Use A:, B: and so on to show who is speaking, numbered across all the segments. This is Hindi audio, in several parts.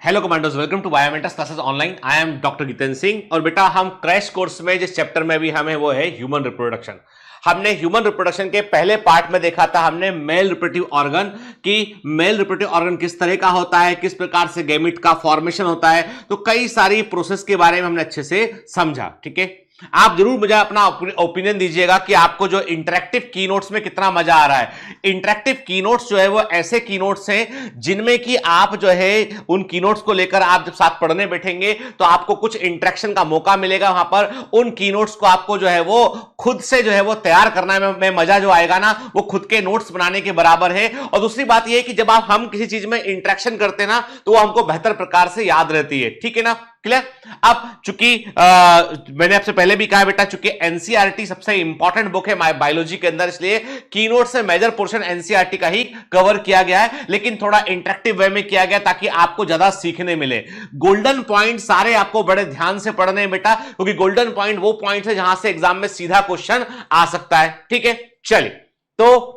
A: Hello commandos, welcome to Biomentors classes online. I am doctor Jitendra Singh और बेटा हम क्रैश कोर्स में जिस चैप्टर में भी हमें वो है ह्यूमन रिप्रोडक्शन। हमने ह्यूमन रिप्रोडक्शन के पहले पार्ट में देखा था हमने मेल रिप्रोडक्टिव ऑर्गन की मेल रिप्रोडक्टिव ऑर्गन किस तरह का होता है, किस प्रकार से गैमेट का फॉर्मेशन होता है, तो कई सारी प्रोसेस के बारे में हमने अच्छे से समझा। ठीक है, आप जरूर मुझे अपना ओपिनियन दीजिएगा कि आपको जो इंटरेक्टिव की नोट्स में कितना मजा आ रहा है। इंटरेक्टिव की नोट्स जो है वो ऐसे की नोट्स हैं जिनमें कि आप जो है उन की नोट्स को लेकर आप जब साथ पढ़ने बैठेंगे तो आपको कुछ इंटरेक्शन का मौका मिलेगा। वहां पर उन की नोट्स को आपको जो है वो खुद से जो है वो तैयार करना में मजा जो आएगा ना, वो खुद के नोट्स बनाने के बराबर है। और दूसरी बात यह है कि जब हम किसी चीज में इंटरेक्शन करते हैं ना तो वो हमको बेहतर प्रकार से याद रहती है। ठीक है ना, क्लियर। अब चूंकि मैंने आपसे पहले भी कहा बेटा, चूंकि एनसीईआरटी सबसे इंपॉर्टेंट बुक है बायोलॉजी के अंदर, इसलिए कीनोट से मेजर पोर्शन एनसीईआरटी का ही कवर किया गया है, लेकिन थोड़ा इंटरेक्टिव वे में किया गया ताकि आपको ज्यादा सीखने मिले। गोल्डन पॉइंट सारे आपको बड़े ध्यान से पढ़ने हैं बेटा, क्योंकि गोल्डन पॉइंट वो पॉइंट है जहां से एग्जाम में सीधा क्वेश्चन आ सकता है। ठीक है, चलिए, तो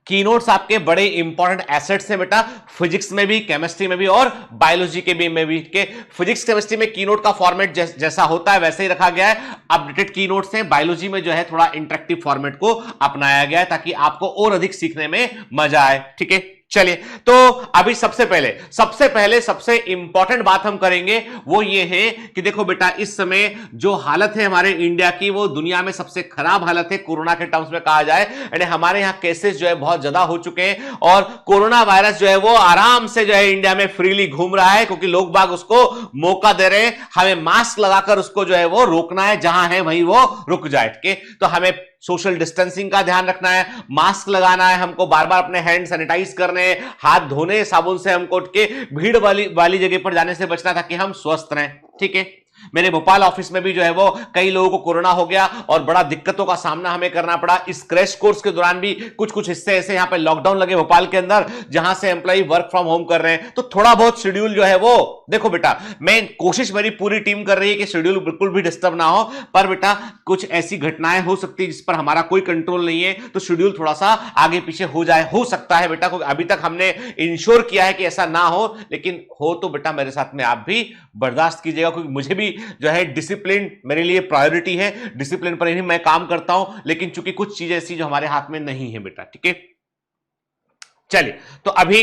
A: कीनोट्स आपके बड़े इंपॉर्टेंट एसेट्स हैं बेटा, फिजिक्स में भी, केमिस्ट्री में भी और बायोलॉजी के भी में भी। के फिजिक्स केमिस्ट्री में कीनोट का फॉर्मेट जैसा होता है वैसे ही रखा गया है। अपडेटेड कीनोट्स हैं। बायोलॉजी में जो है थोड़ा इंटरेक्टिव फॉर्मेट को अपनाया गया है ताकि आपको और अधिक सीखने में मजा आए। ठीक है, चलिए, तो अभी सबसे पहले सबसे इंपॉर्टेंट बात हम करेंगे वो ये है कि देखो बेटा, इस समय जो हालत है हमारे इंडिया की वो दुनिया में सबसे खराब हालत है कोरोना के टर्म्स में कहा जाए। यानी हमारे यहां केसेस जो है बहुत ज्यादा हो चुके हैं और कोरोना वायरस जो है वो आराम से जो है इंडिया में फ्रीली घूम रहा है, क्योंकि लोग बाग उसको मौका दे रहे हैं। हमें मास्क लगाकर उसको जो है वो रोकना है, जहां है वहीं वो रुक जाए। ठीक है, तो हमें सोशल डिस्टेंसिंग का ध्यान रखना है, मास्क लगाना है, हमको बार बार अपने हैंड सैनिटाइज करने, हाथ धोने साबुन से, हमको उठ के भीड़ वाली जगह पर जाने से बचना ताकि हम स्वस्थ रहें। ठीक है, मेरे भोपाल ऑफिस में भी जो है वो कई लोगों को कोरोना हो गया और बड़ा दिक्कतों का सामना हमें करना पड़ा। इस क्रैश कोर्स के दौरान भी कुछ हिस्से ऐसे यहां पे लॉकडाउन लगे भोपाल के अंदर जहां से एम्प्लॉय वर्क फ्रॉम होम कर रहे हैं, तो थोड़ा बहुत शेड्यूल जो है वो देखो बेटा, मैं कोशिश मेरी पूरी टीम कर रही है कि शेड्यूल बिल्कुल भी डिस्टर्ब ना हो, पर बेटा कुछ ऐसी घटनाएं हो सकती है जिस पर हमारा कोई कंट्रोल नहीं है, तो शेड्यूल थोड़ा सा आगे पीछे हो सकता है बेटा। अभी तक हमने इंश्योर किया है कि ऐसा ना हो, लेकिन हो तो बेटा मेरे साथ में आप भी बर्दाश्त कीजिएगा, क्योंकि मुझे भी जो है डिसिप्लिन मेरे लिए प्रायोरिटी है, डिसिप्लिन पर ही मैं काम करता हूं, लेकिन चूंकि कुछ चीजें ऐसी जो हमारे हाथ में नहीं है बेटा। ठीक है, चलिए, तो अभी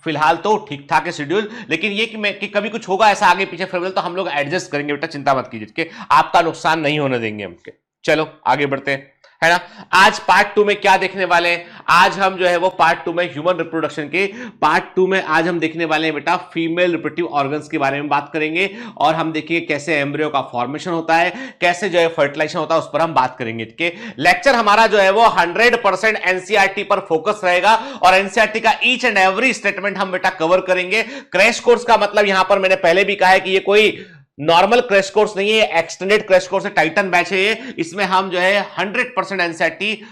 A: फिलहाल तो ठीक ठाक है शेड्यूल, लेकिन ये कि कभी कुछ होगा ऐसा आगे पीछे फेवरेबल तो हम लोग एडजस्ट करेंगे बेटा, चिंता मत कीजिए कि आपका नुकसान नहीं होने देंगे हम। चलो आगे बढ़ते हैं, है ना। आज पार्ट 2 में क्या देखने वाले हैं, आज हम जो है वो पार्ट 2 में ह्यूमन रिप्रोडक्शन के पार्ट 2 में आज हम देखने वाले हैं बेटा फीमेल रिप्रोडक्टिव ऑर्गन्स के बारे में बात करेंगे और हम देखेंगे कैसे एम्ब्रियो का फॉर्मेशन होता है, कैसे जो है फर्टिलाइजेशन होता है, उस पर हम बात करेंगे। ठीक है, लेक्चर हमारा जो है वो 100% एनसीईआरटी पर फोकस रहेगा और एनसीईआरटी का ईच एंड एवरी स्टेटमेंट हम बेटा कवर करेंगे। क्रैश कोर्स का मतलब यहां पर मैंने पहले भी कहा है कि ये कोई नॉर्मल क्रैश कोर्स नहीं है, एक्सटेंडेड क्रैश कोर्स है, टाइटन बैच है ये। इसमें हम जो है 100% एनसीईआरटी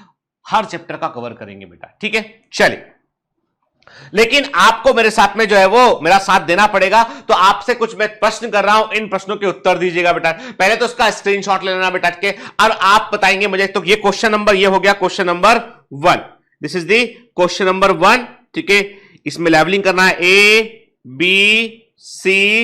A: हर चैप्टर का कवर करेंगे बेटा। ठीक है, चलिए, लेकिन आपको मेरे साथ में जो है वो मेरा साथ देना पड़ेगा, तो आपसे कुछ मैं प्रश्न कर रहा हूं, इन प्रश्नों के उत्तर दीजिएगा बेटा। पहले तो उसका स्क्रीनशॉट ले लेना बेटा के, और आप बताएंगे मुझे। तो ये क्वेश्चन नंबर ये हो गया question number 1, this is the question number 1। ठीक है, इसमें लेवलिंग करना है ABCDE,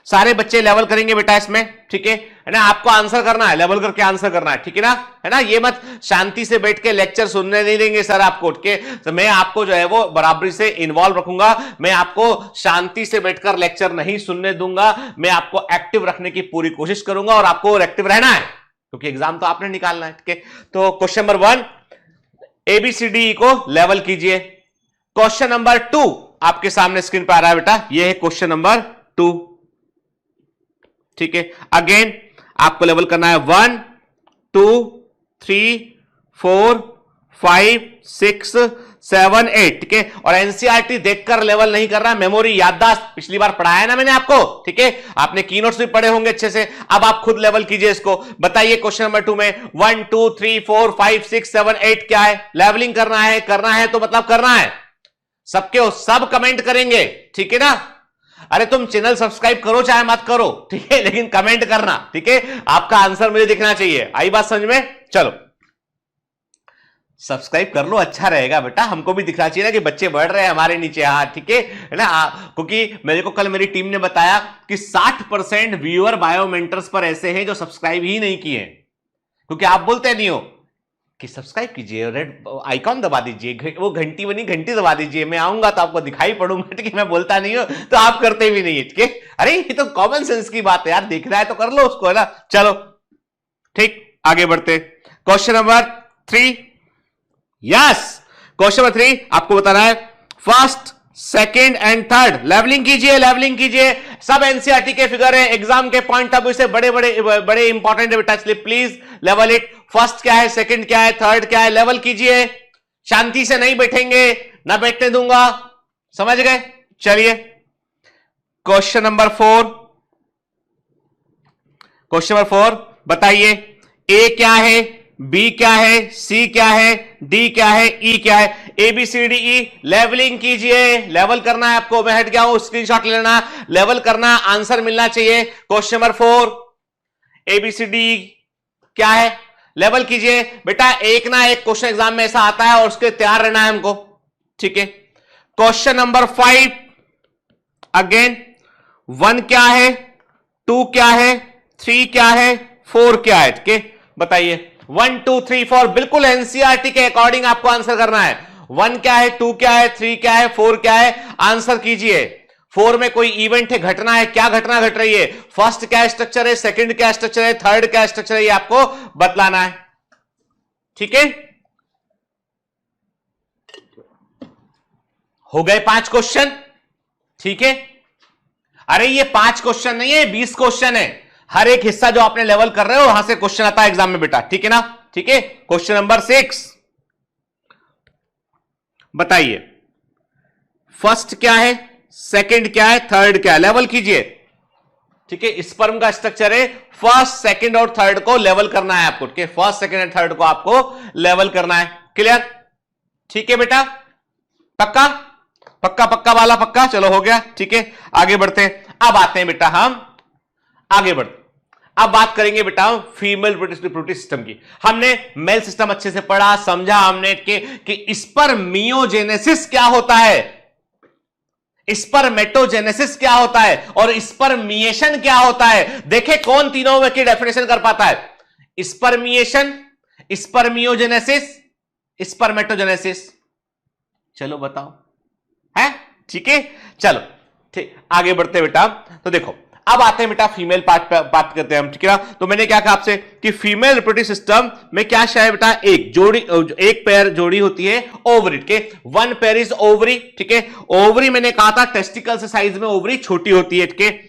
A: सारे बच्चे लेवल करेंगे बेटा इसमें। ठीक है ना, आपको आंसर करना है, लेवल करके आंसर करना है। ठीक है ना, है ना, ये मत शांति से बैठ के लेक्चर सुनने नहीं देंगे सर आपको उठ के, तो मैं आपको जो है वो बराबरी से इन्वॉल्व रखूंगा। मैं आपको शांति से बैठकर लेक्चर नहीं सुनने दूंगा, मैं आपको एक्टिव रखने की पूरी कोशिश करूंगा और आपको एक्टिव रहना है क्योंकि एग्जाम तो आपने निकालना है। ठीक है, तो क्वेश्चन नंबर 1 ABCDE को लेवल कीजिए। क्वेश्चन नंबर 2 आपके सामने स्क्रीन पर आ रहा है बेटा, ये है क्वेश्चन नंबर 2। ठीक है, अगेन आपको लेवल करना है 1 2 3 4 5 6 7 8। ठीक है, और एनसीईआरटी देखकर लेवल नहीं कर रहा, मेमोरी याददाश्त पिछली बार पढ़ाया ना मैंने आपको। ठीक है, आपने कीनोट्स भी पढ़े होंगे अच्छे से, अब आप खुद लेवल कीजिए इसको। बताइए क्वेश्चन नंबर 2 में 1 2 3 4 5 6 7 8 क्या है, लेवलिंग करना है तो मतलब करना है, सबके सब कमेंट करेंगे। ठीक है ना, अरे तुम चैनल सब्सक्राइब करो चाहे मत करो, ठीक है, लेकिन कमेंट करना। ठीक है, आपका आंसर मुझे दिखना चाहिए। आई बात समझ में? चलो सब्सक्राइब कर लो, अच्छा रहेगा बेटा, हमको भी दिखना चाहिए ना कि बच्चे बढ़ रहे हैं हमारे नीचे। हाँ ठीक है ना। क्योंकि मेरे को कल मेरी टीम ने बताया कि 60% व्यूअर बायोमेंटर्स पर ऐसे हैं जो सब्सक्राइब ही नहीं किए, क्योंकि आप बोलते नहीं हो कि सब्सक्राइब कीजिए, रेड आइकॉन दबा दीजिए, वो घंटी बनी घंटी दबा दीजिए, मैं आऊंगा तो आपको दिखाई पड़ूंगा। ठीक है, मैं बोलता नहीं हूं तो आप करते भी नहीं है। ठीक है, अरे ये तो कॉमन सेंस की बात है यार, देख रहा है तो कर लो उसको, है ना। चलो ठीक, आगे बढ़ते। Question number 3। Yes, question number 3 आपको बताना है first, second and third. Labelling कीजिए, लेवलिंग कीजिए। सब एनसीईआरटी के फिगर है, एग्जाम के पॉइंट ऑफ व्यू से बड़े बड़े इंपॉर्टेंट है बेटा, इसलिए प्लीज लेवल इट। फर्स्ट क्या है, सेकंड क्या है, थर्ड क्या है, लेवल कीजिए। शांति से नहीं बैठेंगे, ना बैठने दूंगा, समझ गए। चलिए क्वेश्चन नंबर 4। क्वेश्चन नंबर 4 बताइए, ए क्या है, बी क्या है, सी क्या है, डी क्या है, ई क्या है। A B C D E, labelling कीजिए। लेवल करना है आपको, मैं हट गया हूं, स्क्रीनशॉट लेना, लेवल करना, आंसर मिलना चाहिए। Question number 4 A B C D क्या है, लेवल कीजिए बेटा। एक ना एक क्वेश्चन एग्जाम में ऐसा आता है और उसके तैयार रहना है हमको। ठीक है, क्वेश्चन नंबर 5 अगेन, 1 क्या है, 2 क्या है, 3 क्या है, 4 क्या है। ठीक है, बताइए 1 2 3 4, बिल्कुल एनसीईआरटी के अकॉर्डिंग आपको आंसर करना है। 1 क्या है, 2 क्या है, 3 क्या है, 4 क्या है, आंसर कीजिए। 4 में कोई इवेंट है, घटना है, क्या घटना घट रही है, फर्स्ट क्या स्ट्रक्चर है, सेकंड क्या स्ट्रक्चर है, थर्ड क्या स्ट्रक्चर है, ये आपको बतलाना है। ठीक है, हो गए 5 क्वेश्चन। ठीक है, अरे ये 5 क्वेश्चन नहीं है, 20 क्वेश्चन है। हर एक हिस्सा जो आपने लेवल कर रहे हो वहां से क्वेश्चन आता है एग्जाम में बेटा। ठीक है ना। ठीक है, क्वेश्चन नंबर 6 बताइए, फर्स्ट क्या है, सेकंड क्या है, थर्ड क्या है, लेवल कीजिए। ठीक है, स्पर्म का स्ट्रक्चर है, फर्स्ट सेकंड और थर्ड को लेवल करना है आपको। ठीक है, फर्स्ट सेकंड एंड थर्ड को आपको लेवल करना है। क्लियर? ठीक है बेटा, पक्का पक्का पक्का वाला पक्का। चलो हो गया। ठीक है, आगे बढ़ते हैं। अब आते हैं बेटा हम आगे बढ़ते, अब बात करेंगे बेटा फीमेल रिप्रोडक्टिव सिस्टम की। हमने मेल सिस्टम अच्छे से पढ़ा, समझा हमने कि स्पर्मियोजेनेसिस क्या होता है, स्पर्मेटोजेनेसिस क्या होता है और स्पर्मिएशन क्या होता है। देखे कौन तीनों में की डेफिनेशन कर पाता है, स्पर्मिएशन, स्पर्मियोजेनेसिस, स्पर्मेटोजेनेसिस। चलो बताओ, है? ठीक है, चलो ठीक, आगे बढ़ते बेटा। तो देखो अब आते हैं बेटा फीमेल पार्ट पे बात करते हैं हम। ठीक है ना। तो मैंने क्या कहा आपसे कि फीमेल रिप्रोडक्टिव सिस्टम में क्या है बेटा, एक जोड़ी, एक पेयर जोड़ी होती है ओवरी के, 1 पेयर इज ओवरी। ठीक है, ओवरी मैंने कहा था टेस्टिकल से साइज में ओवरी छोटी होती है। ठीक है,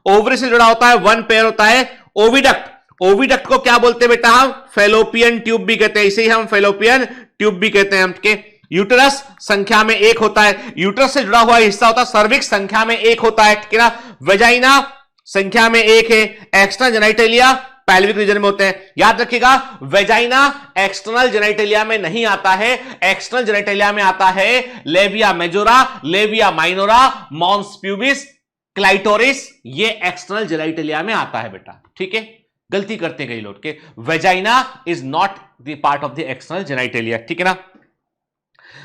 A: ओवरी से जुड़ा होता है 1 पेयर होता है ओविडक्ट। ओविडक्ट को क्या बोलते हैं बेटा हम, फेलोपियन ट्यूब भी कहते हैं, इसे ही हम फेलोपियन ट्यूब भी कहते हैं हम। ठीक है, यूटरस संख्या में 1 होता है, यूटरस से जुड़ा हुआ हिस्सा होता है सर्विक्स, संख्या में 1 होता है। ठीक है ना। वेजाइना संख्या में 1 है, एक्सटर्नल जेनिटलिया पैल्विक रीजन में होते हैं। याद रखिएगा, वेजाइना एक्सटर्नल जेनिटलिया में नहीं आता है, एक्सटर्नल जेनिटलिया में आता है labia majora, labia minora, mons pubis, clitoris, ये एक्सटर्नल जेनिटलिया में आता है बेटा। ठीक है, गलती करते हैं कई लोग के, vagina is not the part of the external genitalia. ठीक है ना।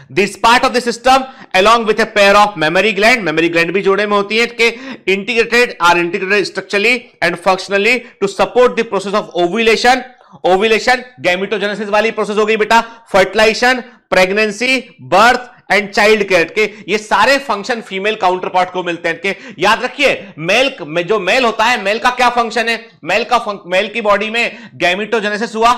A: This part of the system along with a pair of mammary gland भी जोड़े में होती है कि integrated structurally and functionally to support the process of ovulation gametogenesis वाली प्रोसेस हो गई बेटा, fertilisation, pregnancy, birth and child care के ये सारे फंक्शन फीमेल काउंटर पार्ट को मिलते हैं। के याद रखिए, मेल में जो मेल होता है, मेल का क्या फंक्शन है, मेल की बॉडी में गैमेटोजेनेसिस हुआ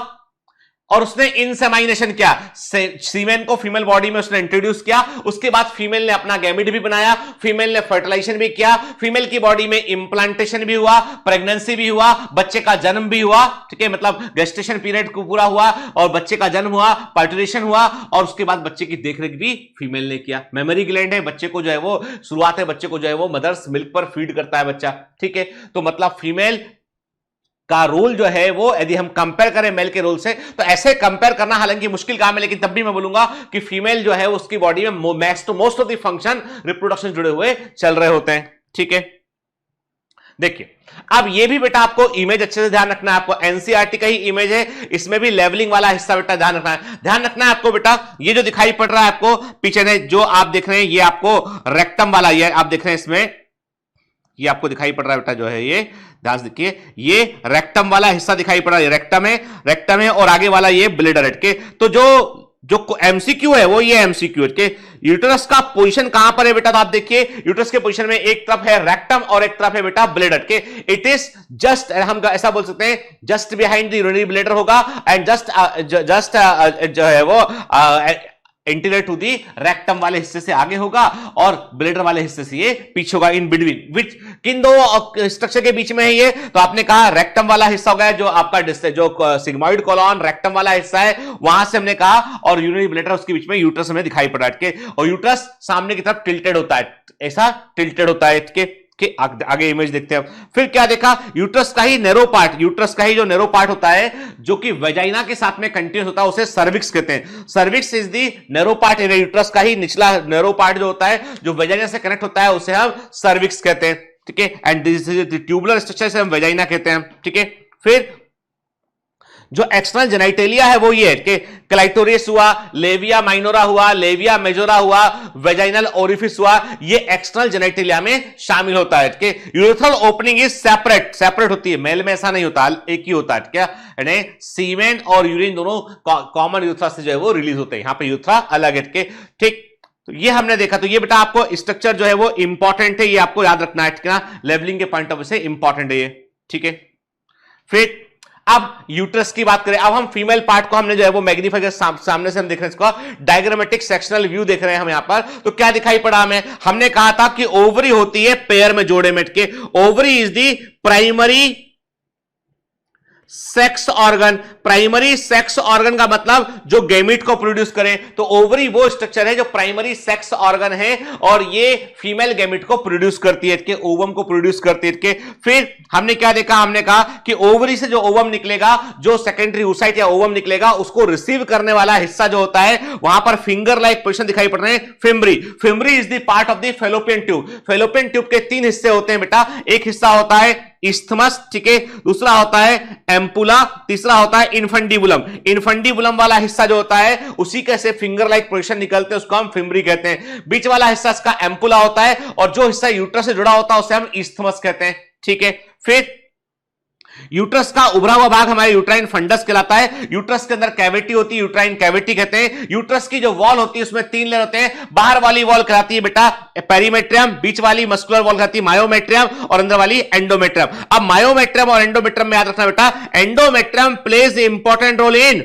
A: और उसने इंसेमाइनेशन किया, सीमेन को फीमेल बॉडी में उसने इंट्रोड्यूस किया, उसके बाद फीमेल ने अपना गैमेट भी बनाया, फीमेल ने फर्टिलाइजेशन भी किया, फीमेल की बॉडी में इंप्लांटेशन भी हुआ, प्रेगनेंसी भी हुआ, बच्चे का जन्म भी हुआ। ठीक है, मतलब गेस्टेशन पीरियड को पूरा हुआ और बच्चे का जन्म हुआ, पार्टुलेशन हुआ और उसके बाद बच्चे की देखरेख भी फीमेल ने किया। मेमोरी ग्लैंड है, बच्चे को जो है वो शुरुआत है, बच्चे को जो है वो मदर्स मिल्क पर फीड करता है बच्चा। ठीक है, तो मतलब फीमेल का रोल जो है वो यदि हम कंपेयर करें मेल के रोल से, तो ऐसे कंपेयर करना हालांकि मुश्किल काम है, लेकिन तब भी मैं बोलूंगा कि फीमेल जो है उसकी बॉडी में most of the function reproduction जुड़े हुए चल रहे होते हैं। ठीक है, देखिए अब ये भी बेटा आपको इमेज अच्छे से ध्यान रखना है, आपको एनसीईआरटी का ही इमेज है, इसमें भी लेवलिंग वाला हिस्सा बेटा ध्यान रखना है। ध्यान रखना है आपको बेटा, ये जो दिखाई पड़ रहा है आपको पीछे ने जो आप देख रहे हैं ये आपको रेक्टम वाला, ये आप देख रहे हैं इसमें ये आपको दिखाई पड़ रहा है बेटा जो है ये ध्यान से देखिए, ये रेक्टम वाला हिस्सा दिखाई पड़ रहा है, रेक्टम है और आगे वाला ये ब्लेडर है। तो जो एमसीक्यू है वो ये एमसीक्यू है कि यूट्रस का पोजीशन कहां पर है बेटा, तो आप देखिए यूट्रस के पोजीशन में एक तरफ है रेक्टम और एक तरफ है बेटा ब्लेडर के, इट इज जस्ट, हम ऐसा बोल सकते हैं just behind the urinary bladder होगा एंड जस्ट जो है वो इंटीरियर टू दी रेक्टम वाले हिस्से से आगे होगा और ब्लेडर वाले हिस्से से ये पीछे होगा, इन बिटवीन विच किन दो स्ट्रक्चर के बीच में है ये, तो आपने कहा रेक्टम वाला हिस्सा होगा जो आपका जो सिग्मॉइड कॉलॉन रेक्टम वाला हिस्सा है वहां से हमने कहा, और यूरिनरी ब्लेडर उसके बीच में यूट्रस हमें दिखाई पड़ रहा है, और यूट्रस सामने की तरफ टिल्टेड होता है, ऐसा टिल्टेड होता है कि आगे इमेज देखते हैं। फिर क्या देखा, यूट्रस का ही नैरो पार्ट, यूट्रस का ही जो नैरो पार्ट होता है जो कि वेजाइना के साथ में कंटिन्यूस होता है उसे सर्विक्स कहते हैं। Cervix is the narrow part area, uterus का ही निचला नैरो पार्ट जो होता है जो वेजाइना से कनेक्ट होता है उसे हम सर्विक्स कहते हैं, ठीक है। And this is the tubular structure से हम वेजाइना कहते हैं, ठीक है। फिर जो एक्सटर्नल जेनाइटेलिया है वो ये है कि क्लाइटोरियस हुआ, लेविया माइनोरा हुआ, लेविया मेजोरा हुआ, वेजाइनल ओरिफिस हुआ, ये एक्सटर्नल जेनाइटेलिया में शामिल होता है कि यूरेथ्रल ओपनिंग इज सेपरेट होती है, मेल में ऐसा नहीं होता, एक ही होता है क्या, यानी सीमेन और यूरिन दोनों कॉमन यूरेथ्रा से जो है वो रिलीज होते हैं, यहां पे यूरेथ्रा अलग है, ठीक। तो ये हमने देखा, तो ये बेटा आपको स्ट्रक्चर जो है वो इंपॉर्टेंट है, ये आपको याद रखना है, लेवलिंग के पॉइंट ऑफ व्यू से इंपॉर्टेंट है ये, ठीक है। फिर अब यूट्रस की बात करें, अब हम फीमेल पार्ट को हमने जो है वो मैग्नीफाई सामने से हम देख रहे हैं, इसको डायग्रामेटिक सेक्शनल व्यू देख रहे हैं हम यहां पर, तो क्या दिखाई पड़ा हमें, हमने कहा था कि ओवरी होती है पेयर में जोड़े में के, ovary is the primary sex organ, primary sex organ का मतलब जो गैमीट को प्रोड्यूस करे, तो ओवरी वो स्ट्रक्चर है जो प्राइमरी सेक्स ऑर्गन है और ये फीमेल गैमीट को प्रोड्यूस करती है, के ओवम को प्रोड्यूस करती है के। फिर हमने क्या देखा, हमने कहा कि ओवरी से जो ओवम निकलेगा, जो सेकेंडरी oocyte या ओवम निकलेगा, उसको रिसीव करने वाला हिस्सा जो होता है वहां पर फिंगर लाइक पोजीशन दिखाई पड़ रहे हैं, fimbriae. Fimbriae is the part of the fallopian tube. Fallopian tube के 3 हिस्से होते हैं बेटा, एक हिस्सा होता है इस्थमस, ठीक है, दूसरा होता है एम्पुला, तीसरा होता है इनफंडिबुलम। इनफंडिबुलम वाला हिस्सा जो होता है उसी के से फिंगर लाइक पोजीशन निकलते हैं, उसको हम फिम्बरी कहते हैं। बीच वाला हिस्सा इसका एम्पुला होता है और जो हिस्सा यूट्रस से जुड़ा होता है उसे हम इस्थमस कहते हैं, ठीक है। फिर यूट्रस का उभरा हुआ भाग हमारे यूट्राइन फंडस कहलाता है। यूट्रस के अंदर कैविटी होती है, यूट्राइन कैविटी कहते हैं। यूट्रस की जो वॉल होती है उसमें 3 लेयर होते हैं, बाहर वाली वॉल कहलाती है बेटा पेरीमेट्रियम, बीच वाली मस्कुलर वॉल कहलाती है मायोमेट्रियम और अंदर वाली एंडोमेट्रियम। अब मायोमेट्रियम और एंडोमेट्रियम में याद रखना बेटा, endometrium plays important role in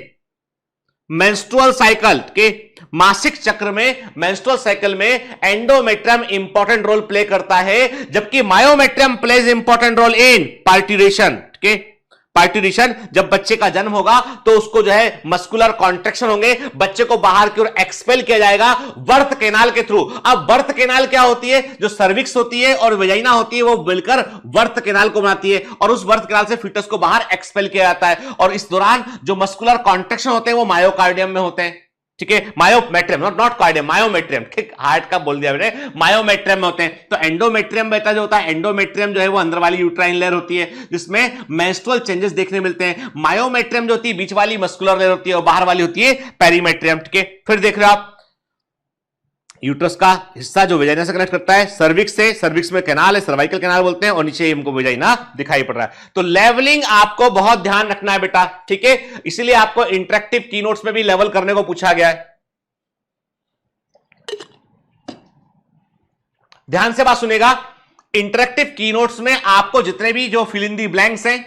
A: menstrual cycle के, मासिक चक्र में मेंस्ट्रुअल साइकिल में एंडोमेट्रियम इंपॉर्टेंट रोल प्ले करता है, जबकि myometrium plays important role in parturition के। पार्ट्यूरेशन, जब बच्चे का जन्म होगा तो उसको जो है मस्कुलर कॉन्ट्रैक्शन होंगे, बच्चे को बाहर की ओर एक्सपेल किया जाएगा बर्थ कैनाल के थ्रू। अब बर्थ कैनाल क्या होती है, जो सर्विक्स होती है और वेजाइना होती है वो मिलकर बर्थ कैनाल को बनाती है और उस बर्थ कैनाल से फीटस को बाहर एक्सपेल किया जाता है, और इस दौरान जो मस्कुलर कॉन्ट्रैक्शन होते हैं वो मायोकार्डियम में होते हैं, ठीक है। मायोमेट्रियम, नॉट कार्डियम, मायोमेट्रियम, ठीक, हार्ट का बोल दिया मैंने, मायोमेट्रियम में होते हैं। तो एंडोमेट्रियम बेटा जो होता है, एंडोमेट्रियम जो है वो अंदर वाली यूट्राइन लेयर होती है जिसमें मेंस्ट्रुअल चेंजेस देखने मिलते हैं। मायोमेट्रियम जो होती है बीच वाली मस्कुलर लेयर होती है और बाहर वाली होती है पेरीमेट्रियम, ठीक है। फिर देख रहे हो आप यूट्रस का हिस्सा जो वेजाइना से कनेक्ट करता है सर्विक्स से, सर्विक्स में कैनाल है, सर्वाइकल कैनाल बोलते हैं, और नीचे हमको वेजाइना दिखाई पड़ रहा है। तो लेवलिंग आपको बहुत ध्यान रखना है बेटा, ठीक है, इसीलिए आपको इंटरेक्टिव कीनोट्स में भी लेवल करने को पूछा गया है। ध्यान से बात सुनेगा, इंटरेक्टिव कीनोट्स में आपको जितने भी जो फिल इन दी ब्लैंक्स हैं,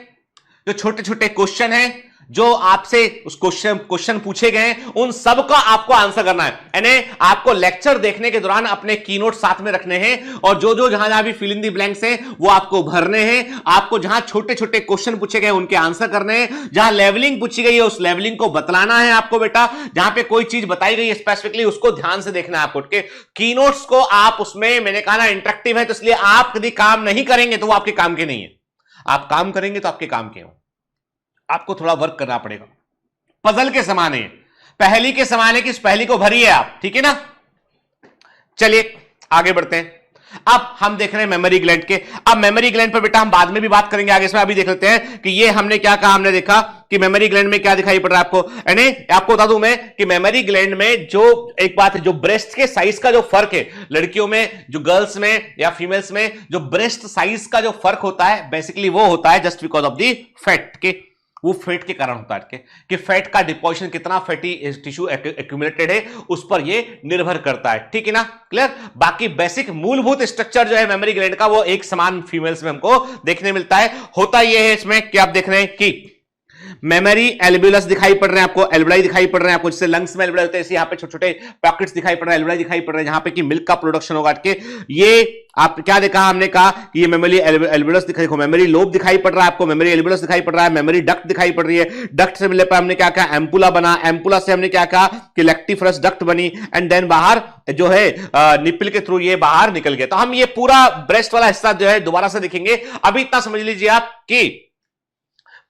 A: जो छोटे छोटे क्वेश्चन हैं, जो आपसे उस क्वेश्चन पूछे गए हैं, उन सब का आपको आंसर करना है। यानी आपको लेक्चर देखने के दौरान अपने कीनोट साथ में रखने हैं और जो जहां भी फिल इन दी ब्लैंक्स हैं वो आपको भरने हैं। आपको जहां छोटे छोटे क्वेश्चन पूछे गए उनके आंसर करने हैं, जहां लेवलिंग पूछी गई है उस लेवलिंग को बतलाना है आपको बेटा, जहां पे कोई चीज बताई गई है स्पेसिफिकली उसको ध्यान से देखना है आपको, ठीक है। कीनोट्स को आप उसमें, मैंने कहा ना इंटरेक्टिव है, तो इसलिए आप यदि काम नहीं करेंगे तो वो आपके काम के नहीं है, आप काम करेंगे तो आपके काम के हो। आपको थोड़ा वर्क करना पड़ेगा, पजल के समान है, पहली के समान है कि इस पहली को भरिए आप, ठीक है ना। चलिए आगे बढ़ते हैं। अब हम देख रहे हैं मेमोरी ग्लैंड के। अब मेमोरी ग्लैंड पर बेटा हम बाद में भी बात करेंगे आगे, इसमें अभी देख लेते हैं कि ये हमने क्या कहा, हमने देखा कि मेमोरी ग्लैंड में क्या दिखाई पड़ रहा है आपको, यानी आपको बता दूं मैं कि मेमोरी ग्लैंड में जो एक बात है, जो ब्रेस्ट के साइज का जो फर्क है लड़कियों में, जो गर्ल्स में या फीमेल्स में, जो ब्रेस्ट साइज का जो फर्क होता है बेसिकली वो होता है just because of the fat के, वो फैट के कारण होता है कि फैट का डिपोजिशन कितना फैटी टिश्यू एक्यूमुलेटेड है उस पर ये निर्भर करता है, ठीक है ना, क्लियर। बाकी बेसिक मूलभूत स्ट्रक्चर जो है मेमोरी ग्लैंड का वो एक समान फीमेल्स में हमको देखने मिलता है। होता ये है इसमें कि आप देख रहे हैं कि मेमोरी एल्वियोलस दिखाई पड़ रहे हैं आपको, एल्वियोलाई दिखाई पड़ रहे हैं आपको, जैसे लंग्स में एल्वियोलाई होते हैं, यहाँ पे छोटे छोटे पॉकेट्स दिखाई पड़ रहे हैं, एल्वियोलाई दिखाई पड़ रहे हैं, जहां पे कि मिल्क का प्रोडक्शन होगा के। ये आप क्या देखा, हमने कहा कि ये मेमोरी एल्वियोलस दिखाई, देखो मेमोरी लोब दिखाई पड़ रहा है आपको, मेमोरी एल्वियोलस दिखाई पड़ रहा है, मेमोरी डक्ट दिखाई पड़ रही है, डक्ट से मिलने पर हमने क्या कहा, एम्पुला बना, एम्पुला से हमने क्या कहा कि लेक्टिफरस डक्ट बनी, एंड देन बाहर जो है निप्पल के थ्रू ये बाहर निकल गया। तो हम ये पूरा ब्रेस्ट वाला हिस्सा जो है दोबारा से देखेंगे। अभी इतना समझ लीजिए आप कि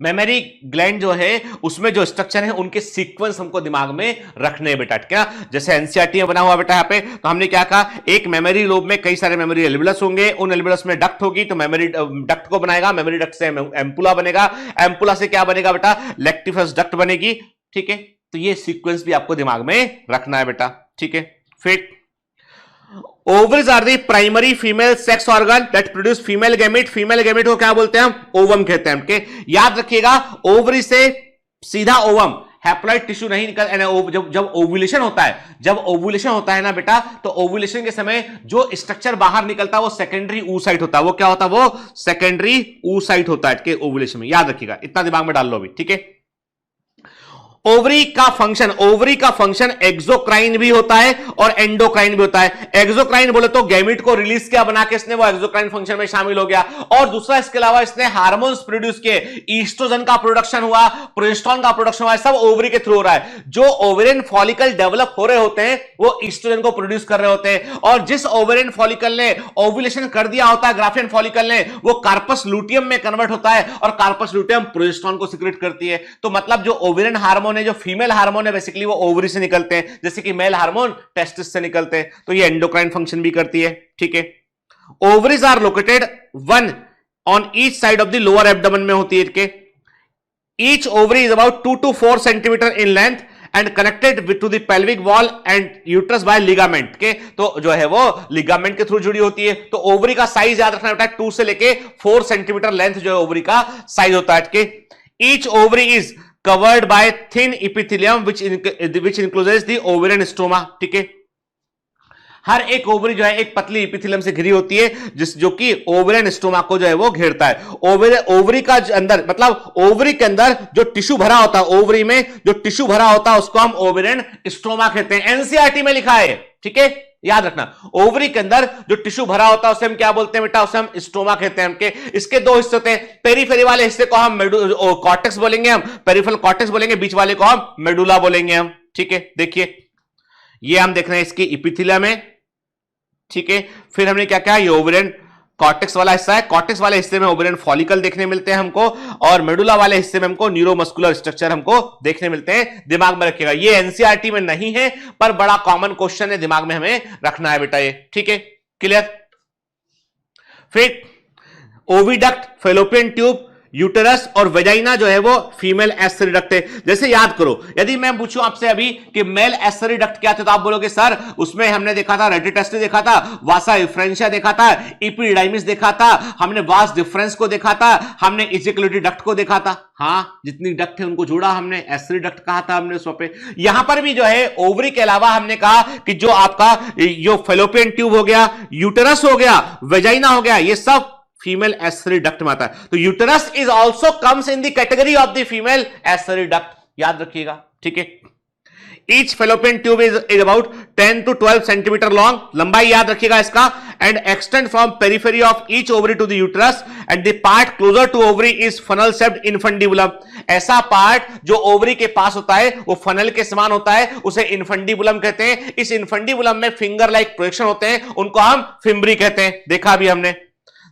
A: मेमोरी ग्लैंड जो है उसमें जो स्ट्रक्चर है उनके सीक्वेंस हमको दिमाग में रखने बेटा, क्या जैसे एनसीईआरटी में बना हुआ बेटा यहाँ पे, तो हमने क्या कहा, एक मेमोरी लोब में कई सारे मेमोरी एल्वियोलस होंगे, उन एल्वियोलस में डक्ट होगी तो मेमोरी डक्ट को बनाएगा, मेमोरी डक्ट से एम्पुला बनेगा, एम्पुला से क्या बनेगा बेटा, लेक्टिफरस डक्ट बनेगी, ठीक है। तो ये सीक्वेंस भी आपको दिमाग में रखना है बेटा, ठीक है। फिर ovaries are the primary female sex organ that produce female gamete, female gamete को क्या बोलते हैं हम, ओवम कहते हैं के। याद रखिएगा ओवरी से सीधा ओवम, हैप्लॉइड टिश्यू नहीं निकल, जब ओव्यूलेशन होता है, जब ओव्यूलेशन होता है ना बेटा, तो ओव्यूलेशन के समय जो स्ट्रक्चर बाहर निकलता है वो सेकेंडरी oocyte होता है, वो क्या होता है, वो सेकेंडरी oocyte होता है के ओव्यूलेशन में, याद रखिएगा, इतना दिमाग में डाल लो अभी, ठीक है। ओवरी का फंक्शन एक्सोक्राइन भी होता है और एंडोक्राइन भी होता है। एक्सोक्राइन बोले तो गैमेट को रिलीज किया बना के इसने, वो एक्सोक्राइन फंक्शन में शामिल हो गया, और दूसरा इसके अलावा इसने हार्मोन्स प्रोड्यूस किए, ईस्ट्रोजन का प्रोडक्शन हुआ, प्रोजेस्टेरोन का प्रोडक्शन हुआ, सब ओवरी के थ्रू हो रहा है। जो ओवेरियन फॉलिकल डेवलप हो रहे होते हैं वो ईस्ट्रोजन को प्रोड्यूस कर रहे होते हैं, और जिस ओवेरियन फॉलिकल ने ओव्यूलेशन कर दिया होता है, ग्राफियन फॉलिकल ने, वो कार्पस लूटियम में कन्वर्ट होता है, और कार्पस लूटियम प्रोजेस्टेरोन को सिक्रेट करती है। तो मतलब जो ओवेरियन हार्मोन है, जो फीमेल हार्मोन है, बेसिकली वो ओवरी से निकलते हैं, जैसे कि मेल हार्मोन टेस्टिस से निकलते हैं, तो ये एंडोक्राइन फंक्शन भी करती है, ठीक है। Ovaries are located one on each side of the lower abdomen में होती है के। Each ovary is about 2 to 4 centimetre in length and connected to the pelvic wall and uterus by ligament के, तो जो है वो लिगामेंट के थ्रू जुड़ी होती है। तो ओवरी का साइज याद रखना बेटा, 2 से लेके 4 सेंटीमीटर लेंथ जो है ओवरी का साइज होता है के। Each ovary is covered by thin epithelium which includes the ovarian stoma, ठीक है। हर एक ओवरी जो है एक पतली इपिथेलियम से घिरी होती है, जो कि ओवरियन स्टोमा को जो है वो घेरता है। ओवरी का अंदर, मतलब ओवरी के अंदर जो टिश्यू भरा होता है, ओवरी में जो टिश्यू भरा होता है उसको हम ओवरियन स्टोमा कहते हैं। एनसीईआरटी में लिखा है, ठीक है, याद रखना। ओवरी के अंदर जो टिश्यू भरा होता है उसे हम क्या बोलते हैं बेटा, उसे हम स्टोमा कहते हैं। इसके दो हिस्से होते हैं, पेरीफेरी वाले हिस्से को हम कॉर्टेक्स बोलेंगे, हम पेरिफेरल कॉर्टेक्स बोलेंगे, बीच वाले को हम मेडुला बोलेंगे हम, ठीक है। देखिए ये हम देख रहे हैं इसकी इपिथेलियम में, ठीक है। फिर हमने क्या कहा, ये ओवरियन कॉर्टेक्स वाला हिस्सा है, कॉर्टेक्स वाले हिस्से में ओवरियन फॉलिकल देखने मिलते हैं हमको, और मेडुला वाले हिस्से में हमको न्यूरोमस्कुलर स्ट्रक्चर हमको देखने मिलते हैं। दिमाग में रखिएगा, ये एनसीईआरटी में नहीं है पर बड़ा कॉमन क्वेश्चन है, दिमाग में हमें रखना है बेटा ये, ठीक है, क्लियर। फिर ओविडक्ट, फेलोपियन ट्यूब, यूटेरस और वेजाइना जो है वो फीमेल एस्सरी डक्ट है। जैसे याद करो, यदि मैं पूछूं आपसे अभी कि मेल एस्सरी डक्ट क्या थे, तो आप बोलोगे सर उसमें हमने देखा था रेटिटेस्टी देखा था, वासा इफ्रेंशिया देखा था, इपीडाइमिस देखा था, हमने वास डिफरेंस को देखा था, हमने इजेकुलेटरी डक्ट को देखा था। हाँ, जितनी डक्ट है उनको जोड़ा हमने, एस्सरी डक्ट कहा था हमने उस पे। यहां पर भी जो है ओवरी के अलावा हमने कहा कि जो आपका जो फेलोपियन ट्यूब हो गया, यूटेरस हो गया, वेजाइना हो गया, ये सब फीमेल एस्सरी डक्ट में आता है। तो uterus is also comes in the category of the female accessory duct, याद रखिएगा, ठीक है। Each fallopian tube is about 10 to 12 centimetre long, लंबाई याद रखिएगा इसका, and extend from periphery of each ovary to the uterus and the part closer to ovary is funnel shaped infundibulum. ऐसा पार्ट जो ओवरी के पास होता है वो फनल के समान होता है, उसे इनफंडिबुलम कहते हैं। इस इनफंडिबुलम में फिंगर लाइक प्रोजेक्शन होते हैं, उनको हम फिम्बरी कहते हैं, देखा अभी हमने।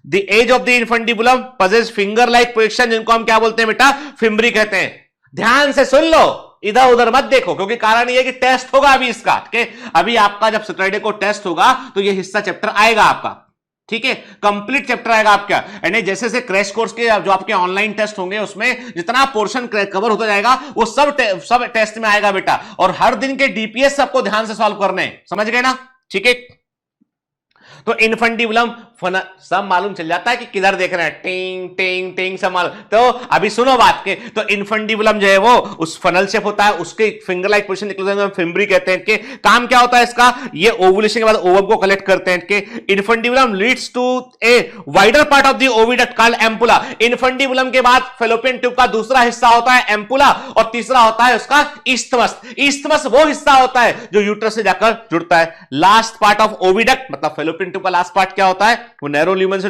A: The edge of the infundibulum possess finger like projection, जिनको हम क्या बोलते हैं बेटा, फिम्बरी कहते हैं। ध्यान से सुन लो, इधर उधर मत देखो, क्योंकि कारण ये कि टेस्ट होगा अभी इसका, ठीक है। अभी आपका जब सैटरडे को टेस्ट होगा तो ये हिस्सा चैप्टर आएगा आपका, ठीक है, कंप्लीट चैप्टर आएगा आपका। यानी जैसे जैसे क्रैश कोर्स के जो आपके ऑनलाइन टेस्ट होंगे उसमें जितना पोर्शन कवर होता जाएगा वो सब टेस्ट में आएगा बेटा, और हर दिन के डीपीएस सबको ध्यान से सॉल्व करने हैं, समझ गए ना? ठीक है, तो इनफंडिबुलम सब मालूम चल जाता है कि किधर देख रहे हैं, टिंग टिंग टिंग सब मालूम। तो अभी सुनो बात के, तो इनफंडिबुलम जो है वो उस फनल शेप होता है, उसके फिंगर लाइक पोजीशन निकलते हैं, फिम्बरी कहते हैं। के काम क्या होता है इसका, ये ओवुलेशन के बाद ओवम को कलेक्ट करते हैं। के infundibulum leads to a wider part of the oviduct called ampulla. Infundibulum के बाद फेलोपियन ट्यूब का दूसरा हिस्सा होता है एम्पुला, और तीसरा होता है उसका इस्थमस। इस्थमस वो हिस्सा होता है जो यूट्रस से जाकर जुड़ता है। लास्ट पार्ट ऑफ ओविडक्ट मतलब फेलोपियन ट्यूब का लास्ट पार्ट क्या होता है, वो नैरो ल्यूमेन से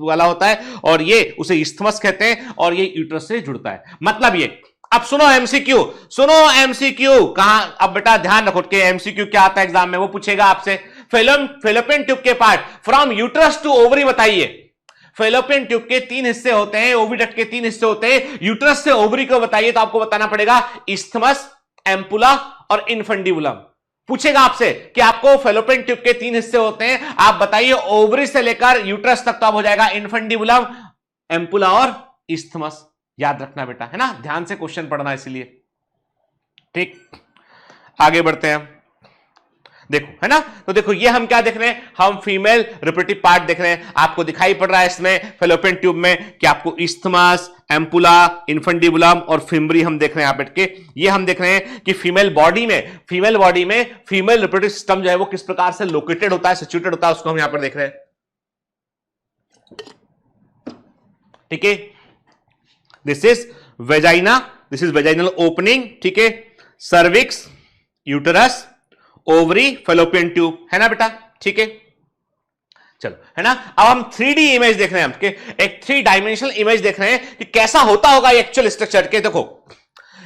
A: वाला होता है, और ये उसे इस्थमस कहते हैं, और ये यूट्रस से जुड़ता है। मतलब ये, अब सुनो एमसीक्यू, कहां, अब बेटा ध्यान रखो कि एमसीक्यू क्या आता है एग्जाम में, वो पूछेगा आपसे फेलोपियन ट्यूब के part from uterus to ovary बताइए। फेलोपियन ट्यूब के 3 हिस्से होते हैं, ओविडक्ट के 3 हिस्से होते हैं, यूट्रस से ओवरी को बताइए, तो आपको बताना पड़ेगा इस्थमस, एम्पुला और इनफंडिबुलम। पूछेगा आपसे कि आपको फेलोपियन ट्यूब के 3 हिस्से होते हैं, आप बताइए ओवरी से लेकर यूट्रस तक, तो अब हो जाएगा इनफंडिबुलम, एम्पुला और इस्थमस। याद रखना बेटा, है ना, ध्यान से क्वेश्चन पढ़ना इसलिए। ठीक, आगे बढ़ते हैं, देखो, है ना, तो देखो ये हम क्या देख रहे हैं, हम फीमेल रिप्रोडक्टिव पार्ट देख रहे हैं। आपको दिखाई पड़ रहा है इसमें फेलोपियन ट्यूब में कि आपको इस्थमस, एम्पुला, इनफंडिबुलम और फिम्बरी हम देख रहे हैं यहां बैठ के। ये हम देख रहे हैं कि फीमेल बॉडी में फीमेल रिप्रोडक्टिव सिस्टम जो है वो किस प्रकार से लोकेटेड होता है, सिचुएटेड होता है, उसको हम यहां पर देख रहे हैं। ठीक है, this is vagina, this is vaginal opening, ठीक है, cervix, uterus, ovary, fallopian tube, है ना बेटा? ठीक है, चलो, है ना। अब हम 3D इमेज देख रहे हैं, एक 3 डायमेंशनल इमेज देख रहे हैं कि कैसा होता होगा एक्चुअल स्ट्रक्चर के। देखो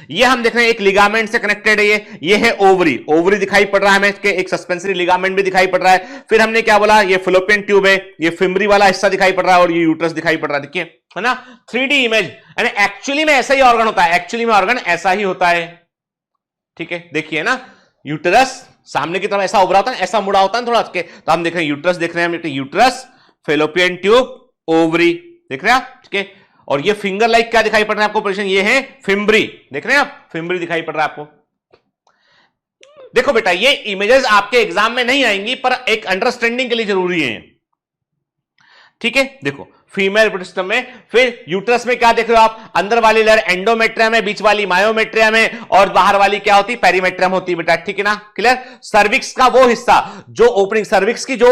A: ये हम देख रहे हैं एक लिगामेंट से कनेक्टेड है, ये है ओवरी दिखाई पड़ रहा है हमें, एक सस्पेंसरी लिगामेंट भी दिखाई पड़ रहा है। फिर हमने क्या बोला, ये फेलोपियन ट्यूब है, ये फिम्बरी वाला हिस्सा दिखाई पड़ रहा है, और ये यूट्रस दिखाई पड़ रहा है। देखिए, है ना, 3D इमेज, यानी एक्चुअली में ऐसा ही ऑर्गन होता है, एक्चुअली में ऑर्गन ऐसा ही होता है। ठीक है, देखिए ना, यूटेरस सामने की तरफ ऐसा उभरा होता है, ऐसा मुड़ा होता है थोड़ा के, तो हम देख रहे हैं यूट्रस देख रहे हैं, यूट्रस, फेलोपियन ट्यूब, ओवरी, देख रहे हैं आप? ठीक है, और ये फिंगर लाइक क्या दिखाई पड़ रहा है आपको पोजीशन, ये है फिम्बरी, देख रहे हैं आप, फिम्बरी दिखाई पड़ रहा है आपको। देखो बेटा, ये इमेजेस आपके एग्जाम में नहीं आएंगी, पर एक अंडरस्टैंडिंग के लिए जरूरी है। ठीक है, देखो फीमेल रिप्रोडक्टिव सिस्टम में, फिर यूट्रस में क्या देख रहे हो आप, अंदर वाली लेयर एंडोमेट्रियम है, बीच वाली मायोमेट्रियम है, और बाहर वाली क्या होती है, पेरीमेट्रियम होती है बेटा। ठीक है ना, क्लियर? सर्विक्स का वो हिस्सा जो ओपनिंग, सर्विक्स की जो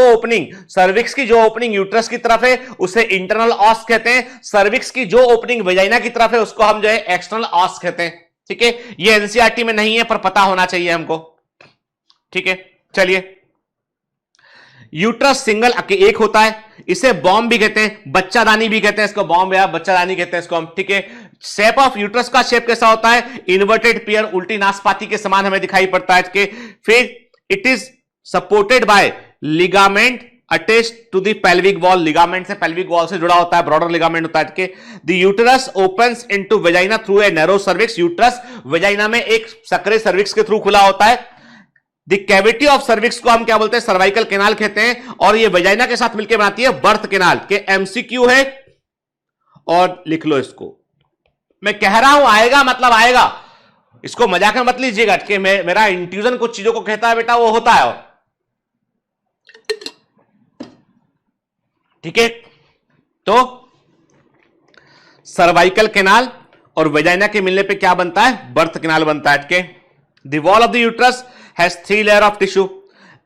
A: ओपनिंग यूट्रस की तरफ है उसे इंटरनल ऑस कहते हैं। सर्विक्स की जो ओपनिंग वेजाइना की तरफ है उसको हम जो है एक्सटर्नल ऑस कहते हैं। ठीक है, ये एनसीईआरटी में नहीं है पर पता होना चाहिए हमको। ठीक है, चलिए, यूट्रस सिंगल एक होता है, इसे बॉम्ब भी कहते हैं, बच्चादानी भी कहते हैं इसको, बॉम्ब या बच्चादानी कहते हैं इसको हम। ठीक है, शेप ऑफ यूट्रस का शेप कैसा होता है, इन्वर्टेड पियर, उल्टी नाशपाती के समान हमें दिखाई पड़ता है। फिर it is supported by ligament attached to the pelvic wall, ligament से पेल्विक वॉल से जुड़ा होता है, ब्रॉडर लिगामेंट होता है। The uterus opens into vagina through a narrow cervix, uterus vagina में एक सकरे सर्विक्स के थ्रू खुला होता है। द कैविटी ऑफ सर्विक्स को हम क्या बोलते हैं, सर्वाइकल कैनाल कहते हैं, और ये वेजाइना के साथ मिलकर बनाती है बर्थ कैनाल। के एमसीक्यू है, और लिख लो इसको, मैं कह रहा हूं आएगा मतलब आएगा, इसको मजाक में मत लीजिएगा कि मेरा इंट्यूजन कुछ चीजों को कहता है बेटा, वो होता है। ठीक है, तो सर्वाइकल कैनाल और वेजाइना के मिलने पे क्या बनता है, बर्थ कैनाल बनता है। The wall of the uterus has 3 layer of tissue,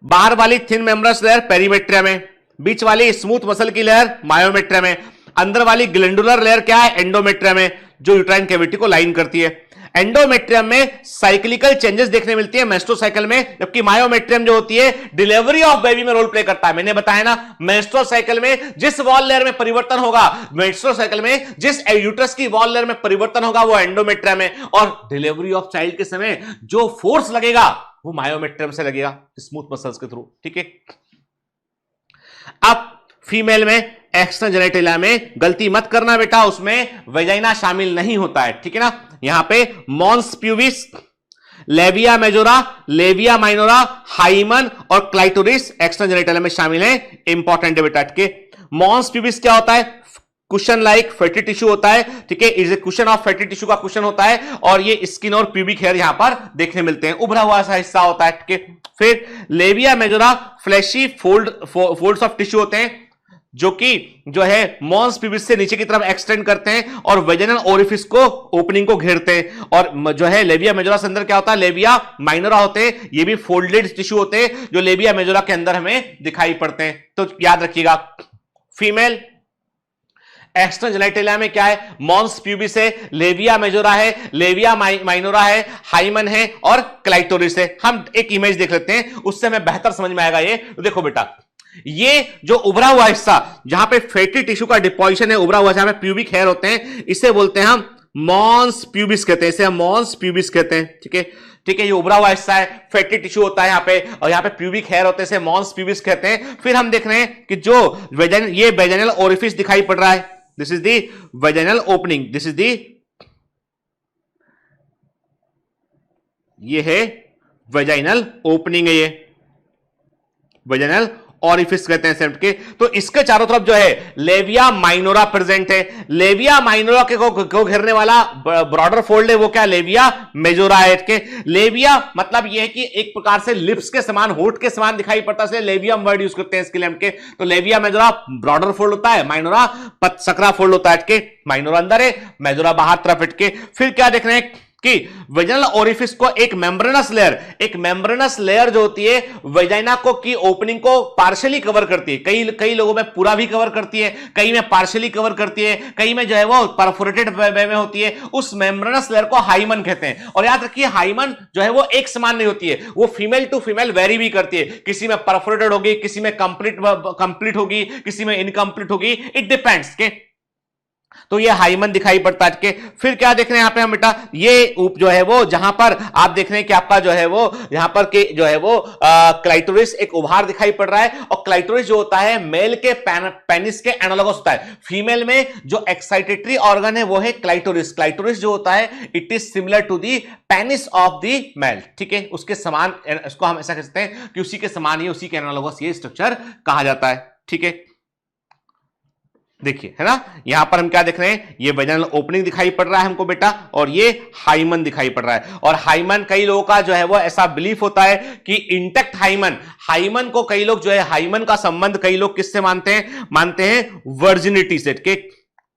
A: बाहर वाली थिन मेम्ब्रेनस लेयर पेरीमेट्रियम है, बीच वाली स्मूथ मसल की लेयर मायोमेट्रियम है, अंदर वाली ग्लैंडुलर लेयर क्या है, एंडोमेट्रियम है, जो यूट्राइन कैविटी को लाइन करती है। एंडोमेट्रियम में साइक्लिकल चेंजेस देखने मिलती है मेंस्ट्रुअल साइकिल में, जबकि मायोमेट्रियम जो होती है डिलीवरी ऑफ बेबी में रोल प्ले करता है। मैंने बताया ना, मेंस्ट्रुअल साइकिल में जिस वॉल लेयर में परिवर्तन होगा, मेंस्ट्रुअल साइकिल में जिस यूट्रस की वॉल लेयर में परिवर्तन होगा वो एंडोमेट्रियम है, और डिलीवरी ऑफ चाइल्ड के समय जो फोर्स लगेगा वो मायोमेट्रियम से लगेगा, स्मूथ मसल्स के थ्रू। ठीक है, अब फीमेल में एक्सटर्नल जेनिटलिया में गलती मत करना बेटा, उसमें वेजाइना शामिल नहीं होता है। ठीक है ना, यहां पे mons pubis, labia majora, labia minora, hymen और क्लाइटोरिस एक्सटर्नल जेनिटलिया में शामिल है, इंपॉर्टेंट है बेटा। के मॉन्स प्यूबिस क्या होता है? कुशन लाइक फैटी टिश्यू होता है, ठीक है, is a cushion of fatty tissue का कुशन होता है, और ये स्किन और प्यूबिक हेयर यहां पर देखने मिलते हैं, उभरा हुआ सा हिस्सा होता है, ठीक है। फिर labia majora fleshy folds of tissue होते हैं जो कि जो है मॉन्स प्यूबिस से नीचे की तरफ एक्सटेंड करते हैं और वेजिनल ओरिफिस को ओपनिंग को घेरते हैं, और जो है लेविया मेजोरा से अंदर क्या होता है? लेविया माइनोरा होते हैं, ये भी फोल्डेड टिश्यू होते हैं जो लेविया मेजोरा के अंदर हमें दिखाई पड़ते हैं। तो याद रखिएगा, फीमेल एक्सटर्नल जेनिटलिया में क्या है? मॉन्स प्यूबिस है, लेविया मेजोरा है, लेविया माइनोरा है, हाइमन है और क्लाइटोरिस है। हम एक इमेज देख लेते हैं, उससे हमें बेहतर समझ में आएगा ये। तो देखो बेटा, ये जो उभरा हुआ हिस्सा जहां पे फैटी टिश्यू का डिपोजिशन है, उभरा हुआ जहां पे प्यूबिक हेयर होते हैं, इसे बोलते हैं हम मॉन्स प्यूबिस कहते हैं, इसे हम मॉन्स प्यूबिस कहते हैं, ठीक है, ठीक है। ये उभरा हुआ हिस्सा है, फैटी टिश्यू होता है यहां पे, और यहां पे प्यूबिक हेयर होते हैं, इसे मॉन्स प्यूबिस कहते हैं। फिर हम देख रहे हैं कि जो ये वेजिनल ओरिफिस दिखाई पड़ रहा है, this is the vaginal opening, this is the, ये है वेजिनल ओपनिंग है, ये वेजिनल ओरिफिस कहते हैं सेप्ट के। तो इसके चारों तरफ जो है लेविया माइनोरा प्रेजेंट है। लेविया माइनोरा के को घेरने वाला ब्रॉडर फोल्ड है, वो क्या? लेविया मेजोरा है के। लेविया मतलब ये है कि एक प्रकार से लिप्स के समान, होठ के समान दिखाई पड़ता है, इसलिए लेविया हम वर्ड यूज करते हैं इसके लिए के। तो लेविया मेजोरा ब्रॉडर फोल्ड होता है, माइनोरा सकरा फोल्ड होता है के। माइनोरा अंदर है, मेजोरा बाहर तरफ हटके। फिर क्या देख रहे हैं कि वेजिनल ओरिफिस को एक मेम्ब्रेनस लेयर जो होती है वेजाइना को की ओपनिंग को पार्शियली कवर करती है। कई लोगों में पूरा भी कवर करती है, कई में पार्शियली कवर करती है, कई में जो है वो परफोरेटेड वे में होती है। उस मेम्ब्रेनस लेयर को हाइमन कहते हैं। और याद रखिए, हाइमन जो है वो एक समान नहीं होती है, वो फीमेल टू फीमेल वेरी भी करती है। किसी में परफोरेटेड होगी, किसी में कंप्लीट होगी, किसी में इनकम्प्लीट होगी, इट डिपेंड्स के। तो ये हाइमन दिखाई पड़ता है के। फिर क्या देख रहे हैं यहां पे हम बेटा, ये जो है वो जहां पर आप देख रहे हैं कि आपका जो है वो यहां पर के जो है वो क्लाइटोरिस एक उभार दिखाई पड़ रहा है। और क्लाइटोरिस जो होता है मेल के पेनिस के एनालोगस होता है। फीमेल में जो एक्साइटेटरी ऑर्गन है वो है क्लाइटोरिस। क्लाइटोरिस जो होता है it is similar to the penis of the male, ठीक है, उसके समान, इसको हम ऐसा कहते हैं कि उसी के समान ही, उसी के एनालोगस ये स्ट्रक्चर कहा जाता है, ठीक है। देखिए, है ना, यहां पर हम क्या देख रहे हैं, ये वेजिनल ओपनिंग दिखाई पड़ रहा है हमको बेटा, और ये हाइमन दिखाई पड़ रहा है। और हाइमन, कई लोगों का जो है वो ऐसा बिलीफ होता है कि इंटेक्ट हाइमन को कई लोग जो है हाइमन का संबंध कई लोग किससे मानते हैं वर्जिनिटी से, के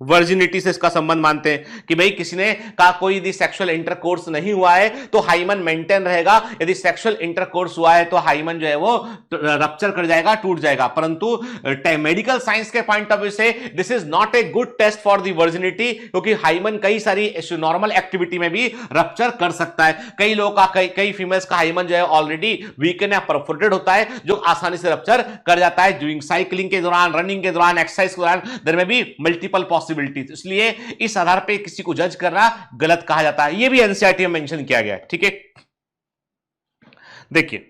A: वर्जिनिटी से इसका संबंध मानते हैं कि भाई किसी ने का कोई यदि सेक्सुअल इंटरकोर्स नहीं हुआ है तो हाइमन मेंटेन रहेगा, यदि सेक्सुअल इंटरकोर्स हुआ है तो हाइमन जो है वो रप्चर कर जाएगा, टूट जाएगा। परंतु मेडिकल साइंस के पॉइंट ऑफ व्यू से this is not a good test for the virginity, क्योंकि हाइमन कई सारी नॉर्मल एक्टिविटी में भी रप्चर कर सकता है। कई लोगों का, कई फीमेल्स का हाइमन जो है ऑलरेडी वीकन या परफोरेटेड होता है, जो आसानी से रप्चर कर जाता है ड्यूरिंग साइकिलिंग के दौरान, रनिंग के दौरान, एक्सरसाइज के दौरान। देयर में भी मल्टीपल पॉसिबिलिटीज, इसलिए इस आधार पे किसी को जज करना गलत कहा जाता है। यह भी एनसीईआरटी में मेंशन किया गया है, ठीक है। देखिए,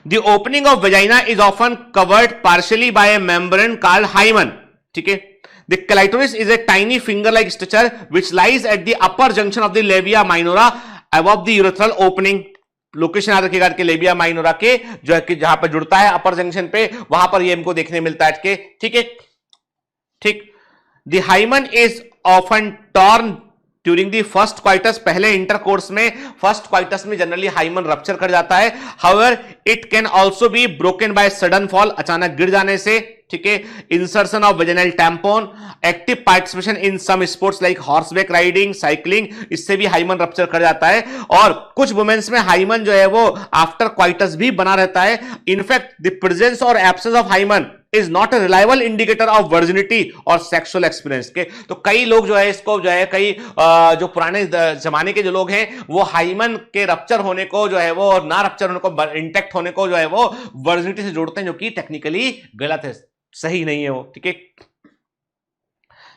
A: the opening of vagina is often covered partially by a membrane called hymen, ठीक है। The clitoris is a tiny finger-like structure which lies at the upper junction of the labia minora above the urethral opening. Location याद रखिएगा कि लेबिया माइनोरा के जो है कि जहां पर जुड़ता है अपर जंक्शन पे, वहां पर ये हमको देखने मिलता है के, ठीक है, ठीक। The hymen is often torn during the first coitus, पहले इंटरकोर्स में, फर्स्ट क्वाइटस में जनरली हाइमन रप्चर कर जाता है। However, it can also be broken by sudden fall, अचानक गिर जाने से, ठीक है। Insertion of vaginal tampon, active participation in some sports like horseback riding, cycling, इससे भी हाइमन रप्चर कर जाता है। और कुछ वुमेन्स में हाइमन जो है वो आफ्टर क्वाइटस भी बना रहता है। इनफैक्ट द प्रेजेंस और absence of hymen is not a reliable indicator of virginity और सेक्सुअल एक्सपीरियंस के। तो कई लोग जो है इसको जो है कई जो पुराने जमाने के जो लोग हैं वो हाइमन के रप्चर होने को जो है वो और ना रप्चर होने को, इंटेक्ट होने को जो है वो वर्जिनिटी से जोड़ते हैं, जो कि टेक्निकली गलत है, सही नहीं है वो, ठीक है।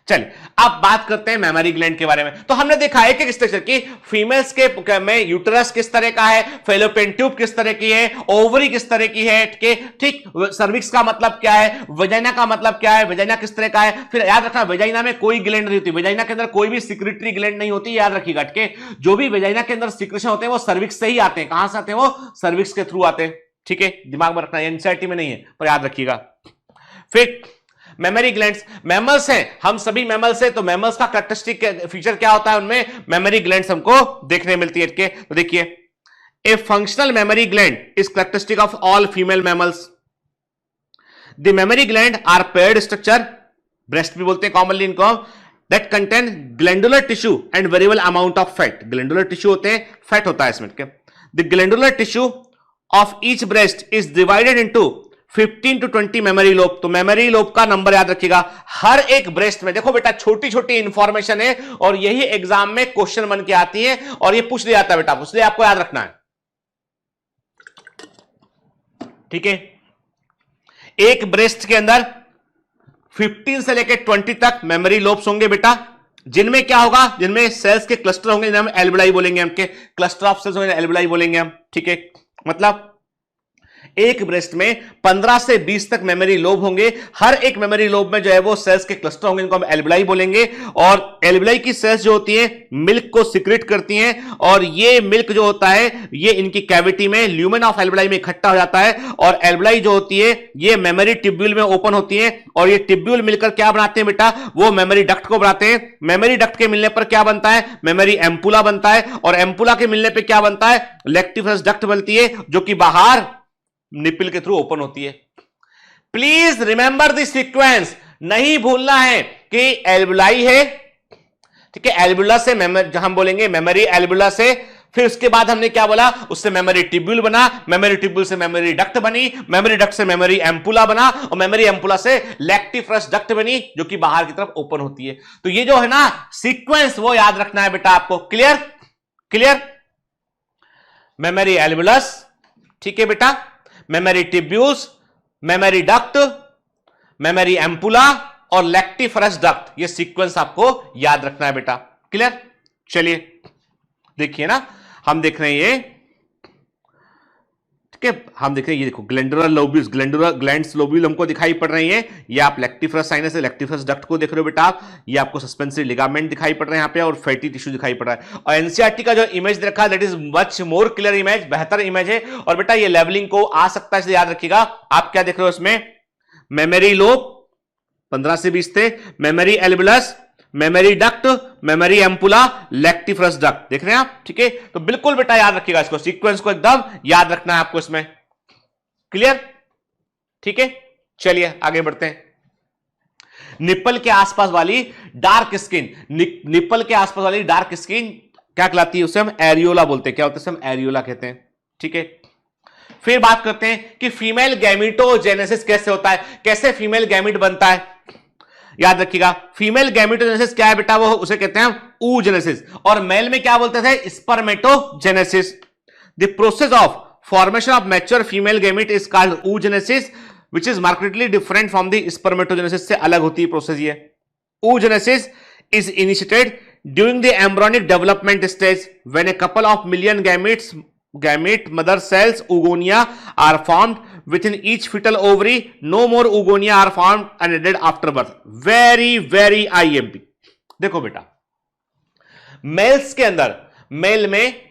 A: चलिए अब बात करते हैं मेमरी ग्लैंड के बारे में। तो हमने देखा है कि स्ट्रक्चर की फीमेल्स के में यूटेरस किस तरह का है, फेलोपियन ट्यूब किस तरह की है, ओवरी किस तरह की है, ठीक। सर्विक्स का मतलब क्या है, वेजाइना का मतलब क्या है, वेजाइना किस तरह का है। फिर याद रखना वेजाइना में कोई ग्लैंड नहीं होती, वेजाइना के अंदर कोई भी सिक्रेटरी ग्लैंड नहीं होती, याद रखिएगा, ठीक। जो भी वेजाइना के अंदर सिक्रेशन होते हैं वो सर्विक्स से ही आते हैं। कहां से आते हैं वो? सर्विक्स के थ्रू आते हैं, ठीक है। दिमाग में रखना, एनसीईआरटी में नहीं है पर याद रखिएगा। फिर मेमोरी ग्लैंड्स, मैमल्स हैं, हम सभी मैमल्स हैं, तो मैमल्स का कैरेक्टरिस्टिक फीचर क्या होता है, उनमें मेमोरी ग्लैंड्स हमको देखने मिलती है। तो देखिए, a functional mammary gland is characteristic of all female mammals. The mammary gland are paired structure, breast भी बोलते हैं कॉमनली इनको, that contain glandular tissue and variable amount of fat. Glandular tissue होते हैं, फैट होता है इसमें। The glandular tissue of each breast is divided into 15 to 20 mammary lobe. तो मेमोरी लोब का नंबर याद रखिएगा हर एक ब्रेस्ट में। देखो बेटा, छोटी छोटी इंफॉर्मेशन है और यही एग्जाम में क्वेश्चन बन के आती है और ये पूछ लिया जाता है बेटा, इसलिए आपको याद रखना है। ठीक है, एक ब्रेस्ट के अंदर 15 से लेकर 20 तक मेमोरी लोब्स होंगे बेटा, जिनमें क्या होगा, जिनमें सेल्स के क्लस्टर होंगे, जिन्हें हम एल्वेओलाई बोलेंगे, हमके क्लस्टर ऑफ सेल्स होंगे, एल्वेओलाई बोलेंगे हम। ठीक है, मतलब एक ब्रेस्ट में 15 से 20 तक मेमोरी लोब होंगे, हर एक मेमोरी लोब में जो है वो सेल्स के क्लस्टर होंगे, इनको हम एल्वेओलाई बोलेंगे। और एल्वेओलाई की सेल्स जो होती हैं मिल्क को सिक्रेट करती हैं और ये मिल्क जो होता है ये इनकी कैविटी में ल्यूमेन ऑफ एल्वेओलाई में इकट्ठा हो जाता है और एल्वेओलाई जो होती है ये मेमोरी ट्यूब्यूल में ओपन होती है और ये ट्यूब्यूल मिलकर क्या बनाते हैं बेटा, वो मेमोरी डक्ट को बनाते हैं। मेमोरी डक्ट के मिलने पर क्या बनता है, मेमोरी एम्पुला बनता है और एम्पुला के मिलने पर क्या बनता है, लैक्टिफरस डक्ट बनती है जो कि बाहर निपिल के थ्रू ओपन होती है। प्लीज रिमेंबर द सीक्वेंस, नहीं भूलना है कि एल्वेओलाई है, ठीक है, एल्वेओला से हम बोलेंगे मेमोरी एल्वेओला से, फिर उसके बाद हमने क्या बोला, उससे मेमोरी ट्यूब्यूल बना, मेमोरी ट्यूब्यूल से मेमोरी डक्ट बनी, मेमोरी डक्ट से मेमोरी एम्पुला बना और मेमोरी एम्पुला से लैक्टिफरस डक्ट बनी जो कि बाहर की तरफ ओपन होती है। तो ये जो है ना सीक्वेंस, वो याद रखना है बेटा आपको। क्लियर क्लियर, मेमोरी एल्वेओलस, ठीक है बेटा, mammary tubules, memory duct, mammary ampulla और लैक्टिफरस डक्ट, ये सीक्वेंस आपको याद रखना है बेटा। क्लियर, चलिए देखिए ना, हम देख रहे हैं ये, ठीक है, हम देख रहे हैं ये देखो glandular lobules, glandular glands lobule हमको दिखाई पड़ रही हैं। ये आप लैक्टिफरस साइनस है, लैक्टिफरस डक्ट को देख रहे हो बेटा आप, ये आपको सस्पेंसरी लिगामेंट दिखाई पड़ रहे हैं यहाँ पे और फैटी टिश्यू दिखाई पड़ रहा है। और एनसीईआरटी का जो इमेज देखा है that is much more clear image, बेहतर इमेज है। और बेटा ये लेवलिंग को आ सकता है, इसलिए याद रखिएगा। आप क्या देख रहे हो इसमें, मेमोरी लोब 15 से 20 थे, mammary alveolus, mammary duct, mammary ampulla, lactiferous duct, देख रहे हैं आप। ठीक है, तो बिल्कुल बेटा याद रखिएगा इसको, सीक्वेंस को एकदम याद रखना है आपको इसमें। क्लियर, ठीक है, चलिए आगे बढ़ते हैं। निप्पल के आसपास वाली डार्क स्किन, निप्पल के आसपास वाली डार्क स्किन क्या कहलाती है, उसे हम एरियोला बोलते हैं। क्या होता है, हम एरियोला कहते हैं। ठीक है, फिर बात करते हैं कि फीमेल गैमेटोजेनेसिस कैसे होता है, कैसे फीमेल गैमेट बनता है। याद रखिएगा, फीमेल गैमेटोजेनेसिस क्या है बेटा, वो उसे कहते हैं oogenesis, और मेल में क्या बोलते थे, spermatogenesis. The process of formation of mature female gamete is called oogenesis, which is markedly different from the spermatogenesis, से अलग होती है प्रोसेस ये। oogenesis is initiated during the embryonic development stage when a couple of million gamete mother cells oogonia are formed within each fetal ovary. No more oogonia are formed and added after birth. very IMP। देखो बेटा, मेल्स के अंदर, मेल में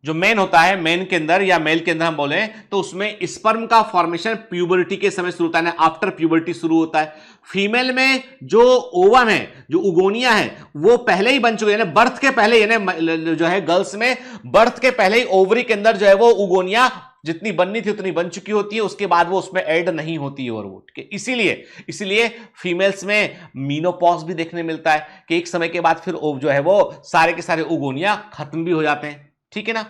A: जो मेन होता है, मेन के अंदर या मेल के अंदर हम बोले तो उसमें स्पर्म का फॉर्मेशन प्यूबर्टी के समय शुरू होता है, आफ्टर प्यूबर्टी शुरू होता है। फीमेल में जो ओवम है, जो उगोनिया है, वो पहले ही बन चुके हैं, बर्थ के पहले, यानी जो है गर्ल्स में बर्थ के पहले ही ओवरी के अंदर जो है वो उगोनिया जितनी बननी थी उतनी बन चुकी होती है, उसके बाद वो उसमें ऐड नहीं होती है। और वो इसीलिए फीमेल्स में मीनोपॉज भी देखने मिलता है कि एक समय के बाद फिर जो है वो सारे के सारे उगोनिया खत्म भी हो जाते हैं। ठीक है ना,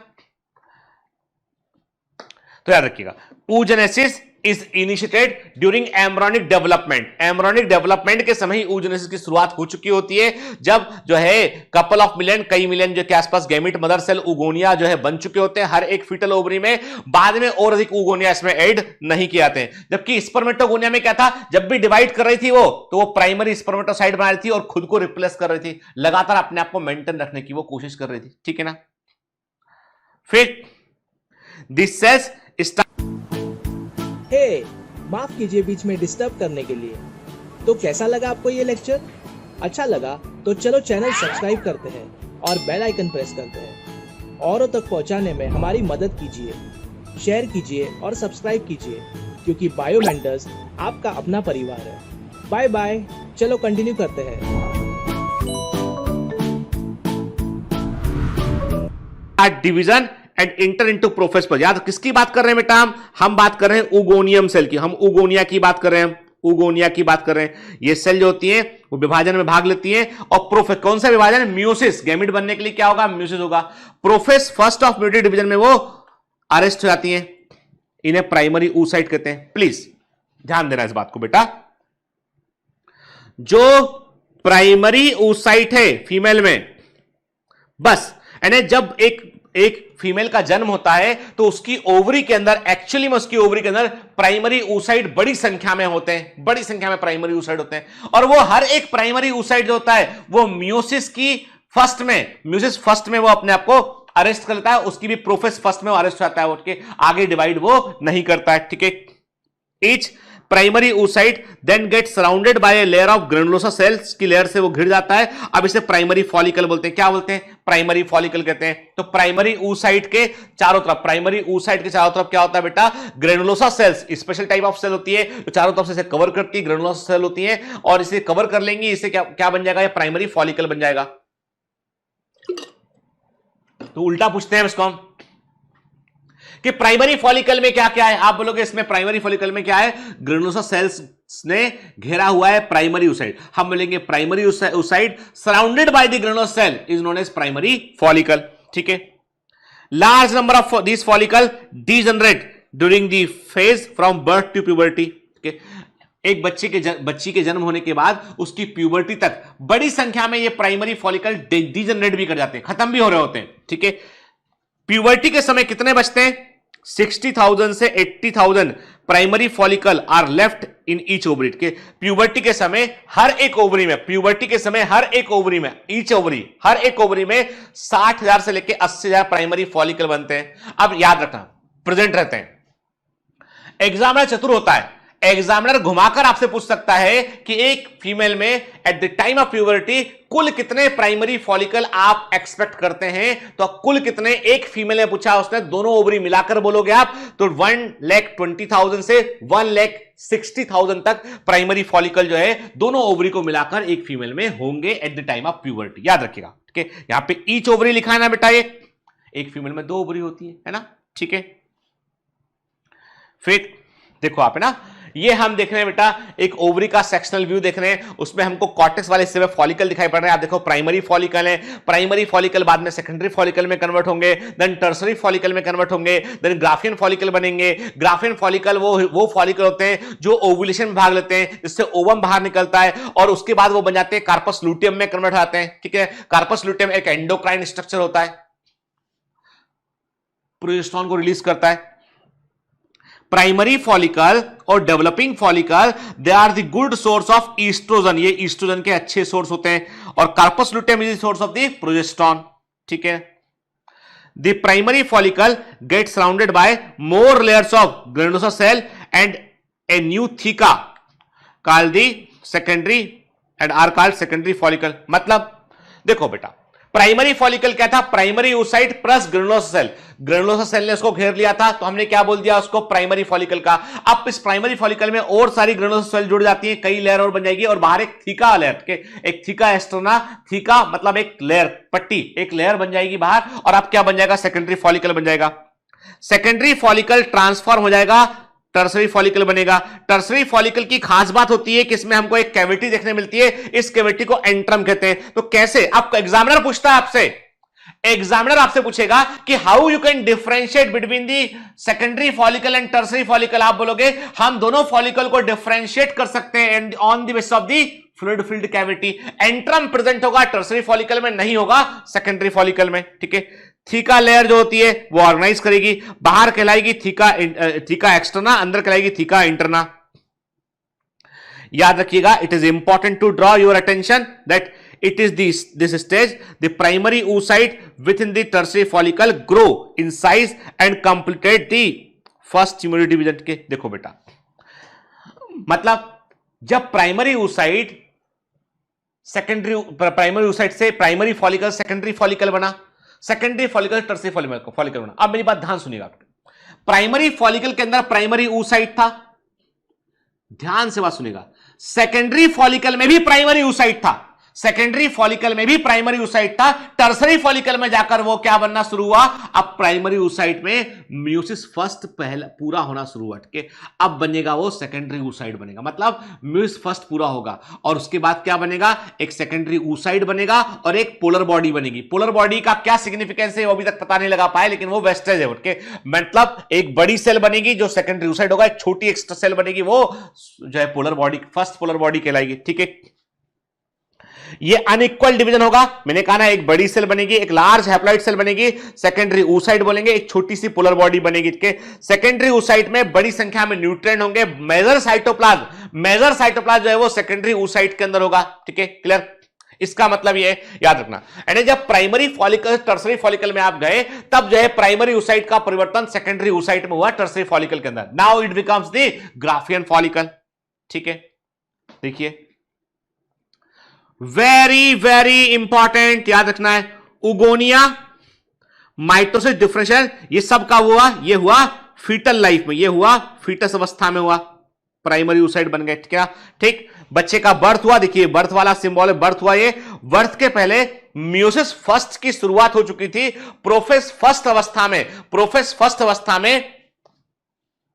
A: तो याद रखिएगा, oogenesis is initiated during embryonic development। Embryonic development के समय ही oogenesis की शुरुआत हो चुकी होती है, जब जो है कपल ऑफ मिलियन, कई मिलियन जो के आसपास गैमेट मदर सेल उगोनिया जो है बन चुके होते हैं हर एक फीटल ओवरी में। बाद में और अधिक उगोनिया इसमें ऐड नहीं किए जाते हैं। जबकि स्पर्मेटोगोनिया में क्या था, जब भी डिवाइड कर रही थी वो, तो वो प्राइमरी स्पर्मेटोसाइट बना रही थी और खुद को रिप्लेस कर रही थी, लगातार अपने आप को मेंटेन रखने की वो कोशिश कर रही थी। ठीक है ना, फिर दिस सेल्स
B: हे, माफ कीजिए बीच में डिस्टर्ब करने के लिए। तो कैसा लगा आपको ये लेक्चर? अच्छा लगा तो चलो चैनल सब्सक्राइब करते हैं और बेल आइकन प्रेस करते हैं। औरों तक पहुंचाने में हमारी मदद कीजिए, शेयर कीजिए और सब्सक्राइब कीजिए, क्योंकि बायो मेंटर्स आपका अपना परिवार है। बाय बाय, चलो कंटिन्यू करते हैं।
A: Division and enter into prophase पर। याद किसकी बात कर रहे हैं बेटा? हम बात कर रहे हैं उगोनियम सेल की। हम उगोनिया की बात कर रहे हैं, उगोनिया की बात कर रहे हैं। ये सेल जो होती है वो विभाजन में भाग लेती हैं। और प्रोफेस कौन सा विभाजन? म्यूसिस। गैमेट बनने के लिए क्या होगा? म्यूसिस होगा। Profess first of mutate division में वो अरेस्ट हो जाती हैं। इन्हें प्राइमरी oocyte कहते हैं। प्लीज ध्यान देना इस बात को बेटा। जो प्राइमरी oocyte है फीमेल में, बस यानी जब एक फीमेल का जन्म होता है तो उसकी ओवरी के अंदर, एक्चुअली में उसकी ओवरी के अंदर प्राइमरी oocyte बड़ी संख्या में होते हैं, बड़ी संख्या में प्राइमरी oocyte होते हैं। और वो हर एक प्राइमरी oocyte जो होता है वो म्यूसिस फर्स्ट में वो अपने आप को अरेस्ट कर लेता है। उसकी भी प्रोफेस फर्स्ट में वो अरेस्ट होता है, उसके आगे डिवाइड वो नहीं करता है। ठीक है। Each primary oocyte then get surrounded by a layer of granulosa cells की लेयर से वो घिर जाता है। अब इसे प्राइमरी फॉलिकल बोलते हैं। क्या बोलते हैं? प्राइमरी फॉलिकल कहते हैं। तो प्राइमरी oocyte के चारों तरफ, प्राइमरी oocyte के चारों तरफ क्या होता है बेटा? Granulosa cells, special type of cell होती है जो चारों तरफ से इसे कवर करती है। ग्रेनुलोसा सेल होती है और इसे कवर कर लेंगी, इसे क्या बन जाएगा? ये प्राइमरी फॉलिकल बन जाएगा। तो उल्टा पूछते हैं इसको हम कि प्राइमरी फॉलिकल में क्या क्या है। आप बोलोगे इसमें प्राइमरी फॉलिकल में क्या है? ग्रेनुलोसा सेल्स ने घेरा हुआ है प्राइमरी oocyte। हम बोलेंगे primary oocyte surrounded by the granulosa cell is known as primary follicle. ठीक है। Large number of this follicle degenerate during the phase from birth to puberty. एक बच्ची के जन्म होने के बाद उसकी प्यूबर्टी तक बड़ी संख्या में ये प्राइमरी फॉलिकल डीजनरेट भी कर जाते हैं, खत्म भी हो रहे होते हैं। ठीक है। प्यूबर्टी के समय कितने बचते हैं? 60,000 से 80,000 primary follicle are left in each ovary. के प्यूबर्टी के समय हर एक ओवरी में, प्यूबर्टी के समय हर एक ओवरी में, ईच ओवरी, हर एक ओवरी में 60,000 से लेकर 80,000 प्राइमरी फॉलिकल बनते हैं। अब याद रखना, प्रेजेंट रहते हैं। एग्जामिनर चतुर होता है। एग्जामिनर घुमाकर आपसे पूछ सकता है कि एक फीमेल में at the time of puberty कुल कितने प्राइमरी फॉलिकल आप एक्सपेक्ट करते हैं। तो कुल कितने, एक फीमेल ने पूछा, उसने दोनों ओवरी मिलाकर बोलोगे आप तो 1,20,000 से 1,60,000 तक प्राइमरी फॉलिकल जो है दोनों ओवरी को मिलाकर एक फीमेल में होंगे at the time of puberty. याद रखिएगा। ठीक है। यहां पे ईच ओवरी लिखा है ना बेटा, ये एक फीमेल में 2 ओवरी होती है ना। ठीक है। फिर देखो आप, है ना, ये हम देख रहे हैं बेटा एक ओवरी का सेक्शनल व्यू देख रहे हैं। उसमें हमको कॉर्टेक्स वाले हिस्से में फॉलिकल दिखाई पड़ रहे हैं। आप देखो प्राइमरी फॉलिकल है, प्राइमरी फॉलिकल बाद में सेकेंडरी फॉलिकल में कन्वर्ट होंगे, देन टर्सरी फॉलिकल में कन्वर्ट होंगे, देन ग्राफियन फॉलिकल बनेंगे। ग्राफियन फॉलिकल वो फॉलिकल होते हैं जो ओवुलेशन में भाग लेते हैं, जिससे ओवम बाहर निकलता है और उसके बाद वो बन जाते हैं कार्पस लूटियम में कन्वर्ट आते हैं। ठीक है। कार्पस लूटियम एक एंडोक्राइन स्ट्रक्चर होता है, प्रोजेस्टेरोन को रिलीज करता है। प्राइमरी फॉलिकल और developing follicle they are the good source of oestrogen, ये ईस्ट्रोजन के अच्छे सोर्स होते हैं। और corpus luteum is the source of the progesterone. ठीक है। The primary follicle get surrounded by more layers of granulosa cell and a new theca called the secondary and are called secondary follicle. मतलब देखो बेटा, प्राइमरी फॉलिकल क्या था? Primary oocyte plus granulosa cell. Granulosa cell ने उसको घेर लिया था तो हमने क्या बोल दिया उसको? प्राइमरी फॉलिकल का। अब इस प्राइमरी फॉलिकल में और सारी ग्रेनुलोसा सेल जुड़ जाती है, कई लेयर और बन जाएगी और बाहर एक थीका लेयर के, एक थीका एस्ट्रोना, थीका मतलब एक लेयर, पट्टी, एक लेयर बन जाएगी बाहर। और अब क्या बन जाएगा? सेकेंडरी फॉलिकल बन जाएगा। सेकेंडरी फॉलिकल ट्रांसफॉर्म हो जाएगा, टर्सरी फॉलिकल बनेगा। टर्सरी फॉलिकल की खास बात होती है कि इसमें हमको एक कैविटी देखने मिलती है, इस कैविटी को एंट्रम कहते हैं। तो कैसे? आपको एग्जामिनर पूछता है आपसे, एग्जामिनर आपसे पूछेगा कि how you can differentiate between the secondary follicle and tertiary follicle. आप बोलोगे हम दोनों फॉलिकल को डिफरेंशिएट कर सकते हैं on the basis of the fluid filled cavity. Antrum present होगा टर्सरी फॉलिकल में, नहीं होगा सेकेंडरी फॉलिकल में। ठीक है। थीका लेयर जो होती है वो ऑर्गेनाइज करेगी, बाहर कहलाएगी थीका एक्सटर्ना, अंदर कहलाएगी थीका इंटरना। याद रखिएगा, it is important to draw your attention that it is this stage the primary oocyte within the tertiary follicle grow in size and complete the first immunity division के। देखो बेटा, मतलब जब प्राइमरी oocyte प्राइमरी oocyte से प्राइमरी फॉलिकल सेकेंडरी फॉलिकल बना, सेकेंडरी फॉलिकल टर्सरी फॉलिकल बना। अब मेरी बात ध्यान सुनिएगा, प्राइमरी फॉलिकल के अंदर प्राइमरी oocyte था, ध्यान से बात सुनिएगा। सेकेंडरी फॉलिकल में भी प्राइमरी oocyte था, सेकेंडरी फॉलिकल में भी प्राइमरी oocyte था, टर्सरी फॉलिकल में जाकर वो क्या बनना शुरू हुआ, अब प्राइमरी oocyte में म्यूसिस फर्स्ट पहला पूरा होना शुरू हुआ, ठीक है। अब बनेगा वो सेकेंडरी oocyte बनेगा, मतलब म्यूसिस फर्स्ट पूरा होगा और उसके बाद क्या बनेगा, एक सेकेंडरी oocyte बनेगा और एक पोलर बॉडी बनेगी। पोलर बॉडी का क्या सिग्निफिकेंस है वो अभी तक पता नहीं लगा पाए, लेकिन वो वेस्टेज है, ठीक है। मतलब एक बड़ी सेल बनेगी जो सेकेंडरी oocyte होगा, एक छोटी एक्स्ट्रा सेल बनेगी वो जो है polar body, first polar body कहलाएगी, ठीक है। ये अनइक्वल डिवीजन होगा, मैंने कहा ना, एक बड़ी सेल बनेगी, एक लार्ज हैप्लॉइड सेल बनेगी, सेकेंडरी oocyte बोलेंगे, एक छोटी सी पोलर बॉडी बनेगी, ठीक है। सेकेंडरी oocyte में बड़ी संख्या में न्यूट्रिएंट होंगे, मेजर साइटोप्लाज्म जो है वो सेकेंडरी oocyte के अंदर होगा, ठीक है, क्लियर। इसका मतलब ये याद रखना, यानी जब प्राइमरी फॉलिकल टर्सरी फॉलिकल में आप गए तब जो है प्राइमरी oocyte का परिवर्तन सेकेंडरी oocyte में हुआ टर्सरी फॉलिकल के अंदर। Now it becomes the Graafian follicle, ठीक है। देखिए वेरी वेरी इंपॉर्टेंट याद रखना है, उगोनिया, माइटोसिस डिफरेंशियल, ये सब का हुआ, ये हुआ फीटल लाइफ में, ये हुआ फीटस अवस्था में हुआ, प्राइमरी oocyte बन गए, ठीक है। ठीक, बच्चे का बर्थ हुआ, देखिए बर्थ वाला सिंबल है, बर्थ हुआ, ये बर्थ के पहले म्यूसिस फर्स्ट की शुरुआत हो चुकी थी, प्रोफेस फर्स्ट अवस्था में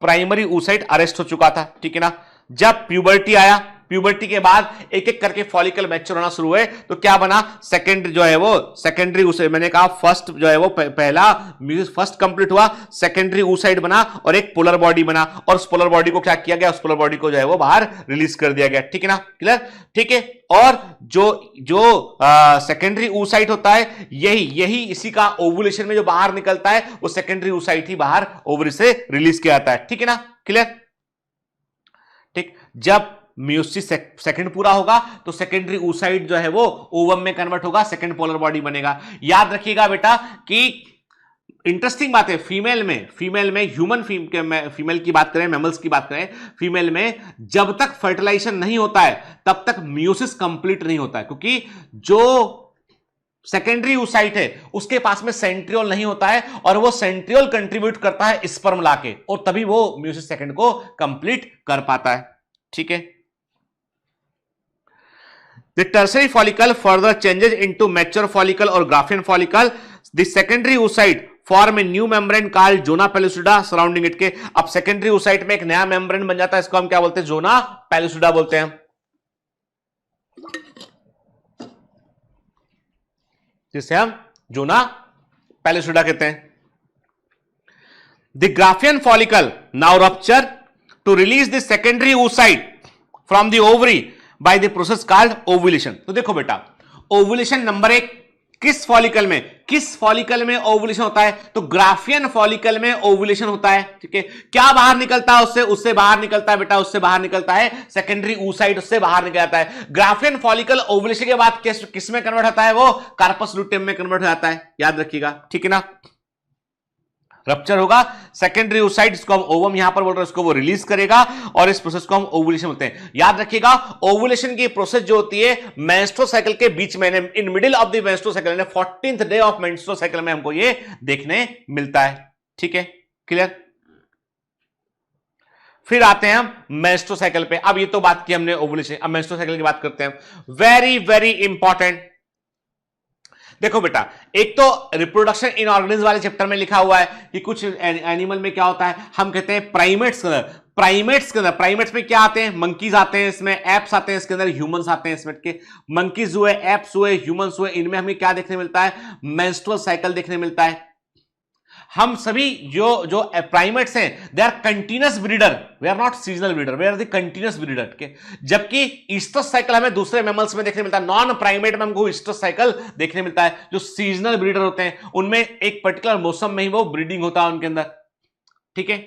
A: प्राइमरी oocyte अरेस्ट हो चुका था, ठीक है ना। जब प्यूबर्टी आया, प्यूबर्टी के बाद एक एक करके फॉलिकल मैच्योर होना शुरू हुए, तो क्या बना, सेकेंड जो है वो सेकेंडरी oocyte, मैंने कहा फर्स्ट जो है वो पहला म्यूसिस फर्स्ट कंप्लीट हुआ, सेकेंडरी oocyte बना और एक पोलर बॉडी बना, और उस पोलर बॉडी को क्या किया गया, उस पोलर बॉडी को जो है वो बाहर रिलीज कर दिया गया, ठीक है ना, क्लियर, ठीक है। और जो सेकेंडरी oocyte होता है, यही इसी का ओवुलेशन में जो बाहर निकलता है वो सेकेंडरी oocyte ही बाहर ओवरी से रिलीज किया जाता है, ठीक है ना, क्लियर। ठीक, जब म्यूसिस सेकंड पूरा होगा तो सेकेंडरी oocyte जो है वो ओवम में कन्वर्ट होगा, सेकंड पोलर बॉडी बनेगा। याद रखिएगा बेटा कि इंटरेस्टिंग बात है, फीमेल में ह्यूमन फीमेल की बात करें, मैमल्स की बात करें, फीमेल में जब तक फर्टिलाइजेशन नहीं होता है तब तक म्यूसिस कंप्लीट नहीं होता है, क्योंकि जो सेकेंडरी oocyte है उसके पास में सेंट्रियोल नहीं होता है, और वो सेंट्रियोल कंट्रीब्यूट करता है स्पर्म लाके, और तभी वो म्यूसिस सेकंड को कंप्लीट कर पाता है, ठीक है। The tertiary follicle further changes into mature follicle or Graafian follicle. The secondary oocyte form a new membrane called zona pellucida surrounding it. के अब secondary oocyte में एक नया membrane बन जाता है, इसको हम क्या बोलते हैं, zona pellucida बोलते हैं, जिसे हम zona pellucida कहते हैं। The Graafian follicle now rupture to release the secondary oocyte from the ovary by the process called ovulation. तो देखो बेटा, ओवुलेशन नंबर 1 किस फॉलिकल में ओवुलेशन होता है, तो ग्राफियन फॉलिकल में ओवुलेशन होता है, ठीक है। क्या बाहर निकलता है उससे बाहर निकलता है बेटा, उससे बाहर निकलता है सेकेंडरी oocyte, उससे बाहर निकल जाता है। ग्राफियन फॉलिकल ओवुलेशन के बाद किस में कन्वर्ट होता है, वो कार्पस लुटेम में कन्वर्ट हो जाता है, याद रखिएगा, ठीक है ना। रप्चर होगा, सेकेंडरी oocyte, इसको हम ओवम यहां पर बोल रहे हैं, उसको वो रिलीज करेगा और इस प्रोसेस को हम ओवुलेशन बोलते हैं। याद रखिएगा, ओवुलेशन की प्रोसेस जो होती है मेंस्ट्रुअल साइकिल के बीच में, in middle of the menstrual cycle, 14th day of menstrual cycle में हमको ये देखने मिलता है, ठीक है, क्लियर। फिर आते हैं हम मेंस्ट्रुअल साइकिल पे। अब ये तो बात की हमने ओवुलेशन, अब मेंस्ट्रुअल साइकिल की बात करते हैं, वेरी वेरी इंपॉर्टेंट। देखो बेटा, एक तो रिप्रोडक्शन इन ऑर्गेनिज्म वाले चैप्टर में लिखा हुआ है कि कुछ एनिमल में क्या होता है, हम कहते हैं प्राइमेट्स के अंदर प्राइमेट्स में क्या आते हैं, मंकीज आते हैं, इसमें एप्स आते हैं, इसके अंदर ह्यूमंस आते हैं, इसमें के मंकीज हुए, एप्स हुए, ह्यूमंस हुए, इनमें हमें क्या देखने मिलता है, मेंस्ट्रुअल साइकिल देखने मिलता है। हम सभी जो प्राइमेट्स हैं, दे आर कंटिन्यूअस ब्रीडर, वे आर नॉट सीजनल ब्रीडर, वे आर द कंटिन्यूअस ब्रीडर, के जबकि ईस्ट्रस साइकिल हमें दूसरे मैमल्स में देखने मिलता है। नॉन प्राइमेट में हमको ईस्ट्रस साइकिल देखने मिलता है। जो सीजनल ब्रीडर होते हैं उनमें एक पर्टिकुलर मौसम में ही वो ब्रीडिंग होता है उनके अंदर, ठीक है।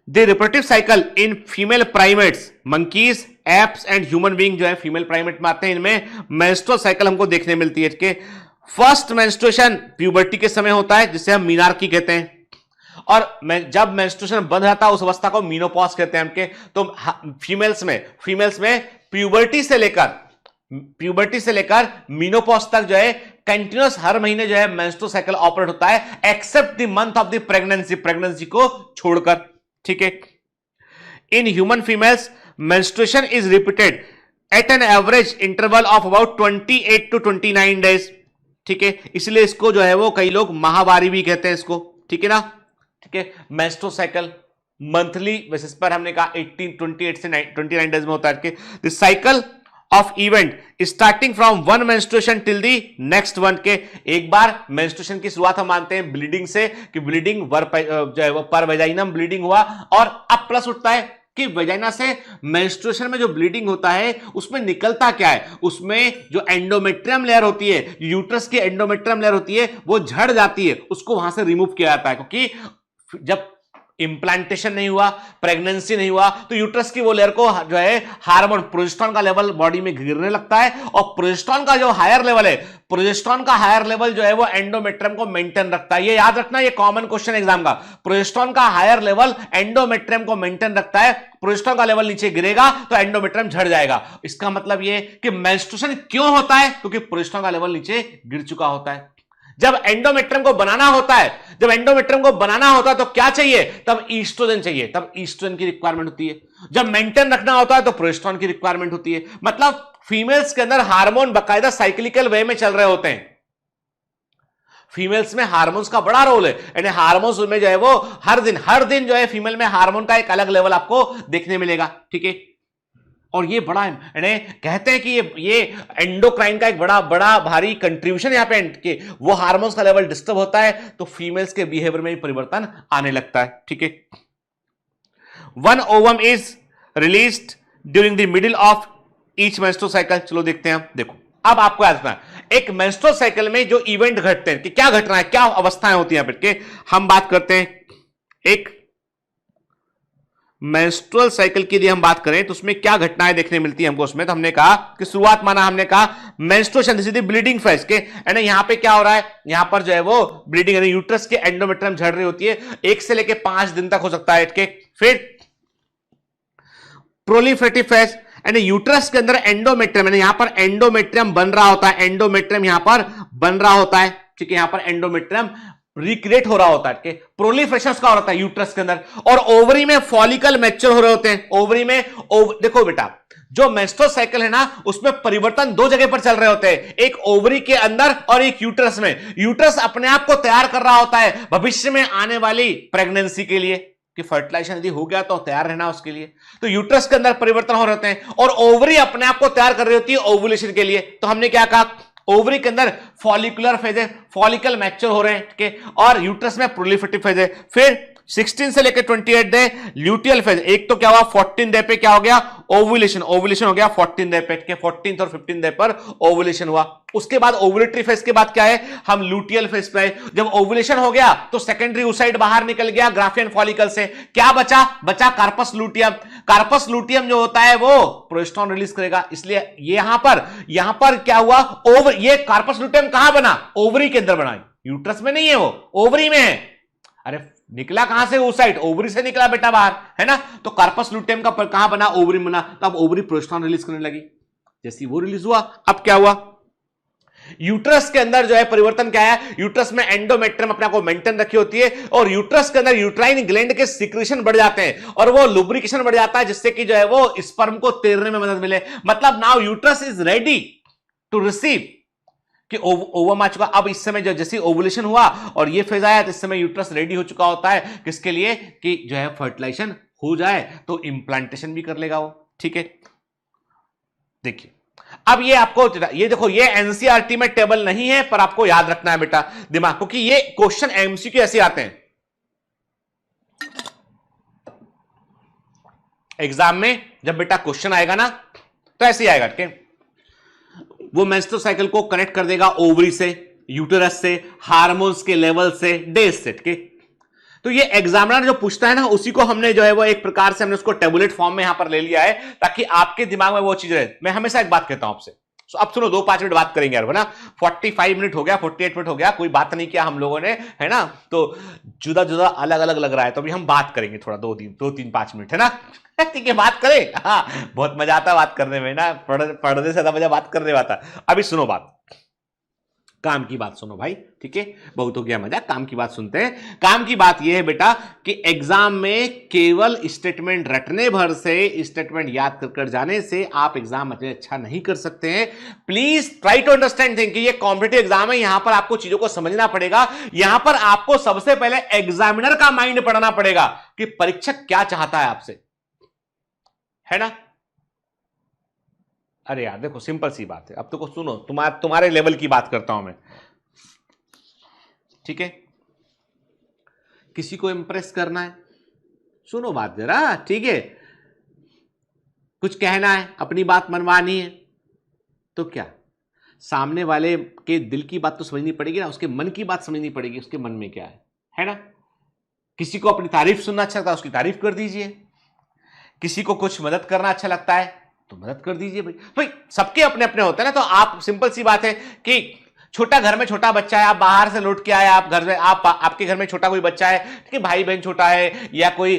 A: The reproductive cycle in female primates, monkeys, apps and human being जो है फीमेल प्राइमेट में आते हैं, इनमें मेंस्ट्रुअल साइकिल हमको देखने मिलती है, ठीक है। फर्स्ट मेंस्ट्रुएशन प्यूबर्टी के समय होता है, जिसे हम मीनार्की कहते हैं, और जब मेंस्ट्रुएशन बंद रहता है उस अवस्था को मीनोपॉज कहते हैं हमके। तो फीमेल्स में प्यूबर्टी से लेकर मीनोपॉज तक जो है कंटिन्यूअस हर महीने जो है मेंस्ट्रुअल साइकिल ऑपरेट होता है, except the month of the pregnancy को छोड़कर, ठीक है। In human females menstruation is repeated at an average interval of about 28 to 29 days, ठीक है, इसलिए इसको जो है वो कई लोग माहवारी भी कहते हैं इसको, ठीक है ना, ठीक है। मेंस्ट्रुअल साइकिल मंथली बेसिस पर हमने कहा 28 से 29 डेज में होता है। This cycle of event starting from one menstruation till the next one, के एक बार मेंस्ट्रुएशन की शुरुआत हम मानते हैं ब्लीडिंग से, कि ब्लीडिंग जो है वो पर वेजाइनम ब्लीडिंग हुआ, और अब प्लस उठता है कि वेजाइना से मेंस्ट्रुएशन में जो ब्लीडिंग होता है उसमें निकलता क्या है, उसमें जो एंडोमेट्रियम लेयर होती है, यूट्रस की एंडोमेट्रियम लेयर होती है वो झड़ जाती है, उसको वहां से रिमूव किया जाता है, क्योंकि जब इंप्लांटेशन नहीं हुआ, प्रेगनेंसी नहीं हुआ, तो यूट्रस की वो लेयर को जो है हार्मोन प्रोजेस्टेरॉन का लेवल बॉडी में गिरने लगता है, और प्रोजेस्टेरॉन का जो हायर लेवल है, प्रोजेस्टेरॉन का हायर लेवल जो है वो एंडोमेट्रियम को मेंटेन रखता है। ये याद रखना, ये कॉमन क्वेश्चन एग्जाम का, प्रोजेस्टेरॉन का हायर लेवल एंडोमेट्रियम को मेंटेन रखता है, प्रोजेस्टेरॉन का लेवल नीचे गिरेगा तो एंडोमेट्रियम झड़ जाएगा। इसका मतलब ये कि मेंस्ट्रुएशन क्यों होता है, क्योंकि प्रोजेस्टेरॉन का लेवल नीचे गिर चुका होता है। जब एंडोमेट्रियम को बनाना होता है, जब एंडोमेट्रियम को बनाना होता है तो क्या चाहिए, तब ईस्ट्रोजन चाहिए, तब ईस्ट्रोजन की रिक्वायरमेंट होती है। जब मेंटेन रखना होता है तो प्रोजेस्टेरॉन की रिक्वायरमेंट होती है। मतलब फीमेल्स के अंदर हार्मोन बकायदा साइक्लिकल वे में चल रहे होते हैं। फीमेल्स में हार्मोन्स का बड़ा रोल है, यानी हार्मोन्स में जो है वो हर दिन जो है फीमेल में हार्मोन का एक अलग लेवल आपको देखने मिलेगा, ठीक है। और ये बड़ा यानी कहते हैं कि ये एंडोक्राइन का एक बड़ा भारी कंट्रीब्यूशन यहां पे कि वो हार्मोन्स का लेवल डिस्टर्ब होता है तो फीमेल्स के बिहेवियर में भी परिवर्तन आने लगता है, ठीक है। One ovum is released during the middle of each menstrual cycle. चलो देखते हैं, देखो अब आपको याद रखना है एक मेंस्ट्रुअल साइकिल में जो इवेंट घटते हैं कि क्या घटना है, क्या अवस्थाएं होती हैं, फिर के हम बात करते हैं। एक मेंस्ट्रुअल साइकिल की यदि हम बात करें तो उसमें क्या घटनाएं देखने मिलती है हमको उसमें, तो हमने कहा कि शुरुआत माना, हमने कहा menstruation this is the bleeding phase के, यानी यहां पे क्या हो रहा है, यहां पर जो है वो ब्लीडिंग यानी यूट्रस के एंडोमेट्रियम झड़ रही होती है, 1 से लेकर 5 दिन तक हो सकता है इसके। फिर प्रोलिफरेटिव फेज, यानी यूट्रस के अंदर एंडोमेट्रियम, यानी यहां पर एंडोमेट्रियम बन रहा होता है, एंडोमेट्रियम यहां पर बन रहा होता है, ठीक है, यहां पर एंडोमेट्रियम रिक्रिएट हो रहा होता है, प्रोलिफरेशन का हो रहा है यूट्रस के अंदर, और ओवरी में फॉलिकल मैच्योर हो रहे होते हैं। ओवरी में देखो बेटा, जो मेंस्ट्रुअल साइकिल है ना उसमें परिवर्तन 2 जगह पर चल रहे होते हैं, एक ओवरी के अंदर और एक यूट्रस में। यूट्रस अपने आप को तैयार कर रहा होता है भविष्य में आने वाली प्रेगनेंसी के लिए, कि फर्टिलाइजेशन यदि हो गया तो तैयार रहना उसके लिए, तो यूट्रस के अंदर परिवर्तन हो रहे होते हैं, और ओवरी अपने आप को तैयार कर रही होती है ओवुलेशन के लिए। तो हमने क्या कहा, ओवरी के अंदर फॉलिकुलर फेज है, फॉलिकल मैच्योर हो रहे हैं, ठीक है, और यूट्रस में प्रोलिफरेटिव फेज है। फिर 16 से लेकर 28 डे ल्यूटियल फेज, एक तो क्या हुआ 14 डे पे क्या हो गया ओवुलेशन, ओवुलेशन हो गया 14 डे पे, 14th और 15th डे पर ओवुलेशन हुआ। उसके बाद ओवुलेटरी फेज के बाद क्या है, हम ल्यूटियल फेज पे आए। जब ओवुलेशन हो गया तो सेकेंडरी oocyte बाहर निकल गया ग्राफियन फॉलिकल से, क्या बचा कार्पस लूटियम। कार्पस लूटियम जो होता है वो प्रोजेस्टेरॉन रिलीज करेगा, इसलिए यहां पर क्या हुआ, ये कार्पस लूटियम कहां बना, ओवरी के अंदर बना, यूट्रस में नहीं है, वो ओवरी में है। अरे निकला कहां से oocyte, ओवरी से निकला बेटा बाहर, है ना, तो कार्पस लूटियम का कहां बना, ओवरी बना, तब ओवरी प्रोजेस्टेरॉन रिलीज करने लगी। जैसे वो रिलीज हुआ, अब क्या हुआ, यूट्रस के अंदर जो है परिवर्तन क्या है, यूट्रस में एंडोमेट्रियम अपने को मेंटेन रखी होती है, और यूट्रस के अंदर यूट्राइन ग्लैंड के सिक्रेशन बढ़ जाते हैं, और वो लुब्रिकेशन बढ़ जाता है, जिससे कि जो है वो स्पर्म को तैरने में मदद मिले। मतलब now uterus is ready to receive, कि ओवम आ चुका। अब इस समय जो जैसे ओवुलेशन हुआ और ये फेज आया तो इस समय यूट्रस रेडी हो चुका होता है, किसके लिए, कि जो है फर्टिलाइजेशन हो जाए तो इंप्लांटेशन भी कर लेगा वो, ठीक है। देखिए अब ये आपको, ये देखो, ये एनसीईआरटी में टेबल नहीं है पर आपको याद रखना है बेटा दिमाग, क्योंकि ये क्वेश्चन एमसीक्यू ऐसे आते हैं एग्जाम में। जब बेटा क्वेश्चन आएगा ना तो ऐसे ही आएगा, ठीक है। वो मेंस्ट्रुअल साइकिल को कनेक्ट कर देगा ओवरी से, यूटेरस से, हार्मोन्स के लेवल से, डेज से, ठीक है। तो ये एग्जामिनर जो पूछता है ना उसी को हमने जो है वो एक प्रकार से हमने उसको टेबुलेट फॉर्म में यहां पर ले लिया है, ताकि आपके दिमाग में वो चीज रहे। मैं हमेशा एक बात कहता हूं आपसे, अब सुनो 2-5 मिनट बात करेंगे यार, ना 45 मिनट हो गया, 48 मिनट हो गया, कोई बात नहीं किया हम लोगों ने, है ना, तो जुदा जुदा अलग अलग लग रहा है, तो अभी हम बात करेंगे थोड़ा 2-3-5 मिनट, है ना, ठीक है, बात करें। हाँ बहुत मजा आता है बात करने में ना, पढ़ने से ज्यादा मजा बात करने में आता है। अभी सुनो बात, काम की बात सुनो भाई, ठीक है, बहुत हो गया मजा, काम की बात सुनते हैं। काम की बात यह है बेटा कि एग्जाम में केवल स्टेटमेंट रटने भर से, स्टेटमेंट याद कर जाने से आप एग्जाम अच्छा नहीं कर सकते हैं। Please try to understand thing कि ये कॉम्पिटिटिव एग्जाम है, यहां पर आपको चीजों को समझना पड़ेगा। यहां पर आपको सबसे पहले एग्जामिनर का माइंड पढ़ना पड़ेगा कि परीक्षक क्या चाहता है आपसे, है ना। अरे यार देखो सिंपल सी बात है, अब तो सुनो, तुम्हारे लेवल की बात करता हूं मैं, ठीक है। किसी को इंप्रेस करना है, सुनो बात जरा, ठीक है, कुछ कहना है, अपनी बात मनवानी है, तो क्या सामने वाले के दिल की बात तो समझनी पड़ेगी ना, उसके मन की बात समझनी पड़ेगी, उसके मन में क्या है ना। किसी को अपनी तारीफ सुनना अच्छा लगता है, उसकी तारीफ कर दीजिए। किसी को कुछ मदद करना अच्छा लगता है तो मदद कर दीजिए भाई। भाई सबके अपने अपने होते हैं ना। तो आप, सिंपल सी बात है कि छोटा घर में छोटा बच्चा है, आप बाहर से लौट के आए, आप घर में, आपके घर में छोटा कोई बच्चा है, ठीक है, भाई बहन छोटा है या कोई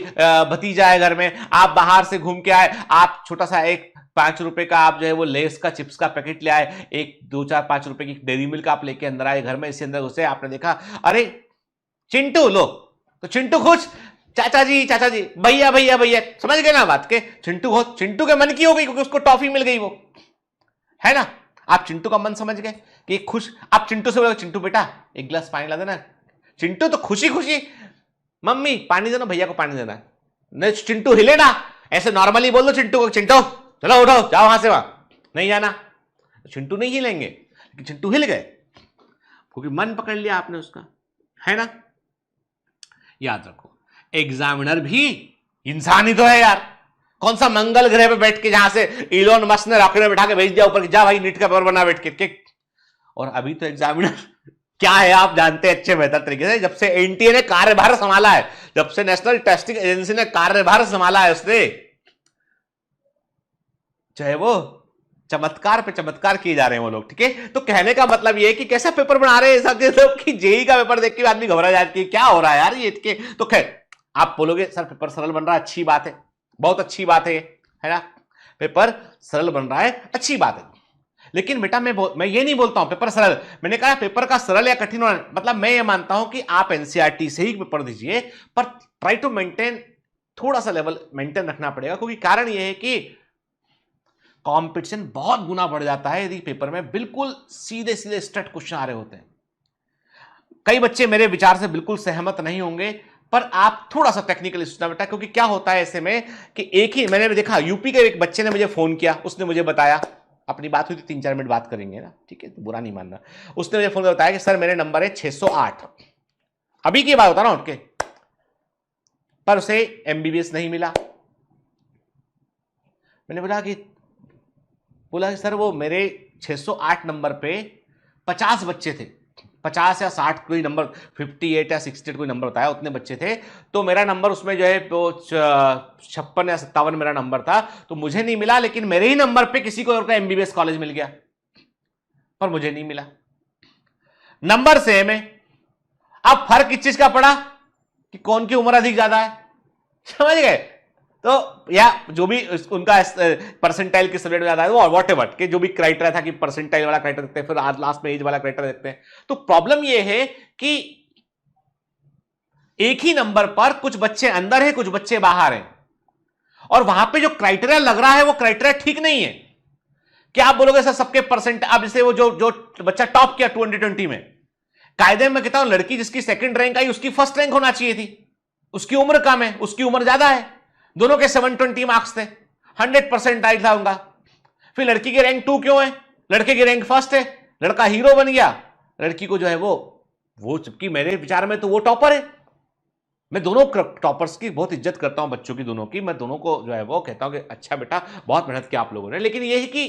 A: भतीजा है घर में, आप बाहर से घूम के आए, आप छोटा सा एक 5 रुपए का आप जो है वो लेस का चिप्स का पैकेट ले आए, एक 2 4 5 रुपए की डेयरी मिल्क आप लेके अंदर आए घर में, इसके अंदर घुसे, आपने देखा अरे चिंटू लो, तो चिंटू खुश, चाचा जी, भैया भैया भैया, समझ गए ना बात के। चिंटू के मन की हो गई क्योंकि उसको टॉफी मिल गई, वो है ना। आप चिंटू का मन समझ गए कि खुश। आप चिंटू से बोले चिंटू बेटा एक गिलास पानी ला देना, चिंटू तो खुशी खुशी, मम्मी पानी देना, भैया को पानी देना। नहीं चिंटू हिले ना, ऐसे नॉर्मली बोल दो चिंटू को, चिंटू चलो उठो जाओ वहां से, वहां नहीं जाना, चिंटू नहीं हिलेंगे, लेकिन चिंटू हिल गए क्योंकि मन पकड़ लिया आपने उसका, है ना। याद रखो एग्जामिनर भी इंसान ही तो है यार। कौन सा मंगल ग्रह पे बैठ के, जहां से इलोन मस्क ने रॉकेट में बैठा के भेज दिया ऊपर, जा भाई नीट का पेपर बना बैठ के। और अभी तो एग्जामिनर क्या है आप जानते हैं अच्छे बेहतर तरीके से। जब से एनटीए ने कार्यभार संभाला है, जब से नेशनल टेस्टिंग एजेंसी ने कार्यभार संभाला है, उसने चाहे वो चमत्कार पे चमत्कार किए जा रहे हैं वो लोग, ठीक है। तो कहने का मतलब ये है कि कैसा पेपर बना रहे हैं सब लोग कि जेई का पेपर देख के आदमी घबरा जाती है, क्या हो रहा है यार ये के। तो खैर आप बोलोगे सर पेपर सरल बन रहा है, अच्छी बात है, बहुत अच्छी बात है ना, पेपर सरल बन रहा है, अच्छी बात है। लेकिन बेटा मैं ये नहीं बोलता हूं पेपर सरल, मैंने कहा पेपर का सरल या कठिन होना, मतलब मैं ये मानता हूं कि आप एनसीईआरटी से ही पेपर दीजिए, पर ट्राई टू मेंटेन, थोड़ा सा लेवल मेंटेन रखना पड़ेगा, क्योंकि कारण यह है कि कंपटीशन बहुत गुना बढ़ जाता है यदि पेपर में बिल्कुल सीधे सीधे स्ट्रेट क्वेश्चन आ रहे होते हैं। कई बच्चे मेरे विचार से बिल्कुल सहमत नहीं होंगे, पर आप थोड़ा सा टेक्निकली सोचना बेटा, क्योंकि क्या होता है ऐसे में कि एक ही, मैंने देखा यूपी के एक बच्चे ने मुझे फोन किया, उसने मुझे बताया, अपनी बात हुई थी 3 4 मिनट बात करेंगे ना, ठीक है, तो बुरा नहीं मानना। उसने मुझे फोन बताया कि सर मेरे नंबर है 608, अभी की बात होता ना उनके, पर उसे एमबीबीएस नहीं मिला। मैंने बोला कि सर वो मेरे 608 नंबर पे 50 बच्चे थे, 50 या 60 कोई नंबर, 58 या 68 कोई नंबर बताया, उतने बच्चे थे, तो मेरा नंबर उसमें जो है वो 56 या 57 मेरा नंबर था, तो मुझे नहीं मिला, लेकिन मेरे ही नंबर पे किसी को और एमबीबीएस कॉलेज मिल गया, पर मुझे नहीं मिला। नंबर सेम है, अब फर्क इस चीज का पड़ा कि कौन की उम्र अधिक ज्यादा है, समझ गए। तो या जो भी उनका परसेंटाइल के सब्जेक्ट में ज्यादा है, वो वॉट एवर के जो भी क्राइटेरिया था कि परसेंटाइल वाला क्राइटेरिया देखते हैं, फिर आज लास्ट में एज वाला क्राइटेरिया देखते हैं। तो प्रॉब्लम ये है कि एक ही नंबर पर कुछ बच्चे अंदर हैं, कुछ बच्चे बाहर हैं, और वहां पे जो क्राइटेरिया लग रहा है वो क्राइटेरिया ठीक नहीं है। क्या आप बोलोगे सर सबके परसेंट, अब जैसे वो जो बच्चा टॉप किया 2020 में, कायदे में कहता हूं लड़की जिसकी सेकंड रैंक आई उसकी फर्स्ट रैंक होना चाहिए थी, उसकी उम्र कम है, उसकी उम्र ज्यादा है, दोनों के 720 मार्क्स थे, 100% राइट था उनका। फिर लड़की की रैंक 2 क्यों है, लड़के की रैंक फर्स्ट है, लड़का हीरो बन गया, लड़की को जो है वो जबकि मेरे विचार में तो वो टॉपर है। मैं दोनों टॉपर्स की बहुत इज्जत करता हूं, बच्चों की दोनों की, मैं दोनों को जो है वो कहता हूं कि अच्छा बेटा बहुत मेहनत की आप लोगों ने, लेकिन ये है कि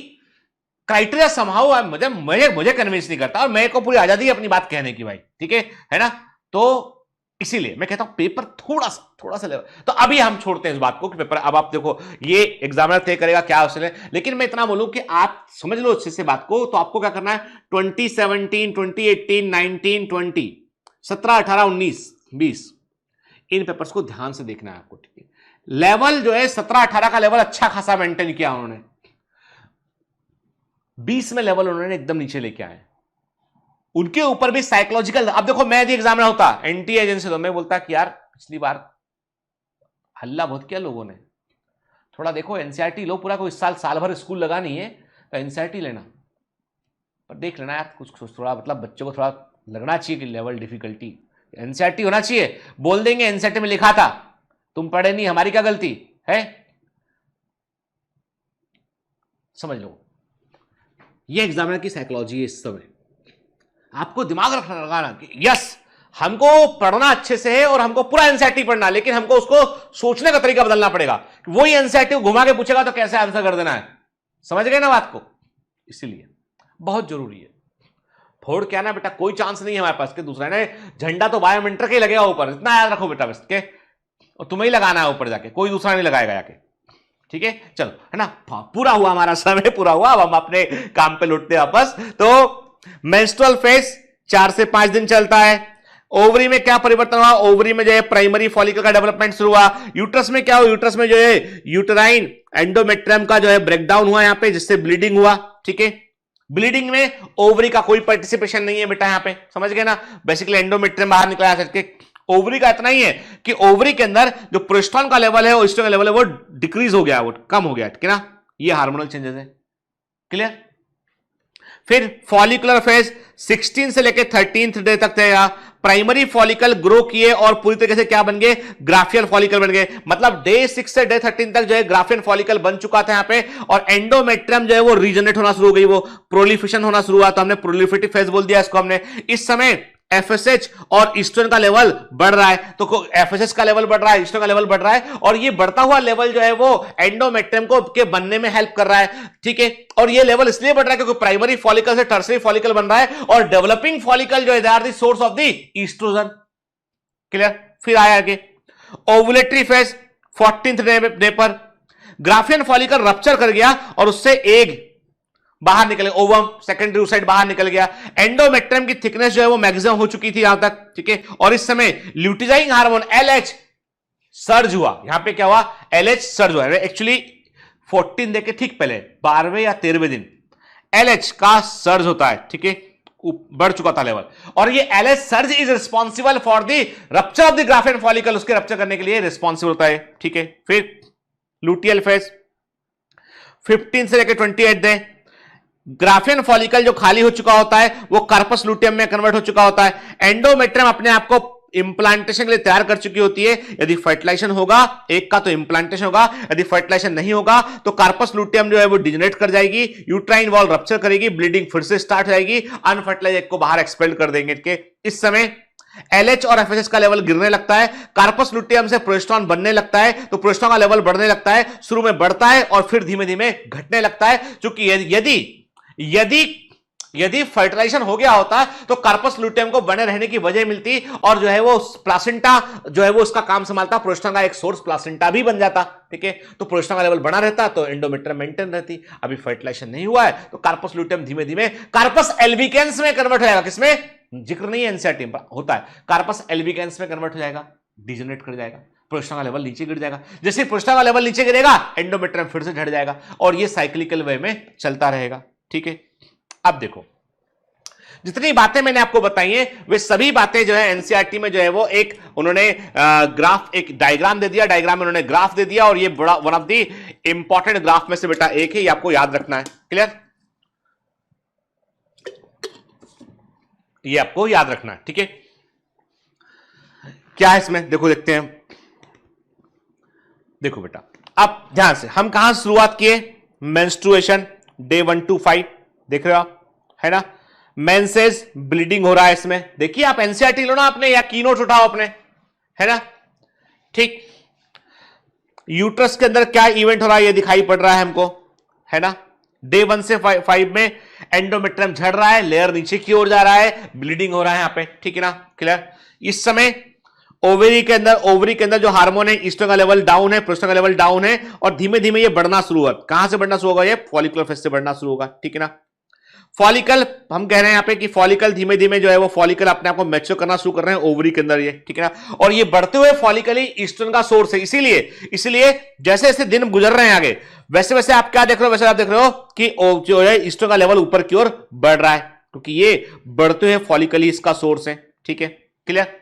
A: क्राइटेरिया समहाउ मुझे कन्विंस नहीं करता, और मेरे को पूरी आजादी है अपनी बात कहने की भाई, ठीक है ना। तो इसीलिए मैं कहता हूं पेपर थोड़ा सा लेवल, तो अभी हम छोड़ते हैं इस बात को कि पेपर, अब आप देखो ये एग्जामिनर तय करेगा क्या उसने, लेकिन मैं इतना बोलूं कि आप समझ लो अच्छे से बात को। तो आपको क्या करना है, 2017, 2018, 19, 20, 17, 18, 19, 20 इन पेपर्स को ध्यान से देखना है आपको, ठीक है। लेवल जो है 17, 18 का लेवल अच्छा खासा मेंटेन किया उन्होंने, 20 में लेवल उन्होंने एकदम नीचे लेके आए, उनके ऊपर भी साइकोलॉजिकल, अब देखो मैं यदि एग्जामिनर होता एंटी एजेंसी तो मैं बोलता कि यार पिछली बार हल्ला बहुत किया लोगों ने, थोड़ा देखो एनसीईआरटी लो, पूरा कोई साल भर स्कूल लगा नहीं है तो एनसीईआरटी लेना, पर देख लेना यार कुछ थोड़ा, मतलब बच्चों को थोड़ा लगना चाहिए कि लेवल डिफिकल्टी एनसीईआरटी होना चाहिए। बोल देंगे एनसीईआरटी में लिखा था, तुम पढ़े नहीं, हमारी क्या गलती है। समझ लो, ये एग्जामिनर की साइकोलॉजी है इस समय। आपको दिमाग रखना लगाना कि यस हमको पढ़ना अच्छे से है और हमको पूरा एनसीईआरटी पढ़ना, लेकिन हमको उसको सोचने का तरीका बदलना पड़ेगा। वही एनसीईआरटी को घुमा के पूछेगा तो कैसे आंसर कर देना है, समझ गए ना बात को। इसीलिए बहुत जरूरी है। फोड़ क्या ना बेटा, कोई चांस नहीं है हमारे पास के दूसरा ने, झंडा तो बायोमेट्रिक ही लगेगा ऊपर, इतना याद रखो बेटा बस के, और तुम्हें ही लगाना है ऊपर जाके, कोई दूसरा नहीं लगाएगा जाके, ठीक है। चलो है ना, पूरा हुआ हमारा समय, पूरा हुआ, अब हम अपने काम पे लौटते वापस। तो मेंस्ट्रुअल फेज 4 से 5 दिन चलता है। ओवरी में क्या परिवर्तन हुआ, ओवरी में जो है प्राइमरी फॉलिकल का डेवलपमेंट शुरू हुआ। यूट्रस में क्या हुआ, यूट्रस में जो है यूटेराइन एंडोमेट्रियम का जो है ब्रेकडाउन हुआ यहां पे, जिससे ब्लीडिंग हुआ, ठीक है। ब्लीडिंग में ओवरी का कोई पार्टिसिपेशन नहीं है बेटा यहां पे, समझ गए ना। बेसिकली एंडोमेट्रियम बाहर निकला करके, ओवरी का इतना ही है कि ओवरी के अंदर जो प्रोस्टॉन का लेवल है, ओएस्ट्रोजन का लेवल है, वो डिक्रीज हो गया, वो कम हो गया, ठीक है ना। ये हार्मोनल चेंजेस है, क्लियर। फिर फॉलिकुलर फेज 16 से लेकर 13th डे तक थे। प्राइमरी फॉलिकल ग्रो किए और पूरी तरीके से क्या बन गए, ग्राफियन फॉलिकल बन गए। मतलब डे 6 से डे 13 तक जो है ग्राफियन फॉलिकल बन चुका था यहां पे, और एंडोमेट्रियम जो है वो रीजनरेट होना शुरू हो गई, वो प्रोलिफेशन होना शुरू हुआ, तो हमने प्रोलिफेटिव फेज बोल दिया इसको हमने। इस समय एफएसएच और ईस्ट्रोजन का लेवल बढ़ रहा है, तो एफएसएच का लेवल बढ़ रहा है, ईस्ट्रोजन का लेवल बढ़ रहा है, और ये बढ़ता हुआ लेवल जो है वो एंडोमेट्रियम को के बनने में हेल्प कर रहा है, ठीक है। और ये लेवल इसलिए बढ़ रहा है क्योंकि प्राइमरी फॉलिकल से टर्सरी फॉलिकल बन रहा है, और डेवलपिंग फॉलिकल जो है they are the source of the oestrogen, clear. फिर आया आगे ओवुलेटरी फेज 14th डे पर ग्राफियन फॉलिकल रप्चर कर गया और उससे एग बाहर निकले, ओवम सेकेंडरी oocyte बाहर निकल गया। एंडोमेट्रियम की थिकनेस जो है वो मैक्सिमम हो चुकी थी यहां तक, ठीक है। और इस समय ल्यूटिजाइंग हार्मोन एलएच सर्ज हुआ, यहां पे क्या हुआ, एलएच सर्ज हुआ। एक्चुअली 14 डे के ठीक पहले 12वें या 13वें दिन एलएच का सर्ज होता है, ठीक है, बढ़ चुका था लेवल, और ये LH surge is responsible for the rupture of the Graafian follicle, उसके रप्चर करने के लिए रिस्पॉन्सिबल होता है, ठीक है। फिर लुटियल फेज 15 से लेकर 28 डे ग्राफियन फॉलिकल जो खाली हो चुका होता है वो कार्पस लुटियम में कन्वर्ट हो चुका होता है। एंडोमेट्रियम अपने आप को इंप्लांटेशन के लिए तैयार कर चुकी होती है। यदि फर्टिलाइजेशन होगा एक का तो इंप्लांटेशन होगा, यदि फर्टिलाइजेशन नहीं होगा तो कार्पस लुटियम जो है वो डिजनरेट कर जाएगी, यूट्राइन वॉल रप्चर करेगी, ब्लीडिंग फिर से स्टार्ट हो जाएगी, अनफर्टिलाइज एग को बाहर एक्सपेल कर देंगे इनके। इस समय एलएच और एफएसएच का लेवल गिरने लगता है, कार्पस लुटियम से प्रोजेस्टेरॉन बनने लगता है, तो प्रोजेस्टेरॉन का लेवल बढ़ने लगता है, शुरू में बढ़ता है और फिर धीमे धीमे घटने लगता है। क्योंकि यदि फर्टिलाइजेशन हो गया होता तो कार्पस लुटियम को बने रहने की वजह मिलती, और जो है वो प्लासेंटा जो है वो उसका काम संभालता, प्रोजेस्टेरॉन का एक सोर्स प्लासेंटा भी बन जाता, ठीक है। तो प्रोजेस्टेरॉन का लेवल बना रहता तो एंडोमेट्रियम मेंटेन रहती। अभी फर्टिलाइजेशन नहीं हुआ है तो कार्पस लुटियम धीमे धीमे कार्पस एल्बिकेंस में कन्वर्ट हो जाएगा। किसमें, जिक्र नहीं है एनसीईआरटी में होता है, कार्पस एल्बिकेंस में कन्वर्ट हो जाएगा, डिजनरेट कर जाएगा, प्रोजेस्टेरॉन का लेवल नीचे गिर जाएगा। जैसे प्रोजेस्टेरॉन का लेवल नीचे गिरेगा एंडोमेट्रियम फिर से झड़ जाएगा, और ये साइक्लिकल वे में चलता रहेगा, ठीक है। अब देखो जितनी बातें मैंने आपको बताई हैं वे सभी बातें जो है एनसीईआरटी में जो है वो एक उन्होंने ग्राफ, एक डायग्राम दे दिया, डायग्राम में उन्होंने ग्राफ दे दिया, और ये बड़ा one of the important graph में से बेटा एक है, ये आपको याद रखना है, क्लियर। ये आपको याद रखना है, ठीक है। क्या है इसमें, देखो देखते हैं। देखो बेटा अब ध्यान से, हम कहां शुरुआत किए, मेंस्ट्रुएशन डे 1 to 5 देख रहे हो आप, है ना। मेंसेस ब्लीडिंग हो रहा है इसमें, देखिए आप एनसीईआरटी लो ना आपने, या की नोट उठाओ अपने, है ना, ठीक। यूट्रस के अंदर क्या इवेंट हो रहा है ये दिखाई पड़ रहा है हमको, है ना। डे 1 से 5 में एंडोमेट्रियम झड़ रहा है, लेयर नीचे की ओर जा रहा है, ब्लीडिंग हो रहा है यहां पे, ठीक है ना, क्लियर। इस समय ओवरी के अंदर जो हार्मोन है, ईस्ट्रोजन का लेवल डाउन है, प्रोजेस्टेरॉन का लेवल डाउन है, और धीमे धीमे ये बढ़ना शुरू होगा। कहां से बढ़ना शुरू होगा, ये फॉलिकुलर फेज से बढ़ना शुरू होगा, ठीक है ना। फॉलिकल हम कह रहे हैं यहां पे कि फॉलिकल धीमे धीमे जो है वो फॉलिकल अपने आप को मैच्योर करना शुरू कर रहे हैं ओवरी के अंदर, ये ठीक है ना। और ये बढ़ते हुए फॉलिकल ही ईस्ट्रोजन का सोर्स है, इसीलिए जैसे जैसे दिन गुजर रहे हैं आगे, वैसे वैसे आप क्या देख रहे हो, वैसे आप देख रहे हो कि जो है ईस्ट्रोजन का लेवल ऊपर की ओर बढ़ रहा है, क्योंकि ये बढ़ते हुए फॉलिकल ही इसका सोर्स है। ठीक है, क्लियर।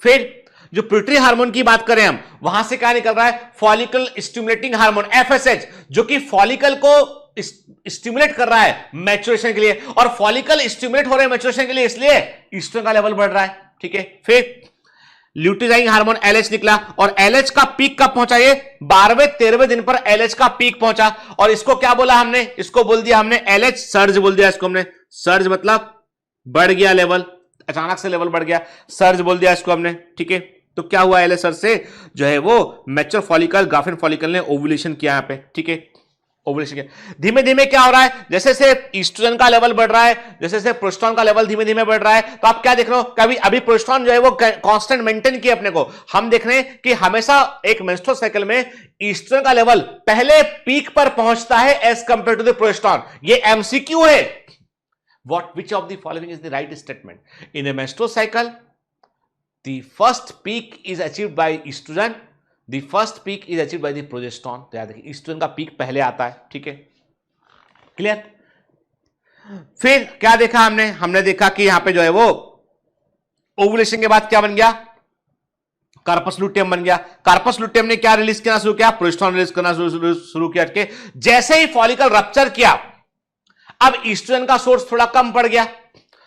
A: फिर जो पिट्यूटरी हार्मोन की बात करें हम, वहां से क्या निकल रहा है, फॉलिकल स्टिमुलेटिंग हार्मोन एफएसएच, जो कि फॉलिकल को स्टिमुलेट कर रहा है मैच्योरेशन के लिए, और फॉलिकल स्टिमुलेट हो रहे हैं मैच्योरेशन के लिए, इसलिए ईस्ट्रोजन का लेवल बढ़ रहा है। ठीक है, फिर ल्यूटिनाइजिंग हार्मोन एलएच निकला, और एलएच का पीक कब पहुंचा, ये 12वें 13वें दिन पर एलएच का पीक पहुंचा, और इसको क्या बोला हमने, इसको बोल दिया हमने एलएच सर्ज बोल दिया इसको हमने। सर्ज मतलब बढ़ गया लेवल, अचानक से लेवल बढ़ गया, सर्ज बोल दिया इसको हमने। ठीक है, तो क्या हुआ, एलएच सर्ज से जो है वो मैच्योर फॉलिकल, ग्राफिन फॉलिकल ने ओवुलेशन किया यहां पे। ठीक है, ओवुलेशन किया। धीमे धीमे क्या हो रहा है, जैसे जैसे ईस्ट्रोजन का लेवल बढ़ रहा है, जैसे जैसे प्रोस्टेरोन का लेवल धीमे धीमे बढ़ रहा है, तो आप क्या देख रहे हो, कभी अभी प्रोस्टेरोन जो है वो कांस्टेंट मेंटेन किया अपने को, हम देख रहे हैं कि हमेशा एक मेंस्ट्रुअल साइकिल में ईस्ट्रोजन का लेवल पहले पीक पर पहुंचता है एज कंपेयर टू द प्रोस्टेरोन। ये एमसीक्यू है। which of the following is the right statement? In a menstrual cycle, the first peak is achieved by estrogen, the first peak is achieved by the progesterone। तो याद रखिए, estrogen का पीक पहले आता है। ठीक है, क्लियर। फिर क्या देखा हमने, हमने देखा कि यहां पे जो है वो ओवुलेशन के बाद क्या बन गया, कार्पस लुटियम बन गया। कार्पस लुटियम ने क्या रिलीज करना शुरू किया, प्रोजेस्टेरोन रिलीज करना शुरू किया। जैसे ही फॉलिकल रप्चर किया, अब ईस्ट्रोजन का सोर्स थोड़ा कम पड़ गया,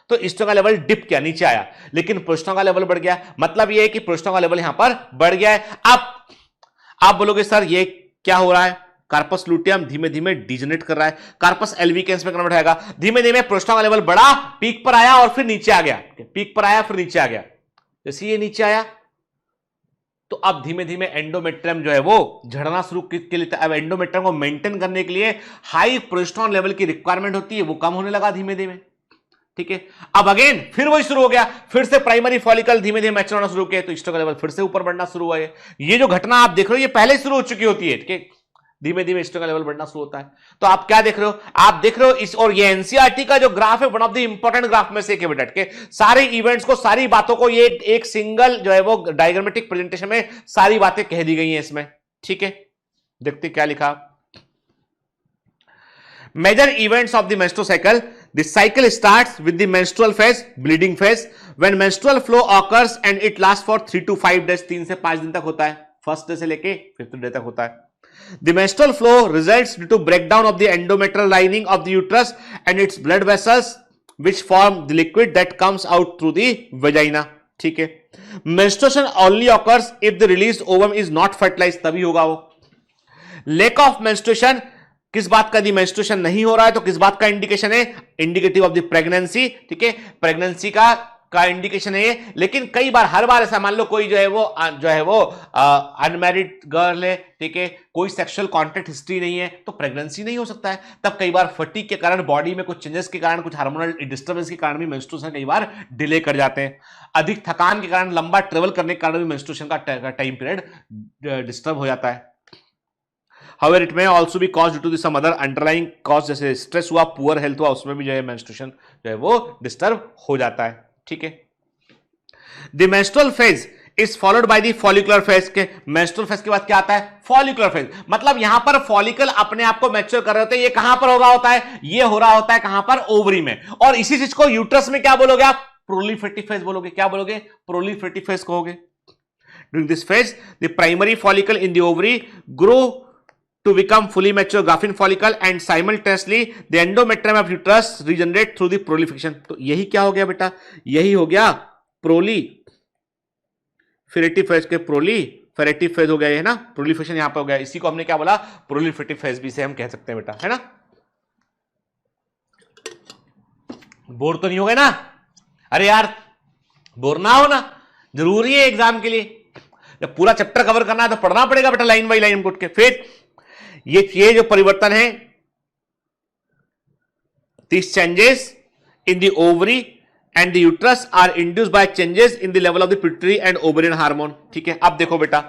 A: तो ईस्ट्रोजन का लेवल डिप किया, नीचे आया, लेकिन प्रोजेस्टेरोन का लेवल बढ़ गया। मतलब ये है कि प्रोजेस्टेरोन का लेवल यहां पर बढ़ गया है। अब आप बोलोगे सर ये क्या हो रहा है, कार्पस लुटियम धीमे धीमे डिजेनरेट कर रहा है, कार्पस एल्विकेंस में कन्वर्ट होगा। धीमे धीमे प्रोजेस्टेरोन का लेवल बढ़ा, पीक पर आया और फिर नीचे आ गया, पीक पर आया फिर नीचे आ गया। जैसे ये नीचे आया तो अब धीमे धीमे एंडोमेट्रियम जो है वो झड़ना शुरू के लिए, अब एंडोमेट्रियम को मेंटेन करने के लिए हाई प्रोजेस्टेरोन लेवल की रिक्वायरमेंट होती है, वो कम होने लगा धीमे धीमे। ठीक है, अब अगेन फिर वही शुरू हो गया, फिर से प्राइमरी फॉलिकल धीमे धीमे मैच्योर होना शुरू किया, तो ईस्ट्रोजन का लेवल फिर से ऊपर बढ़ना शुरू हुआ है। ये जो घटना आप देख रहे हो ये पहले शुरू हो चुकी होती है। ठीक है, धीमे धीमे ईस्ट्रोजन का लेवल बढ़ना शुरू होता है। तो आप क्या देख रहे हो, आप देख रहे हो इस, और ये एनसीईआरटी का जो ग्राफ है, one of the important graph में से एक है बेटा। के सारे इवेंट्स को, सारी बातों को ये एक सिंगल जो है वो डायग्रामेटिक प्रेजेंटेशन में सारी बातें कह दी गई हैं इसमें। ठीक है, देखते क्या लिखा, major events of the menstrual cycle. The cycle starts with the menstrual phase, bleeding phase, when menstrual flow occurs and it last for 3 to 5 days, 3 से 5 दिन तक होता है, फर्स्ट डे से लेके 5th डे तक होता है। The menstrual flow results due to breakdown of the endometrial lining of the uterus and its blood vessels, which form the liquid that comes out through the vagina। ठीक है, menstruation only occurs if the released ovum is not fertilized, तभी होगा वो। lack of menstruation किस बात का, दी मेंस्ट्रुएशन नहीं हो रहा है तो किस बात का इंडिकेशन है, इंडिकेटिव ऑफ द प्रेगनेंसी। ठीक है, प्रेगनेंसी का इंडिकेशन है ये। लेकिन कई बार, हर बार ऐसा, मान लो कोई जो है वो अनमैरिड गर्ल है, ठीक है, कोई सेक्सुअल कॉन्टैक्ट हिस्ट्री नहीं है, तो प्रेगनेंसी नहीं हो सकता है। तब कई बार फटीग के कारण, बॉडी में कुछ चेंजेस के कारण, कुछ हार्मोनल डिस्टर्बेंस के कारण भी मेंस्ट्रुएशन कई बार डिले कर जाते हैं। अधिक थकान के कारण, लंबा ट्रेवल करने के कारण भी मेंस्ट्रुएशन का टाइम पीरियड डिस्टर्ब हो जाता है। However, it may also be caused due to some other underlying cause, जैसे स्ट्रेस हुआ, पुअर हेल्थ हुआ, उसमें भी जो है मेंस्ट्रुएशन जो है वो डिस्टर्ब हो जाता है। ठीक है, the menstrual phase is followed by the follicular phase. के मेंस्ट्रुअल फेज के बाद क्या आता है, फॉलिकुलर फेज। मतलब यहां पर फॉलिकल अपने आप को मैच्योर कर रहे होते हैं। ये कहां पर हो रहा होता है, ये हो रहा होता है कहां पर, ओवरी में। और इसी चीज को यूट्रस में क्या बोलोगे आप, प्रोलिफेरेटिव फेज बोलोगे। क्या बोलोगे, प्रोलिफेरेटिव फेज कहोगे। During this phase the primary follicle in the ovary grow to become fully mature graphene follicle and simultaneously the endometrium of uterus regenerate through the proliferation। तो यही क्या हो गया बेटा, यही हो गया प्रोलीफेरेटिव फेज के, प्रोलीफेरेटिव फेज हो गया है ना, प्रोलिफरेशन यहां पे हो गया। इसी को हमने क्या बोला, प्रोलिफेरेटिव फेज भी से हम कह सकते हैं बेटा, है ना। बोर तो नहीं हो गए ना, अरे यार बोर ना हो ना, जरूरी है एग्जाम के लिए। जब पूरा चैप्टर कवर करना है तो पढ़ना पड़ेगा बेटा, लाइन बाई लाइन उठ के। फिर ये जो परिवर्तन है, these changes in the ovary and the uterus are induced by changes in the level of the pituitary and ovarian hormone। ठीक है, अब देखो बेटा,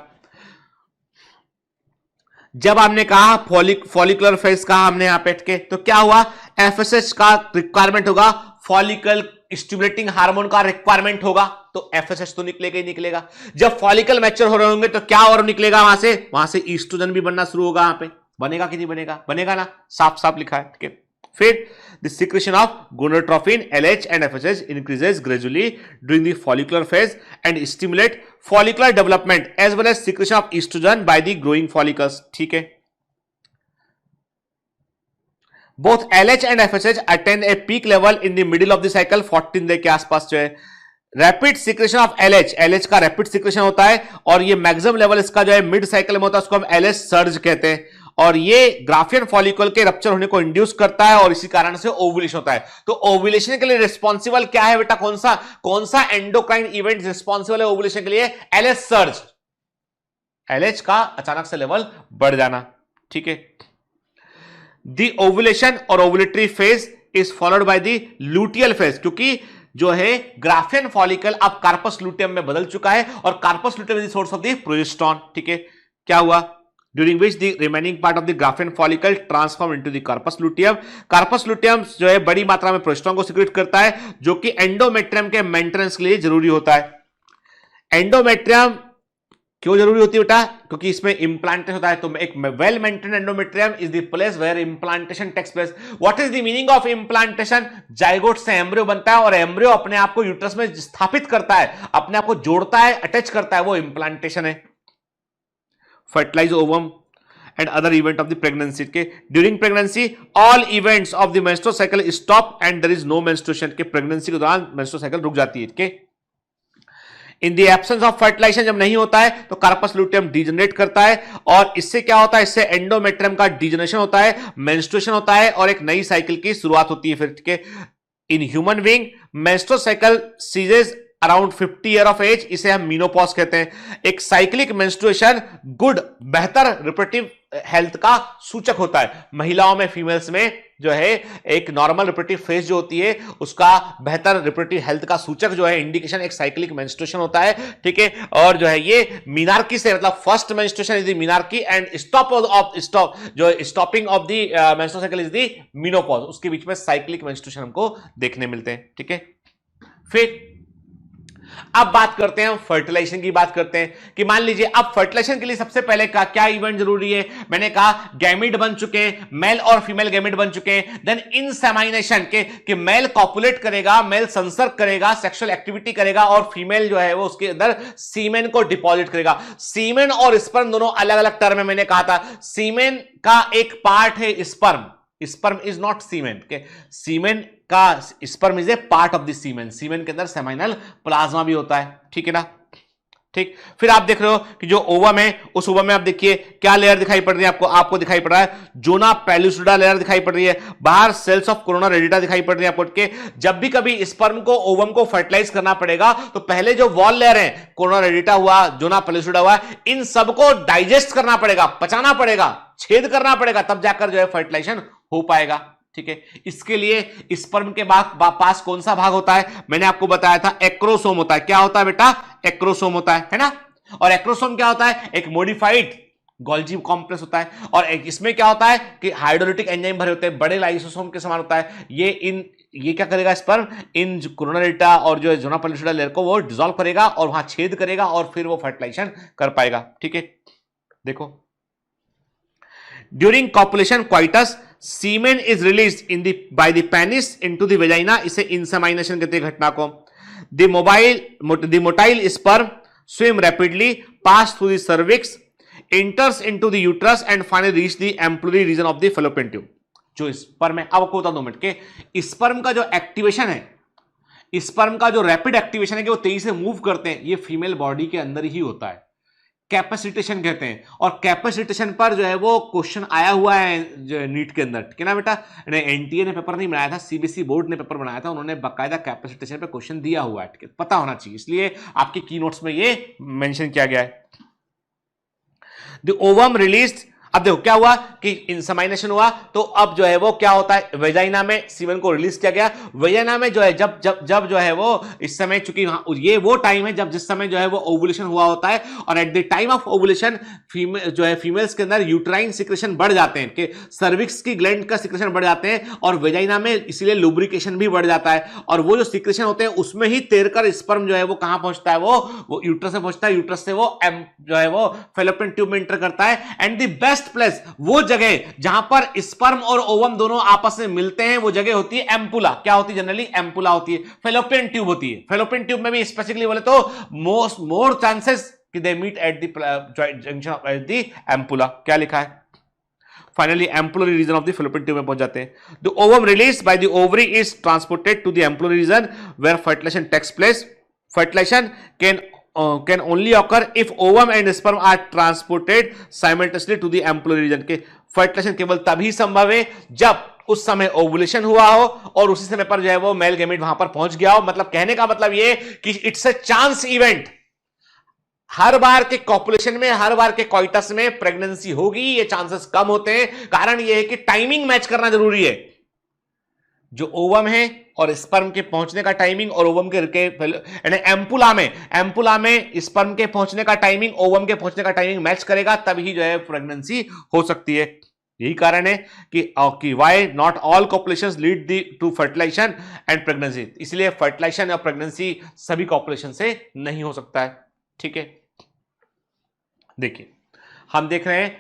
A: जब हमने कहा फॉलिकुलर फेज कहा हमने यहां पे के, तो क्या हुआ, एफएसएच का रिक्वायरमेंट होगा, फॉलिकल स्टिमुलेटिंग हार्मोन का रिक्वायरमेंट होगा, तो एफएसएच तो निकलेगा ही निकलेगा। जब फॉलिकल मैच्योर हो रहे होंगे तो क्या और निकलेगा, वहां से ईस्ट्रोजन भी बनना शुरू होगा। यहां पे बनेगा कि नहीं बनेगा, बनेगा ना, साफ साफ लिखा है। ठीक है, फिर the secretion of gonadotropin LH and FSH increases gradually during the follicular phase and stimulate follicular development as well as secretion of estrogen by the growing follicles. ठीक है, both LH and FSH attain a peak level in the middle of the cycle 14 day के आसपास जो है रैपिड सिक्रेशन ऑफ LH का रैपिड सिक्रेशन होता है और ये मैक्सिमम लेवल इसका जो है मिड साइकिल में होता है, उसको हम LH सर्ज कहते हैं और ये ग्राफियन फॉलिकल के रप्चर होने को इंड्यूस करता है और इसी कारण से ओवुलेशन होता है। तो ओवुलेशन के लिए रिस्पॉन्सिबल क्या है बेटा, कौन सा एंडोक्राइन इवेंट रिस्पॉन्सिबल है ओवुलेशन के लिए? LH सर्ज, LH का अचानक से लेवल बढ़ जाना। ठीक है, द ओवुलेशन और ovulatory phase is followed by the luteal phase, क्योंकि जो है ग्राफियन फॉलिकल अब कार्पस लुटियम में बदल चुका है और corpus luteum is the source of the progesterone. ठीक है, क्या हुआ? During which the remaining part of the Graafian follicle transform into the corpus luteum. Corpus luteum जो है बड़ी मात्रा में प्रोजेस्टेरोन को सिक्रेट करता है जो कि एंडोमेट्रियम के मेंटेनेंस के लिए जरूरी होता है। एंडोमेट्रियम क्यों जरूरी होती है बेटा? क्योंकि इसमें इंप्लांटेशन होता है। तो एक well maintained endometrium is the place where implantation takes place. What is the meaning of implantation? Zygote से एम्ब्रियो बनता है और एम्ब्रियो अपने आप को यूट्रस में स्थापित करता है, अपने आप को जोड़ता है, अटैच करता है, वो इंप्लांटेशन है। Fertilise ovum and other event of the pregnancy के during pregnancy all events of the menstrual cycle stop and there is no menstruation के प्रेगनेंसी के दौरान मेंस्ट्रुअल साइकिल रुक जाती है। के in the absence of fertilisation जब नहीं होता है तो कार्पस लुटियम डीजनरेट करता है और इससे क्या होता है? इससे एंडोमेट्रियम का डीजनरेशन होता है, मेंस्ट्रुएशन होता है और एक नई साइकिल की शुरुआत होती है। फिर ठीक है, in human being menstrual cycle ceases around 50 year of age, इसे हम मीनोपॉज कहते हैं। एक साइक्लिक मेंस्ट्रुएशन गुड बेहतर रिप्रोडक्टिव हेल्थ का सूचक होता है। महिलाओं में, फीमेल्स में जो है एक नॉर्मल रिप्रोडक्टिव फेज जो होती है उसका बेहतर रिप्रोडक्टिव हेल्थ का सूचक जो है इंडिकेशन एक साइक्लिक मेंस्ट्रुएशन होता है। ठीक है, और जो है ये मीनार्की से मतलब first menstruation is the menarche and stopping of the menstrual cycle is the menopause, उसके बीच में साइक्लिक मेंस्ट्रुएशन हमको देखने मिलते हैं। ठीक है, फिर अब बात करते हैं, फर्टिलाइजेशन की बात करते हैं कि मान लीजिए अब फर्टिलाइजेशन के लिए सबसे पहले क्या इवेंट जरूरी है? मैंने कहा गैमिड बन चुके हैं, मेल और फीमेल गैमिड बन चुके हैं। देन इंसेमाइनेशन के कि मेल कॉपुलेट करेगा, मेल संसर्ग करेगा, सेक्सुअल एक्टिविटी करेगा और फीमेल जो है वो उसके अंदर सीमेन को डिपॉजिट करेगा। सीमेन और स्पर्म दोनों अलग अलग टर्म है। मैंने कहा था सीमेन का एक पार्ट है sperm, sperm is not semen के, सीमेन का sperm is a part of the semen, semen के अंदर सेमाइनल प्लाज्मा भी होता है। ठीक है ना? ठीक, फिर आप देख रहे हो कि जो ओवम है उस ओवम में आप देखिए क्या लेयर दिखाई पड़ रही है आपको दिखाई पड़ रहा है जोना पेलुसिडा लेयर दिखाई पड़ रही है, बाहर सेल्स ऑफ कोरोना रेडिटा दिखाई पड़ रही है आपको के। जब भी कभी स्पर्म को ओवम को फर्टिलाइज करना पड़ेगा तो पहले जो वॉल लेयर है, कोरोना रेडिटा हुआ, जोना पेलुसिडा हुआ, इन सबको डाइजेस्ट करना पड़ेगा, पचाना पड़ेगा, छेद करना पड़ेगा, तब जाकर जो है फर्टिलाइजेशन हो पाएगा। ठीक है, इसके लिए स्पर्म के पास कौन सा भाग होता है? मैंने आपको बताया था एक्रोसोम होता है। क्या होता है बेटा? एक्रोसोम होता है ना? और एक्रोसोम क्या होता है? एक मॉडिफाइड गोल्जी कॉम्प्लेक्स होता है और इसमें क्या होता है कि हाइड्रोलिटिक एंजाइम भरे होते हैं, बड़े लाइसोसोम के समान होता है। ये क्या करेगा? स्पर्म इन कोरोना रेडिटा और जो जोना पेलुसिडा लेयर को वो डिसॉल्व करेगा और वहां छेद करेगा और फिर वो फर्टिलाइजेशन कर पाएगा। ठीक है, देखो during copulation coitus semen is release by the penis into the vagina, इसे इंसेमाइनेशन कहते हैं घटना को। The motile sperm swim rapidly pass through the cervix, enters into the uterus and finally reach the ampullary region of the fallopian tube. जो स्पर्म है, अब आपको बता 2 मिनट के स्पर्म का जो एक्टिवेशन है, स्पर्म का जो रैपिड एक्टिवेशन है कि वो तेजी से मूव करते हैं, ये फीमेल बॉडी के अंदर ही होता है, कैपेसिटेशन कहते हैं। और कैपेसिटेशन पर जो है वो क्वेश्चन आया हुआ है जो नीट के अंदर। ठीक है ना बेटा? एनटीए ने पेपर नहीं बनाया था, सीबीएसई बोर्ड ने पेपर बनाया था, उन्होंने बाकायदा कैपेसिटेशन पे क्वेश्चन दिया हुआ है। ठीक है, पता होना चाहिए, इसलिए आपके की नोट्स में ये मेंशन किया गया है। द ओवम रिलीज्ड, अब देखो क्या हुआ कि इंसेमाइनेशन हुआ तो अब जो है वो क्या होता है, वेजाइना में सीमेन को रिलीज किया गया। वेजाइना में जो है जब जो है वो इस समय, चूंकि ये वो टाइम है जिस समय जो है वो ओवुलेशन हुआ होता है और at the time of ovulation जो है फीमेल्स के अंदर यूट्राइन सिक्रेशन बढ़ जाते हैं, कि सर्विक्स की ग्लैंड का सिक्रेशन बढ़ जाते हैं और वेजाइना में इसीलिए लुब्रिकेशन भी बढ़ जाता है और वो जो सिक्रेशन होते हैं उसमें ही तैरकर स्पर्म जो है वो कहां पहुंचता है, वो यूट्रस से पहुंचता है, यूट्रस से वो जो है वो फैलोपियन ट्यूब में एंटर करता है। And the best test place, वो जगह जहां पर स्पर्म और ओवम दोनों आपस में मिलते हैं, वो जगह होती है एम्पुला। क्या होती है? जनरली एम्पुला होती है, फेलोपियन ट्यूब होती है। फेलोपियन ट्यूब में भी स्पेसिफिकली बोले तो मोर चांसेस कि they meet at the junction at the ampulla. क्या लिखा है? Finally ampullary region of the fallopian tube में पहुंच जाते हैं। The ovum release by the ovary is transported to the ampullary region where fertilisation takes place. Fertilisation can only occur if ovum and sperm are transported simultaneously to the ampullary region। के फर्टिलाइजेशन केवल तभी संभव है जब उस समय ओवुलेशन हुआ हो और उसी समय पर जो है वो मेल गैमेट वहां पर पहुंच गया हो। मतलब कहने का मतलब ये कि इट्स अ चांस इवेंट। हर बार के कॉपुलेशन में, हर बार के कॉइटस में प्रेगनेंसी होगी, ये चांसेस कम होते हैं। कारण ये है कि टाइमिंग मैच करना जरूरी है। जो ओवम है और स्पर्म के पहुंचने का टाइमिंग और ओवम के एम्पुला में स्पर्म के पहुंचने का टाइमिंग ओवम के पहुंचने का टाइमिंग मैच करेगा, तभी जो है प्रेगनेंसी हो सकती है। यही कारण है कि why not all copulations lead to fertilisation and pregnancy. इसलिए फर्टिलाइजेशन और प्रेगनेंसी सभी कॉपुलेशन से नहीं हो सकता है। ठीक है, देखिए हम देख रहे हैं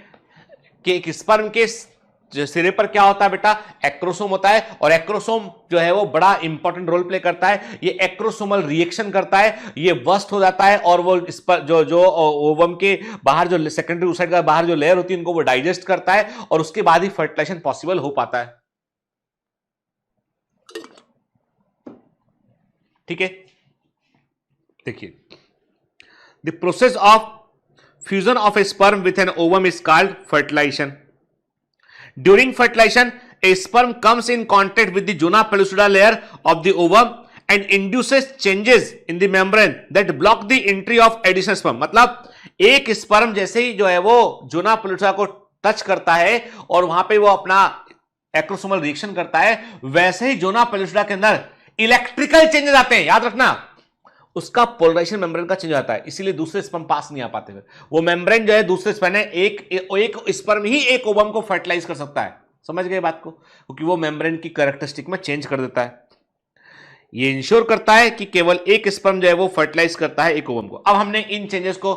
A: कि एक स्पर्म के सिरे पर क्या होता है बेटा? एक्रोसोम होता है, और एक्रोसोम जो है वो बड़ा इंपॉर्टेंट रोल प्ले करता है। ये एक्रोसोमल रिएक्शन करता है, ये बस्ट हो जाता है, और वो इस पर जो ओवम के बाहर जो सेकेंडरी oocyte का बाहर जो लेयर होती है उनको वो डाइजेस्ट करता है, और उसके बाद ही फर्टिलाइजेशन पॉसिबल हो पाता है। ठीक है, देखिए the process of fusion of a sperm with an ovum is called fertilisation. During fertilization, a sperm comes in contact with the zona pellucida layer of the ovum and induces changes in the membrane that block the entry of additional sperm। मतलब एक स्पर्म जैसे ही जो है वो जोना पेलुसिडा को टच करता है और वहां पे वो अपना एक्रोसोमल रिएक्शन करता है, वैसे ही जोना पेलुसिडा के अंदर इलेक्ट्रिकल चेंजेस आते हैं। याद रखना, उसका पोलराइजेशन मेम्ब्रेन का चेंज आता है, इसीलिए दूसरे स्पर्म पास नहीं आ पाते। वो मेम्ब्रेन जो है दूसरे स्पर्म है, एक स्पर्म ही एक ओवम को फर्टिलाइज कर सकता है। समझ गए बात को? क्योंकि वो मेम्ब्रेन की कैरेक्टरिस्टिक में चेंज कर देता है। ये इंश्योर करता है कि केवल एक स्पर्म जो है वो फर्टिलाइज करता है एक ओवम को। अब हमने इन चेंजेस को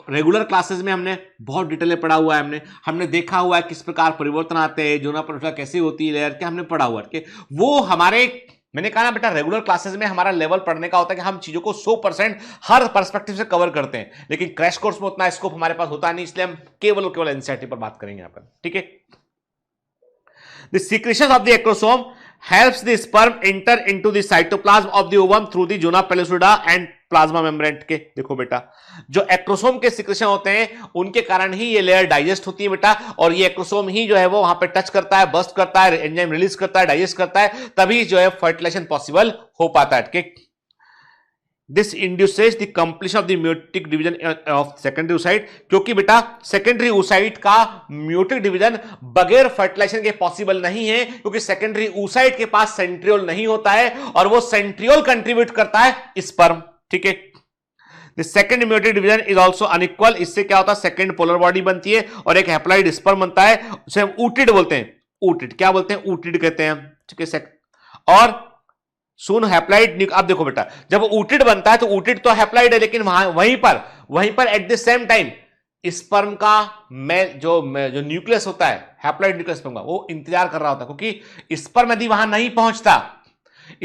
A: रेगुलर क्लासेस में हमने बहुत डिटेल में पढ़ा हुआ है। हमने देखा हुआ है किस प्रकार परिवर्तन आते हैं, जोना पेलुसिडा कैसे होती है लेयर, क्या हमने पढ़ा हुआ है। वो हमारे, मैंने कहा ना बेटा, रेगुलर क्लासेस में हमारा लेवल पढ़ने का होता है कि हम चीजों को 100% हर पर्सपेक्टिव से कवर करते हैं, लेकिन क्रैश कोर्स में उतना स्कोप हमारे पास होता नहीं, इसलिए हम केवल एनसीईआरटी पर बात करेंगे यहां पर। ठीक है, the secretion of the acrosome helps the sperm enter into the cytoplasm of the ovum through the zona pellucida and plasma membrane। के देखो बेटा, जो एक्रोसोम के सिक्रेशन होते हैं उनके कारण ही ये लेयर डाइजेस्ट होती है बेटा, और ये एक्रोसोम ही जो है वो वहां पे टच करता है, बस्ट करता है, एंजाइम रिलीज करता है, डाइजेस्ट करता है, तभी जो है फर्टिलाइजेशन पॉसिबल हो पाता है। This induces the completion of the meiotic division of secondary oocyte। क्योंकि बेटा सेकेंडरी oocyte का म्यूटिक डिवीजन बगैर फर्टिलाइजेशन के पॉसिबल नहीं है, क्योंकि सेकेंडरी oocyte के पास सेंट्रियोल नहीं होता है, और वो सेंट्रियोल कंट्रीब्यूट करता है स्पर्म। ठीक है, the second meiotic division is also unequal. इससे क्या होता है? सेकेंड पोलर बॉडी बनती है और एक हैप्लॉइड स्पर्म बनता है, उसे हम ऊटिड बोलते हैं। ऊटिड क्या बोलते हैं? ऊटिड कहते हैं। ठीक है, और सुन हैप्लाइड। अब देखो बेटा, जब ऊटिड बनता है तो ऊटिड तो हैप्लाइड है, लेकिन वहीं पर at the same time sperm का जो न्यूक्लियस होता है, हैप्लाइड न्यूक्लियस स्पर्म का, वो इंतजार कर रहा होता है, क्योंकि स्पर्म यदि वहां नहीं पहुंचता,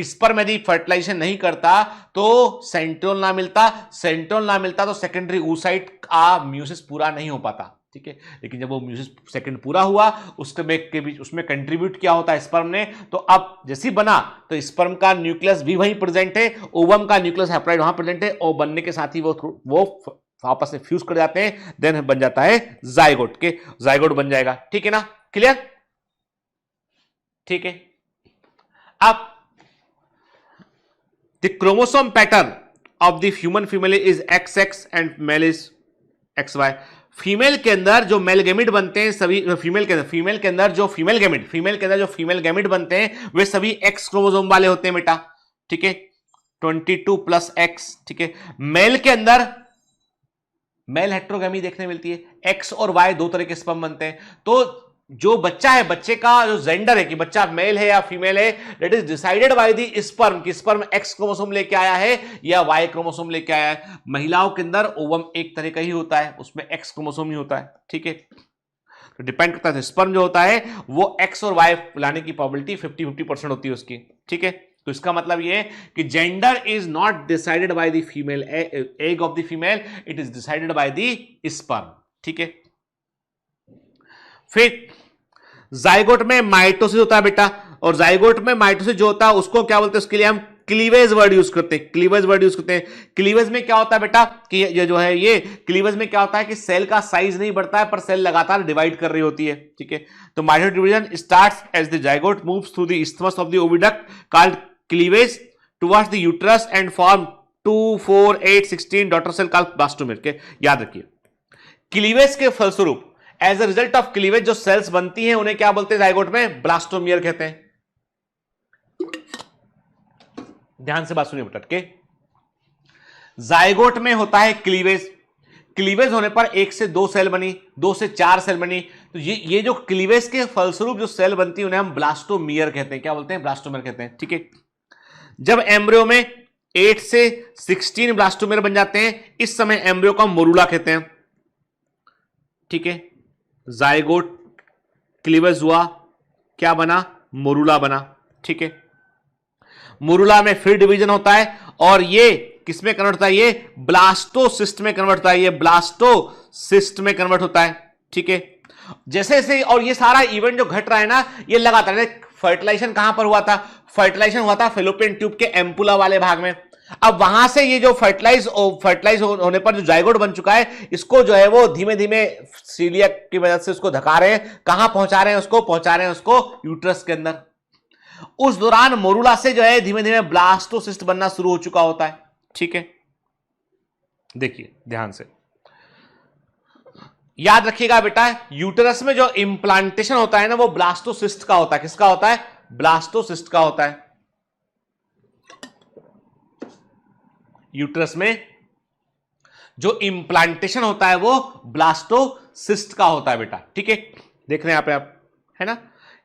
A: स्पर्म यदि फर्टिलाइजेशन नहीं करता तो सेंट्रियोल ना मिलता तो सेकेंडरी oocyte का म्यूसिस पूरा नहीं हो पाता। ठीक है, लेकिन जब वो म्यूसिस सेकंड पूरा हुआ, उसमें कंट्रीब्यूट किया होता है स्पर्म ने, तो अब जैसे बना तो स्पर्म का न्यूक्लियस भी वहीं प्रेजेंट है, ओवम का न्यूक्लियस हैप्लॉइड वहां प्रेजेंट है, और बनने के साथ ही वो आपस में फ्यूज कर जाते हैं, देन बन जाता है जाइगोट। के जाइगोट बन जाएगा। ठीक है ना, क्लियर? ठीक है, अब the chromosome pattern of the human female is XX and male is XY। Female के अंदर जो मेल गैमेट बनते हैं सभी, फीमेल के अंदर जो फीमेल गैमेट बनते हैं वे सभी X क्रोमोसोम वाले होते हैं बेटा। ठीक है, 22+X। ठीक है, मेल के अंदर मेल हेट्रोगैमी देखने मिलती है, X और Y दो तरह के स्पर्म बनते हैं। तो जो बच्चा है, बच्चे का जो जेंडर है कि बच्चा मेल है या फीमेल है, that is decided by the sperm कि स्पर्म X क्रोमोसोम लेके आया है या Y क्रोमोसोम लेके आया है। महिलाओं के अंदर ओवम एक तरह का ही होता है, उसमें X क्रोमोसोम ही होता है। ठीक है, तो डिपेंड करता है, स्पर्म जो होता है वो एक्स और वाई लाने की प्रोबेबिलिटी 50-50% होती है उसकी, ठीक है। तो इसका मतलब ये है कि gender is not decided by the female egg of the female, it is decided by the sperm, ठीक है। फिर जाइगोट में माइटोसिस होता है बेटा, और जाइगोट में माइटोसिस जो होता है उसको क्या बोलते हैं, उसके लिए हम क्लीवेज वर्ड यूज करते हैं, क्लीवेज वर्ड यूज करते हैं। क्लीवेज में क्या होता है बेटा कि ये जो है, ये क्लीवेज में क्या होता है कि सेल का साइज नहीं बढ़ता है पर सेल लगातार डिवाइड कर रही होती है, ठीक है। तो mitosis division starts as the zygote moves through the isthmus of the oviduct called cleavage towards the uterus and form 2, 4, 8, 16 daughter cell called blastomere के। याद रखिए, क्लीवेज के फलस्वरूप as a result of cleavage जो सेल्स बनती हैं उन्हें क्या बोलते हैं जाइगोट में, ब्लास्टोमियर कहते हैं। ध्यान से बात सुनिए बेटा के, जाइगोट में होता है क्लीवेज, क्लीवेज होने पर 1 से 2 सेल बनी, 2 से 4 सेल बनी, तो ये जो क्लीवेज के फलस्वरूप जो सेल बनती है उन्हें हम ब्लास्टोमियर कहते हैं। क्या बोलते हैं, ब्लास्टोमियर कहते हैं, ठीक है। जब एम्ब्रियो में 8 से 16 ब्लास्टोमियर बन जाते हैं, इस समय एम्ब्रियो को मोरूला कहते हैं, ठीक है। जाइगोट क्लीवेज हुआ, क्या बना, मोरूला बना, ठीक है। मोरूला में फिर डिवीजन होता है और ये किसमें कन्वर्ट होता है, ये ब्लास्टोसिस्ट में कन्वर्ट होता है, ये ब्लास्टोसिस्ट में कन्वर्ट होता है, ठीक है। जैसे जैसे और ये सारा इवेंट जो घट रहा है ना, ये लगातार, फर्टिलाइजेशन कहां पर हुआ था, फर्टिलाइजेशन हुआ था फेलोपियन ट्यूब के एम्पुला वाले भाग में। अब वहां से ये जो फर्टिलाइज होने पर जो जाइगोट बन चुका है, इसको जो है वो धीमे धीमे सीलियक की मदद से उसको धका रहे हैं, कहां पहुंचा रहे हैं उसको, पहुंचा रहे हैं उसको यूट्रस के अंदर। उस दौरान मोरूला से जो है धीमे धीमे ब्लास्टोसिस्ट बनना शुरू हो चुका होता है, ठीक है। देखिए ध्यान से याद रखिएगा बेटा, यूटेरस में जो इंप्लांटेशन होता है ना, वो ब्लास्टोसिस्ट का होता है। किसका होता है, ब्लास्टोसिस्ट का होता है। यूटेरस में जो इंप्लांटेशन होता है वो ब्लास्टोसिस्ट का होता है बेटा, ठीक है। देख रहे हैं यहां पे आप, है ना,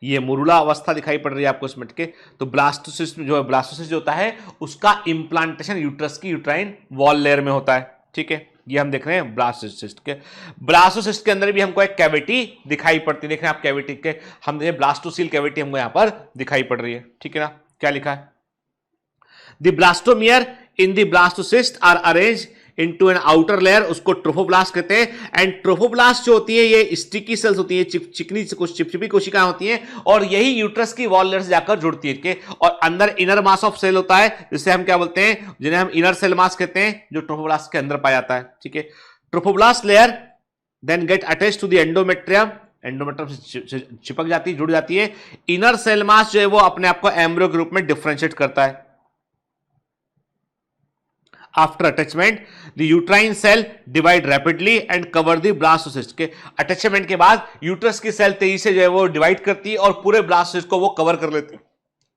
A: ये मोरूला अवस्था दिखाई पड़ रही है आपको इसमें के। तो ब्लास्टोसिस्ट जो है, ब्लास्टोसिस्ट जो होता है उसका इंप्लांटेशन यूट्रस की यूट्राइन वॉल लेयर में होता है, ठीक है। ये हम देख रहे हैं ब्लास्टोसिस्ट के। ब्लास्टोसिस्ट के अंदर भी हमको एक कैविटी दिखाई पड़ती है, देख रहे हैं आप कैविटी के, हम ब्लास्टोसील कैविटी हमको यहां पर दिखाई पड़ रही है, ठीक है ना। क्या लिखा है, the blastomere in the blastocyst are arrange into an outer layer, उसको ट्रोफोब्लास्ट कहते हैं। एंड ट्रोफोब्लास्ट जो होती है ये स्टिकी सेल्स होती है, चिकनी चिपचिपी कोशिकाएं होती हैं, और यही यूट्रस की वॉल लेयर से जाकर जुड़ती है के। और अंदर इनर मास ऑफ सेल होता है, जिसे हम क्या बोलते हैं, जिन्हें हम इनर सेल मास कहते हैं, जो ट्रोफोब्लास्ट के अंदर पाया जाता है, ठीक है। Trophoblast layer then get attached to the endometrium, endometrium से चिपक जाती है, जुड़ जाती है। इनर सेल मास जो है वो अपने आप को एम्ब्रियो के रूप में डिफरेंशिएट करता है। After attachment, the uterine cell divide rapidly and cover the blastocyst के अटैचमेंट के बाद यूट्रस की सेल तेजी से जो है वो डिवाइड करती है और पूरे ब्लास्टोसिस्ट को वो कवर कर लेती है,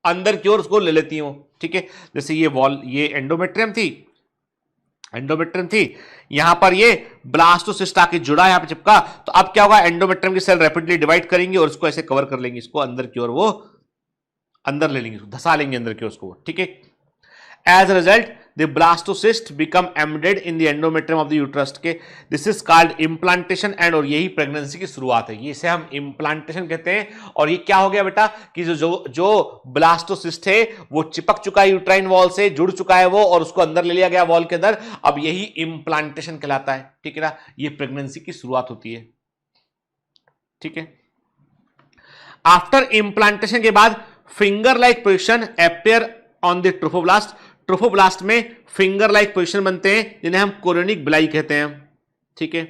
A: अंदर की ओर उसको ले लेती है, ठीक है। जैसे ये वॉल, ये एंडोमेट्रियम थी, यहां पर ये ब्लास्टोसिस्ट आके जुड़ा है, यहां पे चिपका। तो अब क्या होगा, एंडोमेट्रियम की सेल रैपिडली डिवाइड करेंगे और इसको ऐसे कवर कर लेंगे, इसको अंदर की ओर वो अंदर ले लेंगे, धसा लेंगे अंदर की ओर उसको, ठीक है। As a result, the blastocyst become embedded in the endometrium of the uterus के। This is called implantation and और यही प्रेगनेंसी की शुरुआत है, ये इसे हम implantation कहते हैं। और ये क्या हो गया बेटा कि जो ब्लास्टोसिस्ट है वो चिपक चुका है यूट्राइन वॉल से, जुड़ चुका है वो, और उसको अंदर ले लिया गया वॉल के अंदर। अब यही इम्प्लांटेशन कहलाता है, ठीक है ना। ये प्रेगनेंसी की शुरुआत होती है, ठीक है। आफ्टर इम्प्लांटेशन के बाद finger like position appear on the trophoblast, trophoblast में फिंगर लाइक पोजिशन बनते हैं, जिन्हें हम कोरोनिक बिलाई कहते हैं, ठीक है।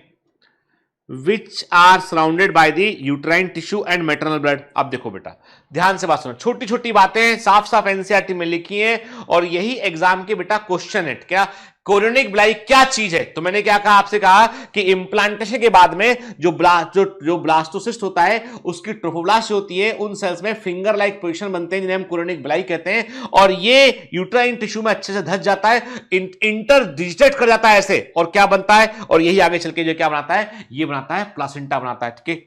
A: Which are surrounded by the uterine tissue and maternal blood. अब देखो बेटा ध्यान से बात सुनो, छोटी छोटी बातें साफ साफ एनसीईआरटी में लिखी हैं और यही एग्जाम के बेटा क्वेश्चन है। क्या कोरोनिक बिलाई क्या चीज है, तो मैंने क्या कहा, आपसे कहा कि इंप्लांटेशन के बाद में जो ब्लास्टोसिस्ट होता है उसकी ट्रोफोब्लास्ट होती है, उन सेल्स में फिंगर लाइक पोजीशन बनते हैं, जिन्हें हम कोरोनिक बिलाई कहते हैं। और ये यूट्राइन टिश्यू में अच्छे से धस जाता है, इंटर डिजिटेट कर जाता है ऐसे, और क्या बनता है, और यही आगे चल के जो क्या बनाता है, ये बनाता है प्लासेंटा बनाता है, ठीक है।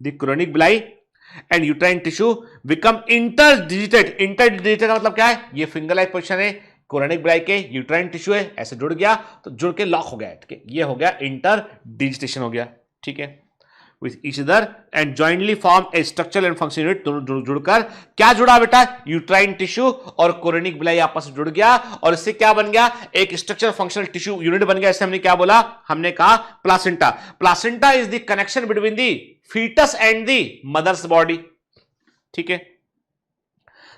A: द कोरोनिक बिलाई एंड यूट्राइन टिश्यू बिकम इंटरडिजिटेट। इंटरडिजिटेट का मतलब क्या है, ये फिंगर लाइक पोजीशन है, कोरोनिक बिलाई के यूट्राइन टिश्यू है, ऐसे जुड़ गया तो जुड़ के लॉक हो गया, ठीक है। ये हो गया इंटर डिजिटेशन हो गया, ठीक है। With each other and jointly form A structural and functional unit. दोनों जुड़कर क्या जुड़ा बेटा, यूट्राइन टिश्यू और कोरोनिक विलाई आपस में जुड़ गया और इससे क्या बन गया, एक स्ट्रक्चरल फंक्शनल टिश्यू यूनिट बन गया। इससे हमने क्या बोला, हमने कहा placenta. Placenta is the connection between the foetus and the mother's body. ठीक है,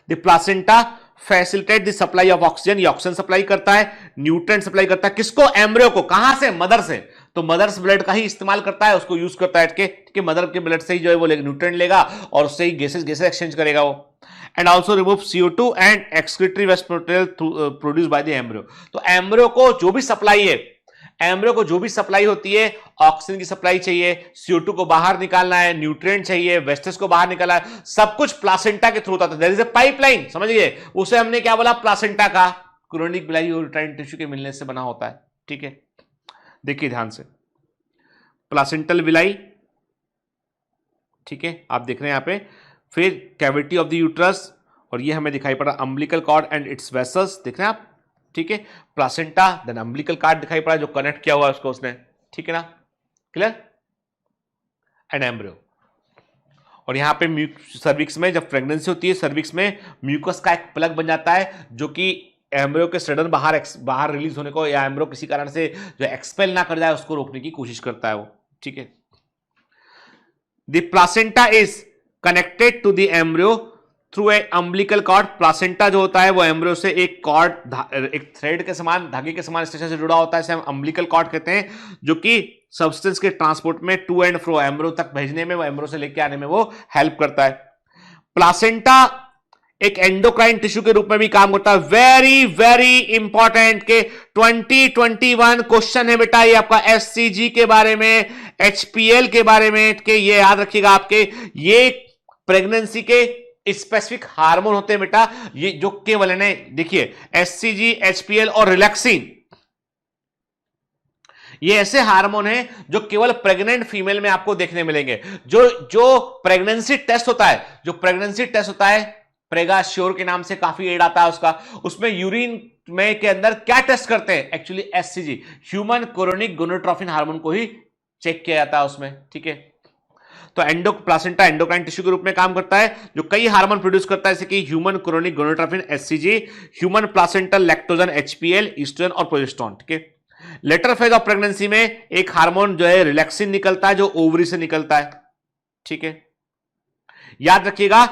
A: the placenta facilitate the supply of oxygen, ये ऑक्सीजन सप्लाई करता है, न्यूट्रिएंट सप्लाई करता है, किसको, एम्ब्रियो को। कहां से, मदर से। तो मदर्स ब्लड का ही इस्तेमाल करता है, उसको यूज करता है कि मदर के ब्लड से ही जो है वो न्यूट्रिएंट लेगा और उससे ही गैसेस एक्सचेंज करेगा वो। And also remove CO2 and excretory waste material produce by the embryo. तो एम्ब्रियो को जो भी सप्लाई है, एम्ब्रियो को जो भी सप्लाई होती है, ऑक्सीजन की सप्लाई चाहिए, CO2 को बाहर निकालना है, न्यूट्रिएंट चाहिए, वेस्टेज को बाहर निकालना है, सब कुछ प्लासेंटा के थ्रू होता है। देयर इज ए पाइपलाइन, समझ गए, उसे हमने क्या बोला, प्लासेंटा का। कोरोनिक विलाई और यूट्राइन टिश्यू के मिलने से बना होता है। ठीक है, देखिए ध्यान से, प्लासेंटल विलाई, ठीक है, आप देख रहे हैं यहां पे, फिर कैविटी ऑफ द यूट्रस, और ये हमें दिखाई पड़ा umbilical cord and its vessels, देख रहे हैं आप। ठीक है, प्लासेंटा देन अम्बिलिकल कॉर्ड दिखाई पड़ा जो कनेक्ट किया हुआ है उसको उसने। ठीक है ना, क्लियर, एंड एम्ब्रियो। और यहां पे सर्विक्स में जब प्रेगनेंसी होती है, सर्विक्स में म्यूकस का एक प्लग बन जाता है जो कि एम्ब्रियो के सडन बाहर रिलीज होने को, या एम्ब्रियो किसी कारण से जो एक्सपेल ना कर जाए उसको रोकने की कोशिश करता है वो। ठीक है, the placenta is connected to the embryo through a umbilical cord. Placenta जो होता है वो एम्ब्रियो से एक कॉर्ड, एक थ्रेड के समान, धागे के समान स्टेशन से जुड़ा होता है, इसे हम अम्बिलिकल कॉर्ड कहते हैं, जो कि सब्सटेंस के ट्रांसपोर्ट में टू एंड फ्रो एम्ब्रियो तक भेजने में, वो एम्ब्रियो से लेके आने में वो हेल्प करता है। प्लासेंटा एक एंडोक्राइन टिश्यू के रूप में भी काम करता है। वेरी वेरी इंपॉर्टेंट के 2021 क्वेश्चन है बेटा ये आपका SCG के बारे में, HPL के बारे में, के ये याद रखिएगा आपके, ये प्रेगनेंसी के स्पेसिफिक हार्मोन होते हैं बेटा, ये जो केवल है, देखिए SCG, HPL और रिलैक्सिन, ये ऐसे हार्मोन हैं जो केवल प्रेग्नेंट फीमेल में आपको देखने मिलेंगे। जो प्रेगनेंसी टेस्ट होता है, प्रेगा श्योर के नाम से काफी एड आता है उसका, उसमें यूरिन में के अंदर क्या टेस्ट करते हैं, actually SCG, human chorionic gonadotropin hormone को ही चेक किया जाता है उसमें। ठीक है, तो प्लासेंटा एंडोक्राइन टिश्यू के रूप में काम करता है जो कई हार्मोन प्रोड्यूस करता है, जैसे कि human chorionic gonadotropin SCG, human placental lactogen HPL, oestrogen और प्रोजेस्टेरोन। ठीक है, लेटर फेज ऑफ प्रेगनेंसी में एक हार्मोन जो है रिलैक्सिन निकलता है, जो ओवरी से निकलता है। ठीक है, याद रखिएगा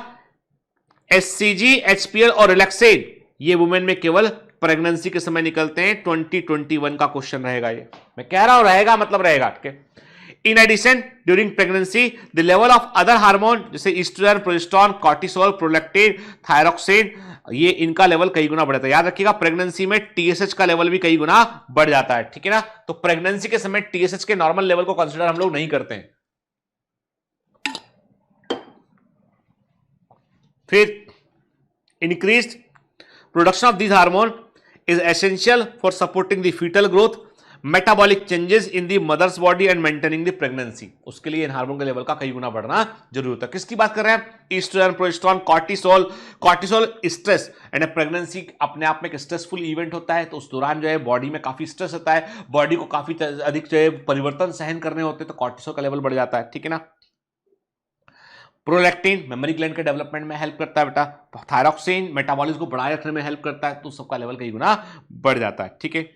A: SCG, HPL और रिलैक्सिन ये वुमेन में केवल प्रेगनेंसी के समय निकलते हैं। 2021 का क्वेश्चन रहेगा ये, मैं कह रहा हूं रहेगा मतलब रहेगा। ठीक है, in addition during pregnancy the level of other hormone जैसे oestrogen, progesterone, cortisol, prolactin, thyroxine, ये इनका लेवल कई गुना बढ़ जाता है। याद रखिएगा प्रेगनेंसी में TSH का लेवल भी कई गुना बढ़ जाता है। ठीक है ना, तो प्रेगनेंसी के समय TSH के नॉर्मल लेवल को कंसीडर हम लोग नहीं करते हैं। फिर increased production of this hormone is essential for supporting the foetal growth, metabolic changes in the mother's body and maintaining the pregnancy. उसके लिए इन हार्मोन के लेवल का कई गुना बढ़ना जरूरी होता है। किसकी बात कर रहे हैं, oestrogen, progesterone, cortisol. Cortisol stress and pregnancy अपने आप में एक स्ट्रेसफुल इवेंट होता है, तो उस दौरान जो है बॉडी में काफी स्ट्रेस होता है, बॉडी को काफी अधिक जो है परिवर्तन सहन करने होते हैं, तो कॉर्टिसोल का लेवल बढ़ जाता है। ठीक है ना, प्रोलैक्टिन मेमोरी ग्लैंड के डेवलपमेंट में हेल्प करता है बेटा, थायरॉक्सिन मेटाबॉलिज्म को बनाए रखने में हेल्प करता है, तो सबका लेवल कई गुना बढ़ जाता है। ठीक है,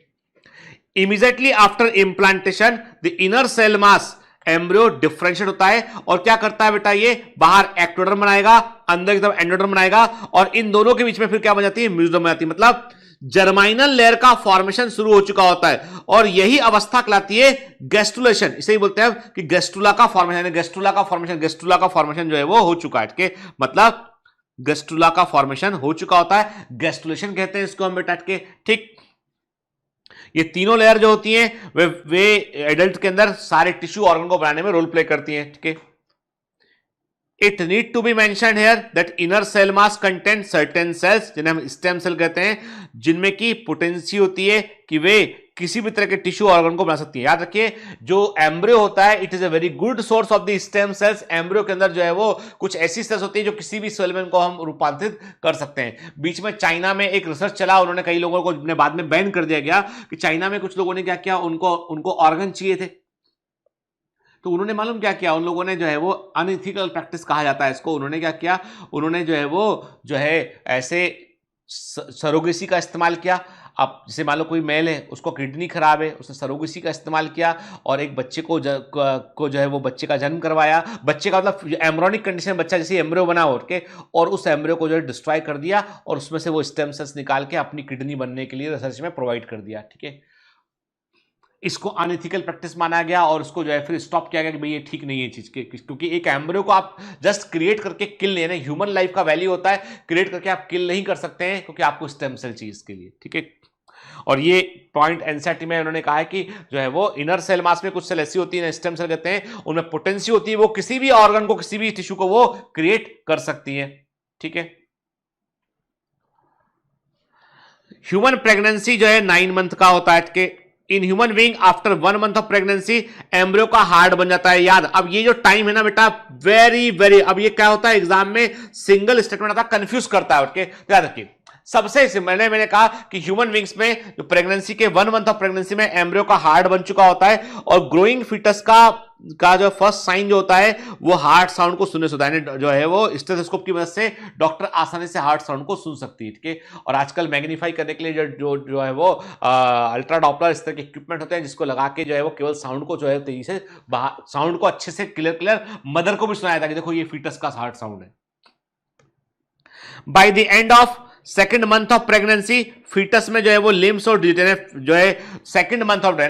A: immediately after implantation the inner cell mass embryo differentiate होता है, और क्या करता है बेटा, ये बाहर एक्टोडर्म बनाएगा, अंदर की तरफ एंडोडर्म बनाएगा, और इन दोनों के बीच में फिर क्या बन जाती है, म्यूजोडर्म बन जाती है। मतलब जर्माइनल लेयर का फॉर्मेशन शुरू हो चुका होता है, और यही अवस्था कहलाती है गैस्ट्रुलेशन। इसे ही बोलते हैं कि गैस्ट्रुला का फॉर्मेशन, गैस्ट्रुला का फॉर्मेशन जो है वो हो चुका है। ठीक है, मतलब गैस्ट्रुला का फॉर्मेशन हो चुका होता है, गैस्ट्रुलेशन कहते हैं इसको हम बेटा के। ठीक, ये तीनों लेयर जो होती हैं वे एडल्ट के अंदर सारे टिश्यू ऑर्गन को बनाने में रोल प्ले करती हैं। ठीक है, it need to be mentioned here that inner cell mass content certain cells, जिन्हें हम स्टेम सेल कहते हैं, जिनमें की पोटेंसी होती है कि वे किसी भी तरह के टिश्यू ऑर्गन को बना सकती है। याद रखिए जो एम्ब्रियो होता है it is a very good source of the stem cells. Embryo के अंदर जो है वो कुछ ऐसी सेल्स होती है जो किसी भी सेल में को हम रूपांतरित कर सकते हैं। बीच में चाइना में एक रिसर्च चला, उन्होंने कई लोगों को बाद में बैन कर दिया गया कि चाइना में कुछ लोगों ने क्या किया, उनको ऑर्गन चाहिए थे, तो उन्होंने मालूम क्या किया, उन लोगों ने जो है वो अनइथिकल प्रैक्टिस कहा जाता है इसको, उन्होंने क्या किया, उन्होंने जो है वो जो है ऐसे सरोगेसी का इस्तेमाल किया। अब जैसे मान लो कोई मेल है, उसको किडनी खराब है, उसने सरोगेसी का इस्तेमाल किया और एक बच्चे को जो है वो बच्चे का जन्म करवाया। बच्चे का मतलब एम्ब्रियोनिक कंडीशन, बच्चा जैसे एम्ब्रियो बना हो के, और उस एम्ब्रियो को जो है डिस्ट्रॉय कर दिया और उसमें से वो स्टेम सेल्स निकाल के अपनी किडनी बनने के लिए रिसर्च में प्रोवाइड कर दिया। ठीक है, इसको अनइथिकल प्रैक्टिस माना गया और उसको जो है फिर स्टॉप किया गया कि भाई ये ठीक नहीं है चीज के, क्योंकि एक एम्ब्रियो को आप जस्ट क्रिएट करके किल नहीं है ना, ह्यूमन लाइफ का वैल्यू होता है, क्रिएट करके आप किल नहीं कर सकते हैं क्योंकि आपको स्टेम सेल चाहिए इसके लिए। ठीक है, और ये पॉइंट एनसीईआरटी में उन्होंने कहा है कि जो है वो इनर सेल मास में कुछ सेल ऐसी होती है, स्टेम सेल कहते हैं, उनमें पोटेंसी होती है, वो किसी भी ऑर्गन को, किसी भी टिश्यू को वो क्रिएट कर सकती है। ठीक है, ह्यूमन प्रेगनेंसी जो है 9 मंथ का होता है कि इन human being after 1 month of pregnancy embryo का हार्ट बन जाता है। याद, अब ये जो टाइम है ना बेटा, वेरी अब ये क्या होता है एग्जाम में सिंगल स्टेटमेंट आता है, कंफ्यूज करता है। ओके, तो याद रखिए सबसे मैंने कहा कि ह्यूमन बींग्स में जो प्रेगनेंसी के 1 मंथ ऑफ प्रेगनेंसी में एम्ब्रियो का हार्ट बन चुका होता है और ग्रोइंग फीटस का जो फर्स्ट साइन जो होता है वो हार्ट साउंड को सुनने से होता है, जो है वो स्टेथोस्कोप की मदद से डॉक्टर आसानी से हार्ट साउंड को सुन सकती है। ठीक है, और आजकल मैग्नीफाई करने के लिए जो है वो अल्ट्रा डॉपलर इस तरह के इक्विपमेंट होते हैं जिसको लगा के जो है वो केवल साउंड को जो है तेजी से साउंड को अच्छे से क्लियर मदर को भी सुनाया था कि देखो ये फीटस का हार्ट साउंड है। By the end of second month of pregnancy foetus में जो है वो लिम्स और डिजिट जो है सेकेंड मंथ ऑफ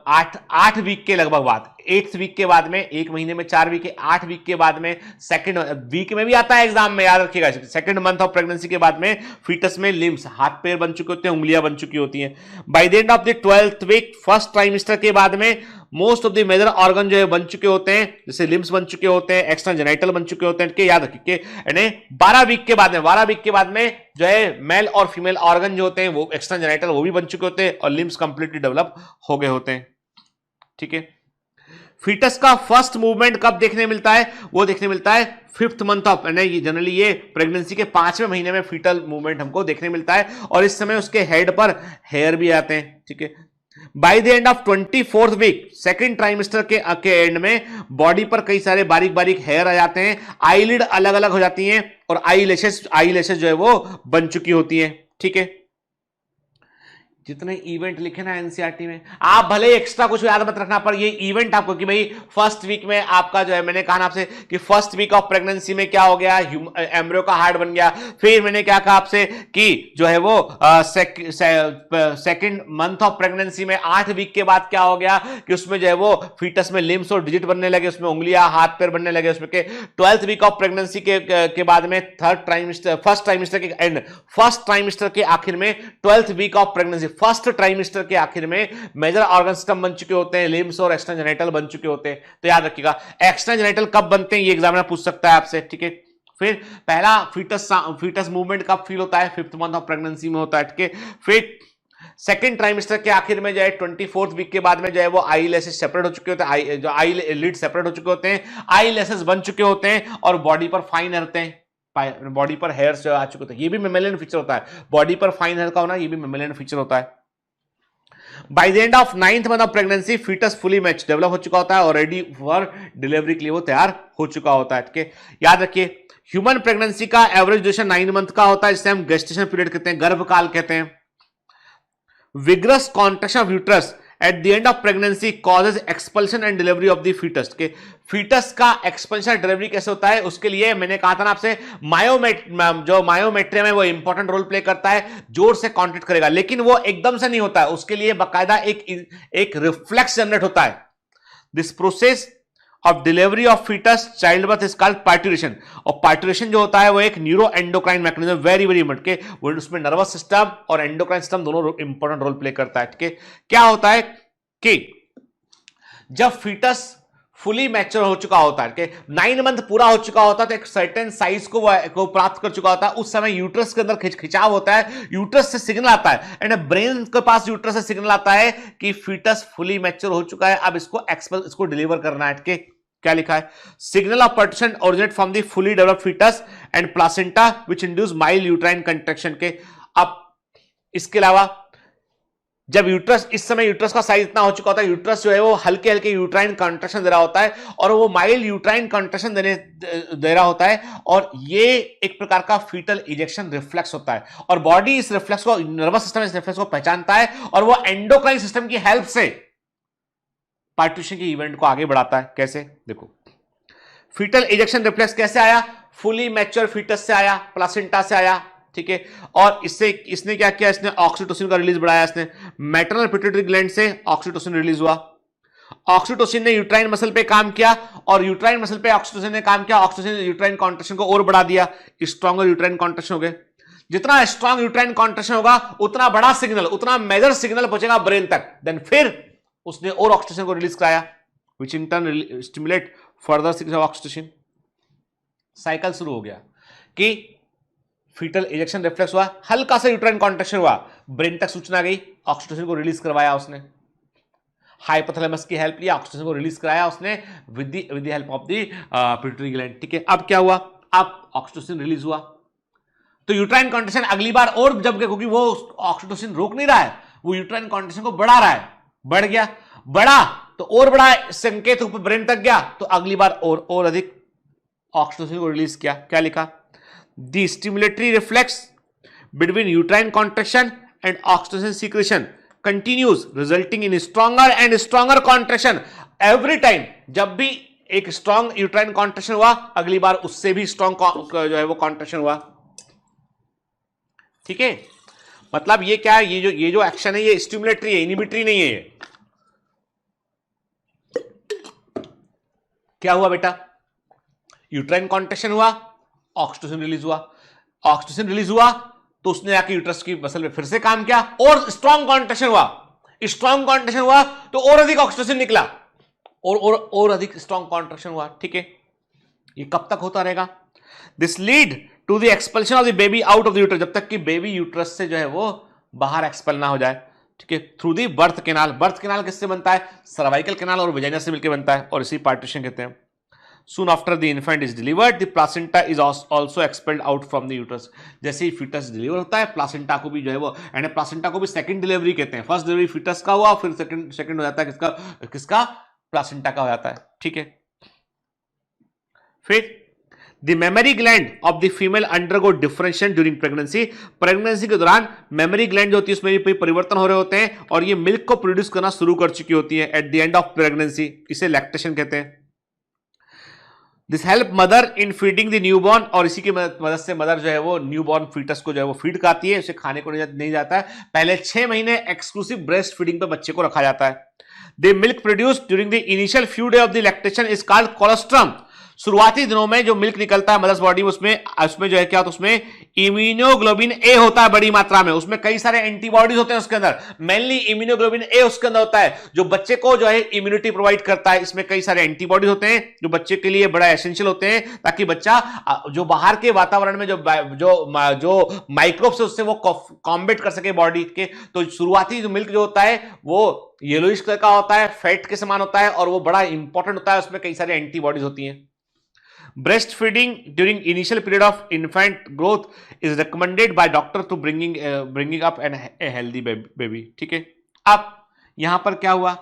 A: 8 वीक के लगभग बाद, 8th वीक के बाद में, 1 महीने में 4 वीक, 8 वीक के बाद में, सेकेंड वीक में भी आता है एग्जाम में, याद रखिएगा। सेकेंड मंथ ऑफ प्रेगनेंसी के बाद में फीटस में लिम्स, हाथ पैर बन चुके होते हैं, उंगलियां बन चुकी होती हैं। By the end of the 12th week, first trimester के बाद में most of the major organ जो है बन चुके होते हैं, जैसे लिम्स बन चुके होते हैं, एक्स्ट्रा जेनिटल बन चुके होते हैं। याद रखिए 12 वीक के बाद में जो है मेल और फीमेल ऑर्गन जो होते हैं वो एक्स्ट्रा जेनिटल वो भी बन चुके होते हैं और लिम्स कंप्लीटली डेवलप हो गए होते हैं। ठीक है, फीटस का फर्स्ट मूवमेंट कब देखने मिलता है, वो देखने मिलता है 5th मंथ ऑफ, जनरली ये प्रेगनेंसी के 5वें महीने में फीटल मूवमेंट हमको देखने मिलता है और इस समय उसके हेड पर हेयर भी आते हैं। ठीक है, by the end of 24th week, second trimester के एंड में बॉडी पर कई सारे बारीक बारीक हेयर आ जाते हैं, आईलिड अलग अलग हो जाती हैं और आई जो है वो बन चुकी होती हैं। ठीक है, जितने इवेंट लिखे ना एनसीईआरटी में, आप भले एक्स्ट्रा कुछ याद मत रखना पर ये इवेंट आपको कि भाई फर्स्ट वीक में आपका जो है, मैंने कहा ना आपसे कि फर्स्ट वीक ऑफ प्रेगनेंसी में क्या हो गया, एम्ब्रियो का हार्ट बन गया। फिर मैंने क्या कहा आपसे कि जो है वो सेकंड मंथ ऑफ प्रेगनेंसी में 8 वीक के बाद क्या हो गया कि उसमें जो है वो फीटस में लिम्स और डिजिट बनने लगे, उसमें उंगलियां हाथ पैर बनने लगे। उसमें के 12th वीक ऑफ प्रेगनेंसी के बाद में फर्स्ट ट्राइमेस्टर के एंड, फर्स्ट ट्राइमेस्टर के आखिर में 12th week of pregnancy, first trimester के आखिर में मेजर ऑर्गन सिस्टम बन चुके होते हैं, लिम्स और एक्स्ट्रा जेनिटल बन चुके होते हैं। तो याद रखिएगा एक्स्ट्रा जेनिटल कब बनते हैं ये एग्जामिनर पूछ सकता है आपसे। ठीक है, फिर पहला फीटस मूवमेंट कब फील होता है, 5th मंथ ऑफ प्रेगनेंसी में होता है। ठीक है, फिर सेकेंड ट्राइमेस्टर के आखिर में जो है 24th वीक के बाद में जो है वो आई लेसेस सेपरेट हो चुके होते हैं, जो आई लिड सेपरेट हो चुके होते हैं, आई लेसेस बन चुके होते हैं और बॉडी पर फाइन रहते हैं, बॉडी पर हेयर्स जो आ चुके होते हैं। ये भी मेमेलियन फीचर होता है, बॉडी पर फाइन हेयर का होना ये भी मेमेलियन फीचर होता है। By the end of 9th month of pregnancy foetus fully match develop हो चुका होता है और रेडी फॉर डिलीवरी के लिए वो तैयार हो चुका होता है। ठीक है, याद रखिए ह्यूमन प्रेगनेंसी का एवरेज ड्यूरेशन 9 मंथ का होता है, जिसे हम गेस्टेशन पीरियड कहते हैं, गर्भकाल कहते हैं। Vigorous contraction of uterus at the end of pregnancy causes expulsion and delivery of the foetus. के फीटस का एक्सपल्शन डिलीवरी कैसे होता है उसके लिए मैंने कहा था ना आपसे, मायोमेट्रियम है वो इंपॉर्टेंट रोल प्ले करता है, जोर से कॉन्ट्रैक्ट करेगा, लेकिन वो एकदम से नहीं होता है, उसके लिए बाकायदा एक रिफ्लेक्स जनरेट होता है। This process of delivery of foetus childbirth is called parturition, और पार्टुरेशन जो होता है वो एक neuroendocrine mechanism, very important के वो उसमें नर्वस सिस्टम और एंडोक्राइन सिस्टम दोनों इंपॉर्टेंट रोल प्ले करता है। ठीक है, क्या होता है कि जब फीटस फुली मैच्योर हो चुका होता है, कि 9 मंथ पूरा हो चुका होता है, तो एक सर्टेन साइज को प्राप्त कर चुका होता है, उस समय यूट्रस के अंदर खिंचाव होता है, यूट्रस से सिग्नल आता है एंड ब्रेन के पास यूट्रस से सिग्नल आता है कि फीटस फुली मैच्योर हो चुका है, अब इसको डिलीवर करना है। के क्या लिखा है, signal of partition originate from the fully developed foetus and placenta which induce mild uterine contraction. के अब इसके अलावा जब यूट्रस, इस समय यूट्रस का साइज इतना हो चुका होता है, यूट्रस जो है वो हल्के हल्के यूट्राइन कंट्रैक्शन दे रहा होता है, और वो माइल्ड यूट्राइन कंट्रैक्शन दे रहा होता है, और ये एक प्रकार का फीटल इजेक्शन रिफ्लेक्स होता है, और बॉडी इस रिफ्लेक्स को, नर्वस सिस्टम इस रिफ्लेक्स को पहचानता है, और वो एंडोक्राइन सिस्टम की हेल्प से पार्टीशन के इवेंट को आगे बढ़ाता है। कैसे? देखो, फीटल इजेक्शन रिफ्लेक्स कैसे आया? फुली मैच्योर फीटस से आया, प्लासेंटा से आया, ठीक है। और इससे इसने क्या किया? इसने ऑक्सीटोसिन का रिलीज बढ़ाया, इसने मैटरनल पिट्यूटरी ग्लैंड से ऑक्सीटोसिन रिलीज हुआ, ऑक्सीटोसिन ने यूट्राइन मसल पे काम किया, और यूट्राइन मसल पे ऑक्सीटोसिन ने काम किया, ऑक्सीटोसिन ने यूट्राइन कॉन्ट्रैक्शन को और बढ़ा दिया, स्ट्रॉन्गर यूट्राइन कॉन्ट्रैक्शन हो गए। जितना स्ट्रॉन्ग यूट्राइन कॉन्ट्रैक्शन होगा, उतना बड़ा सिग्नल, उतना मेजर सिग्नल पहुंचेगा ब्रेन तक। देन फिर उसने और ऑक्सीटोसिन को रिलीज कराया, which in turn stimulate further signal oxytocin. Cycle शुरू हो गया कि फीटल इजेक्शन रिफ्लेक्स हुआ, हल्का सा यूट्राइन कॉन्ट्रैक्शन हुआ, ब्रेन तक सूचना गई, ऑक्सीटोसिन को रिलीज करवाया उसने, हाइपोथैलेमस की हेल्प लिया, ऑक्सीटोसिन को रिलीज कराया उसने with the help of the pituitary gland, ठीक है। अब क्या हुआ? अब ऑक्सीटोसिन रिलीज हुआ, तो यूट्राइन कॉन्ट्रैक्शन अगली बार और जब, क्योंकि वो ऑक्सीटोसिन रोक नहीं रहा है, वो यूट्राइन कॉन्ट्रैक्शन को बढ़ा रहा है, बढ़ गया, बढ़ा तो और बड़ा संकेत ऊपर ब्रेन तक गया, तो अगली बार और अधिक ऑक्सीटोसिन को रिलीज किया। क्या लिखा? The stimulatory reflex between uterine contraction and oxytocin secretion continues, resulting in stronger and stronger contraction every time। जब भी एक स्ट्रॉन्ग यूट्राइन कॉन्ट्रैक्शन हुआ, अगली बार उससे भी स्ट्रॉन्ग जो है वो कॉन्ट्रैक्शन हुआ, ठीक है। मतलब ये क्या है? ये जो एक्शन है ये स्टिमुलेटरी है, इनिबिटरी नहीं है। ये क्या हुआ बेटा? यूट्राइन कॉन्ट्रैक्शन हुआ, ऑक्सीटोसिन रिलीज हुआ, ऑक्सीटोसिन रिलीज हुआ तो उसने आके यूट्रस की मसल में फिर से काम किया, और स्ट्रॉन्ग कॉन्ट्रैक्शन हुआ, स्ट्रॉन्ग कॉन्ट्रैक्शन हुआ तो और अधिक ऑक्सीटोसिन निकला, और अधिक स्ट्रॉन्ग कॉन्ट्रैक्शन हुआ, ठीक है। ये कब तक होता रहेगा? This lead to the expulsion of the baby out of the uterus, जब तक कि बेबी यूट्रस से जो है वो बाहर एक्सपेल ना हो जाए, ठीक है। Through the birth canal. Birth canal किससे बनता है? सर्वाइकल कैनाल और वेजाइना से मिलकर बनता है, और इसी पार्टीशन कहते हैं। Soon after the infant is delivered, the placenta is also expelled out from the uterus। जैसे ही फीटस डिलीवर होता है, प्लासेंटा को भी जो है वो, यानी प्लासेंटा को भी सेकंड डिलीवरी कहते हैं। फर्स्ट डिलीवरी फीटस का हुआ, फिर सेकंड हो जाता है किसका? प्लासेंटा का हो जाता है, ठीक है। फिर the mammary gland of the female undergo differentiation during pregnancy. Pregnancy के दौरान मेमरी ग्लैंड जो होती है उसमें भी परिवर्तन हो रहे होते हैं, और ये मिल्क को प्रोड्यूस करना शुरू कर चुकी होती है eight the end of pregnancy. इसे लैक्टेशन कहते हैं। This help mother in feeding the newborn, और इसी की मदद से मदर जो है वो न्यूबॉर्न फीटस को जो है वो फीड कराती है, उसे खाने को नहीं जाता है। पहले 6 महीने एक्सक्लूसिव ब्रेस्ट फीडिंग पे बच्चे को रखा जाता है। The milk produced during the initial few day of the lactation is called colostrum. शुरुआती दिनों में जो मिल्क निकलता है मदर्स बॉडी में, उसमें जो है क्या होता है? उसमें इम्यूनोग्लोबिन ए होता है बड़ी मात्रा में, उसमें कई सारे एंटीबॉडीज होते हैं उसके अंदर, मेनली इम्यूनोग्लोबिन ए उसके अंदर होता है, जो बच्चे को जो है इम्यूनिटी प्रोवाइड करता है। इसमें कई सारे एंटीबॉडीज होते हैं जो बच्चे के लिए बड़ा एसेंशियल होते हैं, ताकि बच्चा जो बाहर के वातावरण में जो माइक्रोब्स है उससे वो कॉम्बेट कर सके बॉडी के। तो शुरुआती जो मिल्क जो होता है वो येलोइश कलर का होता है, फैट के समान होता है, और वो बड़ा इंपॉर्टेंट होता है, उसमें कई सारे एंटीबॉडीज होती हैं। Breastfeeding during initial period of infant growth is recommended by doctor to bringing up a healthy baby, ठीक है। अब यहां पर क्या हुआ?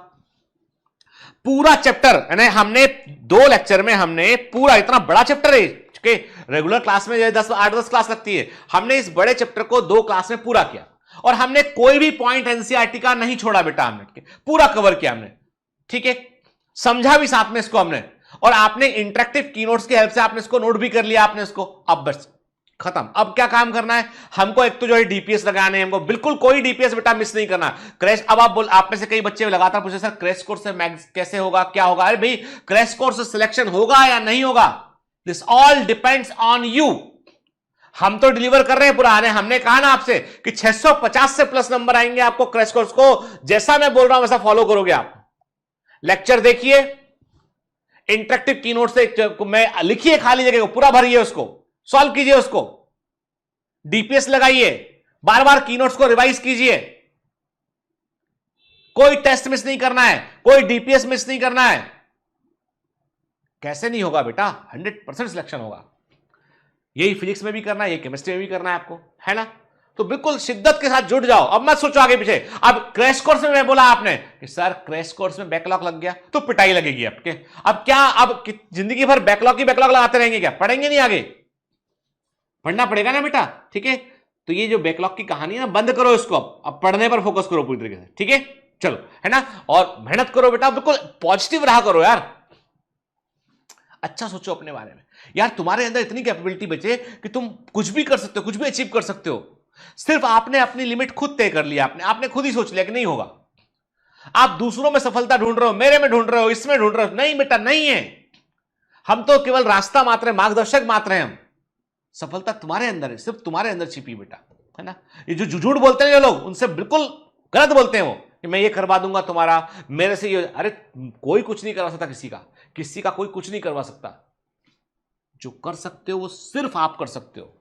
A: पूरा चैप्टर, यानी हमने 2 लेक्चर में हमने पूरा, इतना बड़ा चैप्टर है, ठीक है, रेगुलर क्लास में 8-10 क्लास लगती है, हमने इस बड़े चैप्टर को 2 क्लास में पूरा किया, और हमने कोई भी पॉइंट एनसीईआरटी का नहीं छोड़ा बेटा, हमने पूरा कवर किया हमने, ठीक है। समझा भी साथ में इसको हमने, और आपने इंटरेक्टिव कीनोट्स की हेल्प से आपने इसको नोट भी कर लिया आपने इसको। अब बस खत्म। अब क्या काम करना है हमको? एक तो जो है डीपीएस लगाने हैं हमको, बिल्कुल कोई डीपीएस बेटा मिस नहीं करना। क्रैश, अब आप में से कई बच्चे लगातार पूछे सर क्रैश कोर्स से कैसे होगा, क्या होगा? अरे भाई, क्रैश कोर्स से सिलेक्शन होगा या नहीं होगा, this all depends on you. हम तो डिलीवर कर रहे हैं पुराने, हमने कहा ना आपसे कि 650 से प्लस नंबर आएंगे आपको क्रैश कोर्स को। जैसा मैं बोल रहा हूं वैसा फॉलो करोगे आप। लेक्चर देखिए, इंटरेक्टिव कीनोट से मैं लिखिए, खाली जगह को पूरा भरिए, उसको सॉल्व कीजिए, उसको डीपीएस लगाइए, बार बार कीनोट्स को रिवाइज कीजिए, कोई टेस्ट मिस नहीं करना है, कोई डीपीएस मिस नहीं करना है। कैसे नहीं होगा बेटा? 100% सिलेक्शन होगा। यही फिजिक्स में भी करना है, यही केमिस्ट्री में भी करना है आपको, है ना। तो बिल्कुल शिद्दत के साथ जुट जाओ, अब मत सोचो आगे पीछे। अब क्रैश कोर्स में मैं बोला आपने कि सर क्रैश कोर्स में बैकलॉग लग गया तो पिटाई लगेगी आपके। अब क्या, अब जिंदगी भर बैकलॉग की बैकलॉग लगाते रहेंगे क्या? पढ़ेंगे नहीं आगे? पढ़ना पड़ेगा ना बेटा, ठीक है। तो ये जो बैकलॉग की कहानी है ना, बंद करो इसको, अब पढ़ने पर फोकस करो पूरी तरीके से, ठीक है। चलो, है ना, और मेहनत करो बेटा, बिल्कुल पॉजिटिव रहा करो यार, अच्छा सोचो अपने बारे में यार। तुम्हारे अंदर इतनी कैपेबिलिटी बचे कि तुम कुछ भी कर सकते हो, कुछ भी अचीव कर सकते हो। सिर्फ आपने अपनी लिमिट खुद तय कर लिया, आपने खुद ही सोच लिया कि नहीं होगा। आप दूसरों में सफलता ढूंढ रहे हो, मेरे में ढूंढ रहे हो, इसमें ढूंढ रहे हो, नहीं बेटा नहीं है। हम तो केवल रास्ता मात्र है, मार्गदर्शक मात्र हैं हम। सफलता तुम्हारे अंदर है, सिर्फ तुम्हारे अंदर छिपी बेटा, है ना। ये जो झूठ बोलते हैं जो लोग, उनसे बिल्कुल गलत बोलते हैं वो कि मैं ये करवा दूंगा तुम्हारा, मेरे से ये। अरे कोई कुछ नहीं करवा सकता किसी का कोई कुछ नहीं करवा सकता। जो कर सकते हो वो सिर्फ आप कर सकते हो।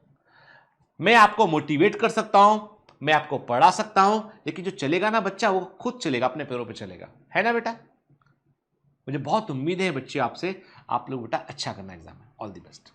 A: मैं आपको मोटिवेट कर सकता हूं, मैं आपको पढ़ा सकता हूं, लेकिन जो चलेगा ना बच्चा, वो खुद चलेगा, अपने पैरों पे चलेगा, है ना बेटा। मुझे बहुत उम्मीद है बच्चे आपसे, आप लोग बेटा अच्छा करना एग्जाम में। All the best.